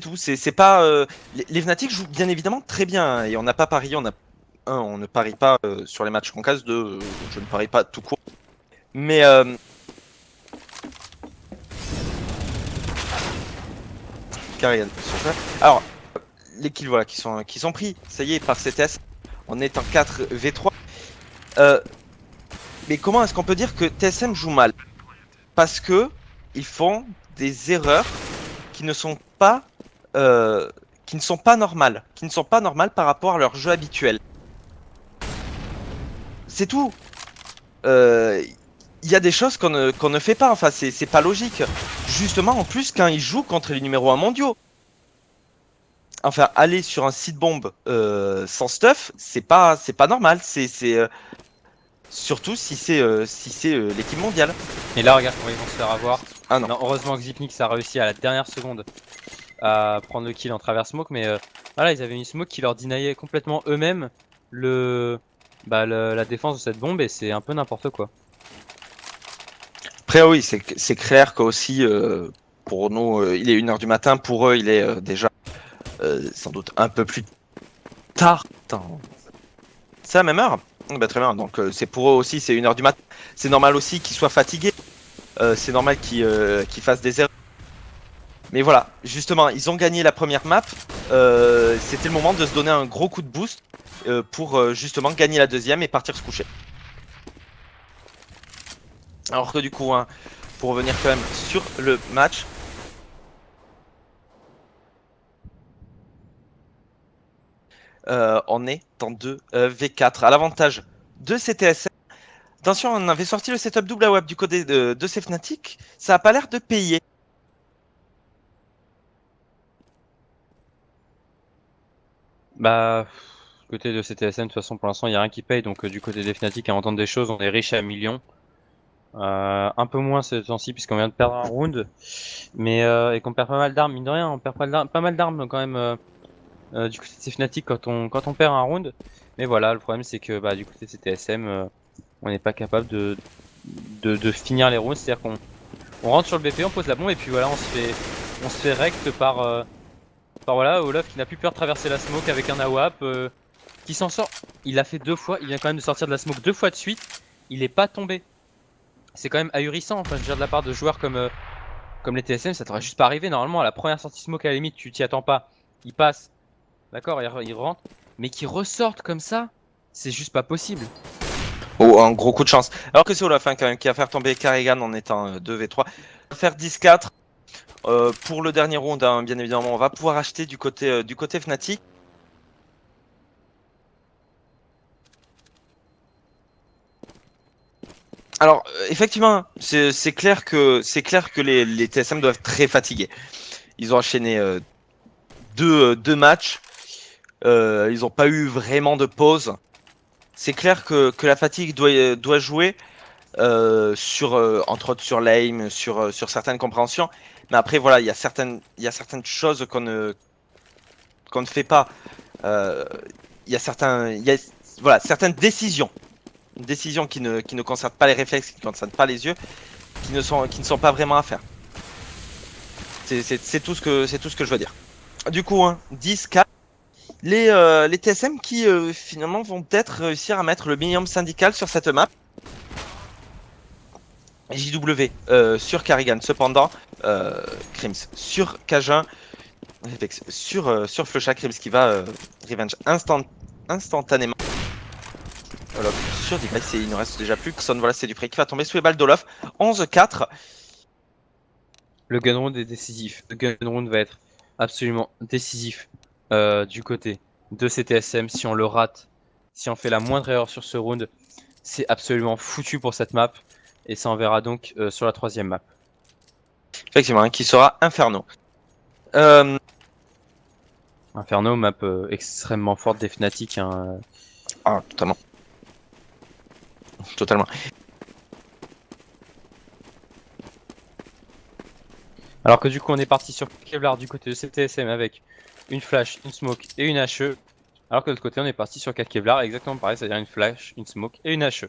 tout, c'est pas. Les Fnatic jouent bien évidemment très bien hein, et on n'a pas parié, on ne parie pas sur les matchs qu'on casse, je ne parie pas tout court. Mais Karrigan, alors les kills voilà qui sont pris, ça y est par CTS, on est en 4v3. Mais comment est-ce qu'on peut dire que TSM joue mal? Parce que ils font des erreurs qui ne sont pas normales, par rapport à leur jeu habituel. C'est tout. Il y a des choses qu'on ne fait pas, enfin c'est pas logique. Justement en plus quand ils jouent contre les numéros 1 mondiaux. Enfin aller sur un site bombe sans stuff, c'est pas normal, surtout si c'est l'équipe mondiale. Et là regarde comment ils vont se faire avoir. Ah non. Non, heureusement que Xypnix a réussi à la dernière seconde à prendre le kill en travers smoke, mais voilà, ils avaient une smoke qui leur deniait complètement eux-mêmes la défense de cette bombe, et c'est un peu n'importe quoi. Après oui, c'est clair qu'aussi pour nous il est 1h du matin, pour eux il est déjà sans doute un peu plus tard. C'est la même heure? Bah, très bien, donc c'est pour eux aussi, c'est 1h du matin. C'est normal aussi qu'ils soient fatigués, c'est normal qu'ils fassent des erreurs. Mais voilà, justement, ils ont gagné la première map, c'était le moment de se donner un gros coup de boost pour justement gagner la deuxième et partir se coucher. Alors que du coup, hein, pour revenir quand même sur le match, on est en 2v4 à l'avantage de CTSM. Attention, on avait sorti le setup double AWP du côté de ces Fnatic, ça a pas l'air de payer. Bah, côté de CTSM, de toute façon, pour l'instant, il n'y a rien qui paye. Donc, du côté des Fnatic, à entendre des choses, on est riche à millions. Un peu moins ce temps-ci, puisqu'on vient de perdre un round. Mais, et qu'on perd pas mal d'armes, mine de rien, on perd pas mal d'armes quand même du côté de ces Fnatic quand on perd un round. Mais voilà, le problème, c'est que du côté de CTSM, on n'est pas capable de finir les rounds. C'est-à-dire qu'on rentre sur le BP, on pose la bombe, et puis voilà, on se fait rect par voilà, Olaf qui n'a plus peur de traverser la smoke avec un AWP, qui s'en sort. Il l'a fait 2 fois, il vient quand même de sortir de la smoke 2 fois de suite, il est pas tombé. C'est quand même ahurissant, enfin je veux dire, de la part de joueurs comme les TSM, ça t'aurait juste pas arrivé. Normalement à la première sortie smoke, à la limite tu t'y attends pas, il passe, d'accord, il rentre, mais qu'il ressorte comme ça, c'est juste pas possible. Oh, un gros coup de chance. Alors que c'est Olaf hein, quand même qui va faire tomber Karrigan en étant 2v3. Faire 10-4 pour le dernier round, hein, bien évidemment, on va pouvoir acheter du côté Fnatic. Alors effectivement, c'est clair que les TSM doivent être très fatigués. Ils ont enchaîné deux matchs. Ils n'ont pas eu vraiment de pause. C'est clair que la fatigue doit jouer entre autres sur l'aim, sur certaines compréhensions. Mais après voilà, il y a certaines choses qu'on ne fait pas Il y a voilà, certaines décisions qui ne concernent pas les réflexes, qui ne concernent pas les yeux, qui ne sont pas vraiment à faire. C'est tout ce que je veux dire. Du coup, hein, 10, 4. Les TSM qui finalement vont peut-être réussir à mettre le minimum syndical sur cette map. JW sur Karrigan, cependant, Krims sur Cajun, Reflex sur Flusha, Krims qui va revenge instantanément. Olof sur Device, et il ne reste déjà plus que Son. Voilà, c'est du près qui va tomber sous les balles d'Olof. 11-4. Le gun round est décisif. Le gun round va être absolument décisif du côté de CTSM. Si on le rate, si on fait la moindre erreur sur ce round, c'est absolument foutu pour cette map. Et ça enverra donc sur la 3ème map. Effectivement, hein, qui sera Inferno. Inferno, map extrêmement forte des Fnatic. Hein. Ah, totalement. Totalement. Alors que du coup on est parti sur Kevlar du côté de CTSM avec une flash, une smoke et une HE. Alors que de l'autre côté on est parti sur 4 Kevlar exactement pareil, c'est-à-dire une flash, une smoke et une HE.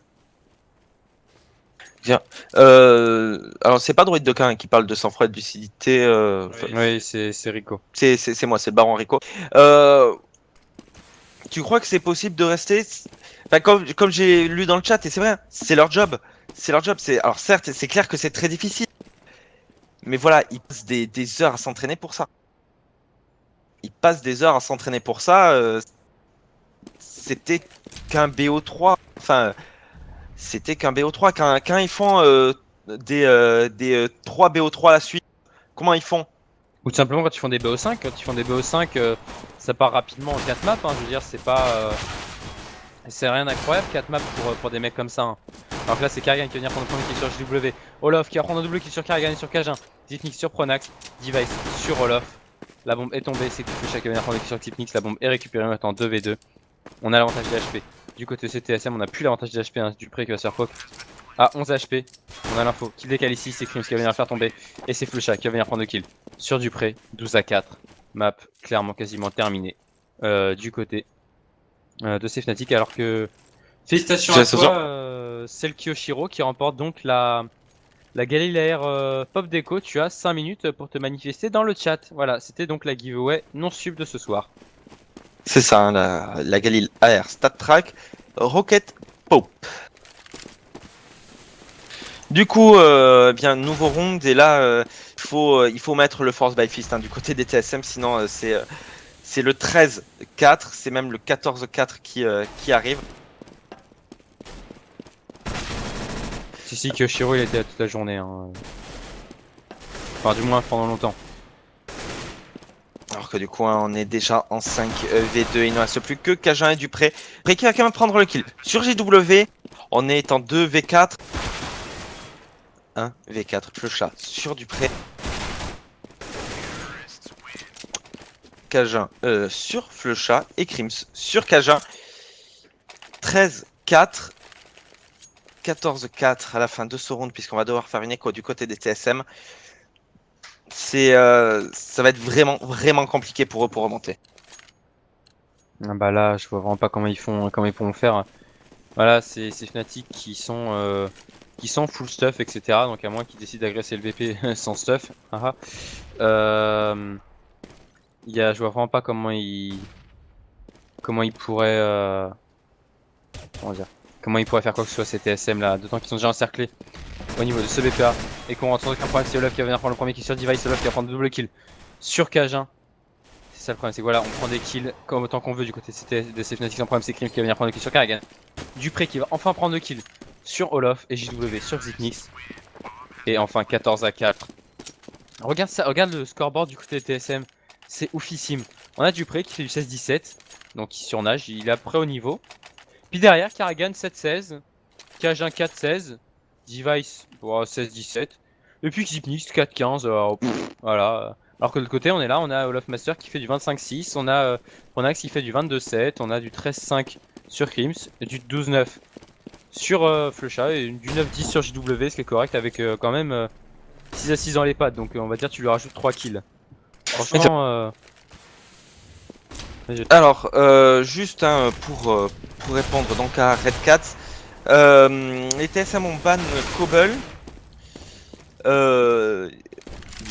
Bien. Alors c'est pas Droid de Cain qui parle de sang-froid et de lucidité. Oui, c'est Rico. C'est moi, c'est le baron Rico. Tu crois que c'est possible de rester enfin, comme j'ai lu dans le chat, et c'est vrai, c'est leur job. C'est leur job. Alors certes, c'est clair que c'est très difficile. Mais voilà, ils passent des heures à s'entraîner pour ça. Ils passent des heures à s'entraîner pour ça. C'était qu'un BO3. Enfin, c'était qu'un BO3. Quand ils font des 3 BO3 à la suite, comment ils font? Ou tout simplement quand ils font des BO5, ça part rapidement en 4 maps, hein, je veux dire c'est pas... c'est rien d'incroyable 4 maps pour des mecs comme ça. Hein. Alors que là c'est Karrigan qui va venir prendre le premier kill sur JW, Olof qui va prendre un double kill sur Karrigan et sur Cajun, Xypnix sur Pronax, Device sur Olof, la bombe est tombée, c'est Flusha qui va venir prendre le kill sur Xypnix, la bombe est récupérée maintenant 2v2, on a l'avantage des HP. Du côté CTSM on a plus l'avantage des HP, hein, Dupré qui va se faire poke à 11 HP, on a l'info, kill décale ici, c'est Krims qui va venir le faire tomber, et c'est Flusha qui va venir prendre le kill sur Dupré, 12-4, map clairement quasiment terminée du côté de ces Fnatic, alors que félicitations à toi, c'est le Kyoshiro qui remporte donc la Galileair Pop Deco. Tu as 5 minutes pour te manifester dans le chat. Voilà, c'était donc la giveaway non sub de ce soir. C'est ça, hein, la Galil AR Stat Track Rocket Pope. Du coup, bien nouveau round, et là il faut mettre le Force by Fist, hein, du côté des TSM, sinon c'est le 13-4, c'est même le 14-4 qui arrive. Si, Kyoshiro il était là toute la journée. Hein. Enfin, du moins pendant longtemps. Alors que du coup, hein, on est déjà en 5v2, il ne reste plus que Cajun et Dupré. Dupré qui va quand même prendre le kill sur JW, on est en 2v4. 1v4, Flusha sur Dupré. Cajun sur Flusha et Krims sur Cajun. 13-4. 14-4 à la fin de ce round, puisqu'on va devoir faire une écho du côté des TSM. Ça va être vraiment compliqué pour eux pour remonter. Ah bah là, je vois vraiment pas comment ils pourront faire. Voilà, c'est Fnatic qui sont full stuff, etc. Donc à moins qu'ils décident d'agresser le VP sans stuff. Je vois vraiment pas comment ils pourraient comment ils pourraient faire quoi que ce soit ces TSM là, d'autant qu'ils sont déjà encerclés au niveau de ce BPA et qu'on rentre avec un problème. C'est Olaf qui va venir prendre le premier kill sur Device, Olaf qui va prendre le double kill sur Cajun. C'est ça le problème, c'est que voilà, on prend des kills comme autant qu'on veut du côté de ces Fnatic. Le problème c'est Krims qui va venir prendre le kill sur Karrigan, Dupré qui va enfin prendre le kill sur Olof et JW sur Xypnix. Et enfin 14-4. Regarde ça, regarde le scoreboard du côté des TSM, c'est oufissime. On a Dupré qui fait du 16-17, donc il surnage, il est à près au niveau. Puis derrière, Karrigan 7-16, Cajun 4-16, Device 16-17, et puis Xypnix 4-15, voilà. Alors que de l'autre côté, on est là, on a Olaf Master qui fait du 25-6, on a Pronax qui fait du 22-7, on a du 13-5 sur Krims, et du 12-9 sur Flusha, et du 9-10 sur JW, ce qui est correct avec quand même 6 à 6 dans les pattes, donc on va dire tu lui rajoutes 3 kills. Franchement, Alors, juste pour répondre donc à Red Cat, les TSM ont ban Cobble,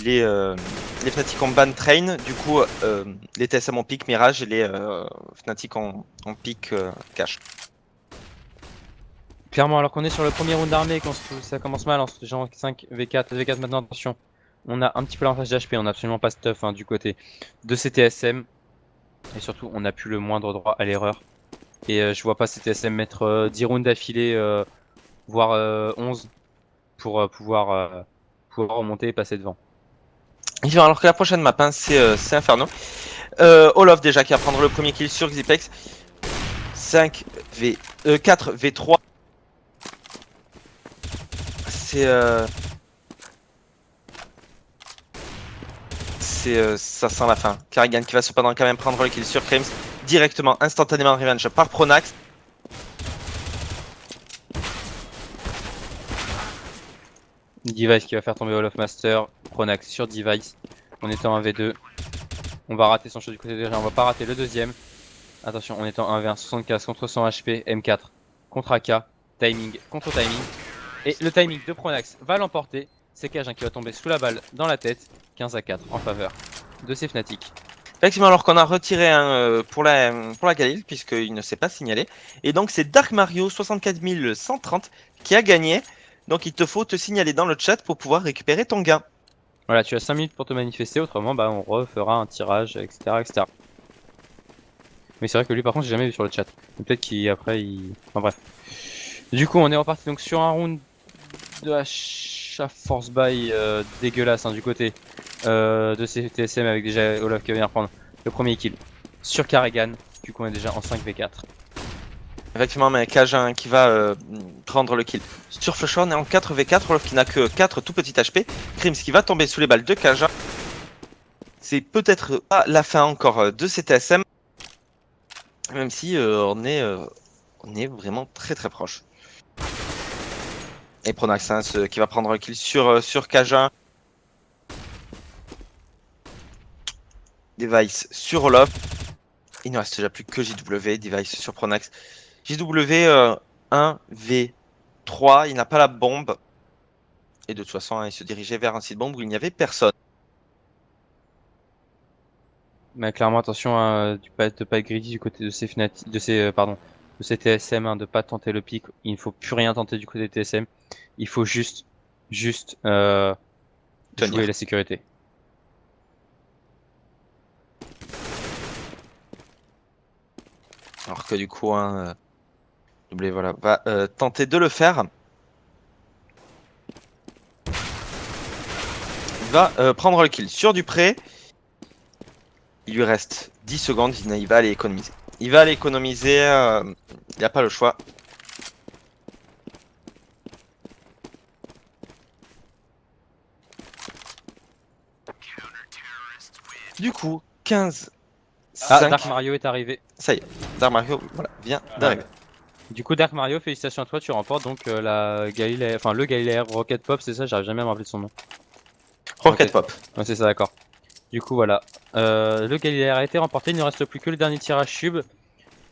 les Fnatic ont ban Train, du coup les TSM ont pick Mirage et les Fnatic ont pick Cash. Clairement, alors qu'on est sur le premier round d'armée, quand ça commence mal, en genre 5 V4, V4 maintenant, attention, on a un petit peu l'avantage d'HP, on n'a absolument pas stuff du côté de ces TSM. Et surtout, on n'a plus le moindre droit à l'erreur. Et je vois pas ces TSM mettre 10 rounds d'affilée, voire 11, pour pouvoir remonter et passer devant. Alors que la prochaine map, c'est Inferno. Olof déjà qui va prendre le premier kill sur Xipex. 4 V3. Ça sent la fin. Karrigan qui va cependant quand même prendre le kill sur Crims. Directement, instantanément revenge par Pronax. Device qui va faire tomber Olof Master, Pronax sur Device. On est en 1v2. On va rater son shot du côté déjà, on va pas rater le deuxième. Attention, on est en 1v1, 75 contre 100 HP, M4 contre AK, timing contre timing. Et le timing de Pronax va l'emporter. C'est Cajun qui va tomber sous la balle dans la tête. 15 à 4 en faveur de ces Fnatic. Effectivement, alors qu'on a retiré un pour la Galil, puisqu'il ne s'est pas signalé. Et donc c'est Dark Mario 64 130 qui a gagné. Donc il te faut te signaler dans le chat pour pouvoir récupérer ton gain. Voilà, tu as 5 minutes pour te manifester, autrement on refera un tirage, etc. etc. Mais c'est vrai que lui par contre j'ai jamais vu sur le chat. Peut-être qu'après il... Enfin bref. Du coup on est reparti donc sur un round de achat force buy dégueulasse du côté de ces TSM avec déjà Olof qui va venir prendre le premier kill sur Karrigan. Du coup on est déjà en 5v4. Effectivement, mais Cajun qui va prendre le kill sur Flusher, on est en 4v4, Olof qui n'a que 4 tout petit HP. Crims qui va tomber sous les balles de Cajun. C'est peut-être pas la fin encore de ces TSM, même si on est vraiment très très proche. Et Pronax qui va prendre le kill sur Cajun. Device sur Olof. Il ne reste déjà plus que JW, Device sur Pronax. JW 1v3, il n'a pas la bombe. Et de toute façon, il se dirigeait vers un site bombe où il n'y avait personne. Mais clairement attention de pas être greedy du côté de ces Fnatic, de ces TSM, de pas tenter le pic. Il ne faut plus rien tenter du côté des TSM. Il faut juste jouer la sécurité. Alors que du coup, W voilà, va tenter de le faire. Il va prendre le kill sur Dupré. Il lui reste 10 secondes, il va aller économiser. Il va aller économiser, il n'a pas le choix. Du coup, 15. Ah, 5. Dark Mario est arrivé. Ça y est, Dark Mario vient d'arriver. Du coup, Dark Mario, félicitations à toi, tu remportes donc le Galileo Rocket Pop, c'est ça, j'arrive jamais à me rappeler de son nom. Rocket Pop. Ouais, c'est ça, d'accord. Du coup, voilà. Le Galileo a été remporté, il ne reste plus que le dernier tirage sub,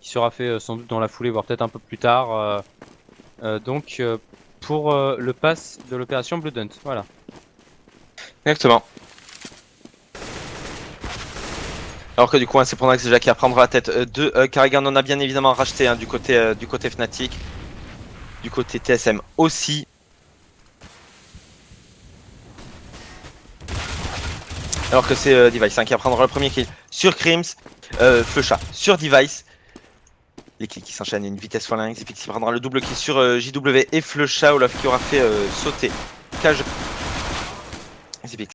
qui sera fait sans doute dans la foulée, voire peut-être un peu plus tard. Pour le pass de l'opération Blood Hunt, voilà. Exactement. Alors que du coup, c'est Pronax déjà qui va prendre la tête de Karrigan. On a bien évidemment racheté du côté Fnatic, du côté TSM aussi. Alors que c'est Device qui va prendre le premier kill sur Crims, Flusha sur Device. Les kills qui s'enchaînent à une vitesse x1, Xipix qui prendra le double kill sur JW et Flusha. Olaf qui aura fait sauter Cage. Xipix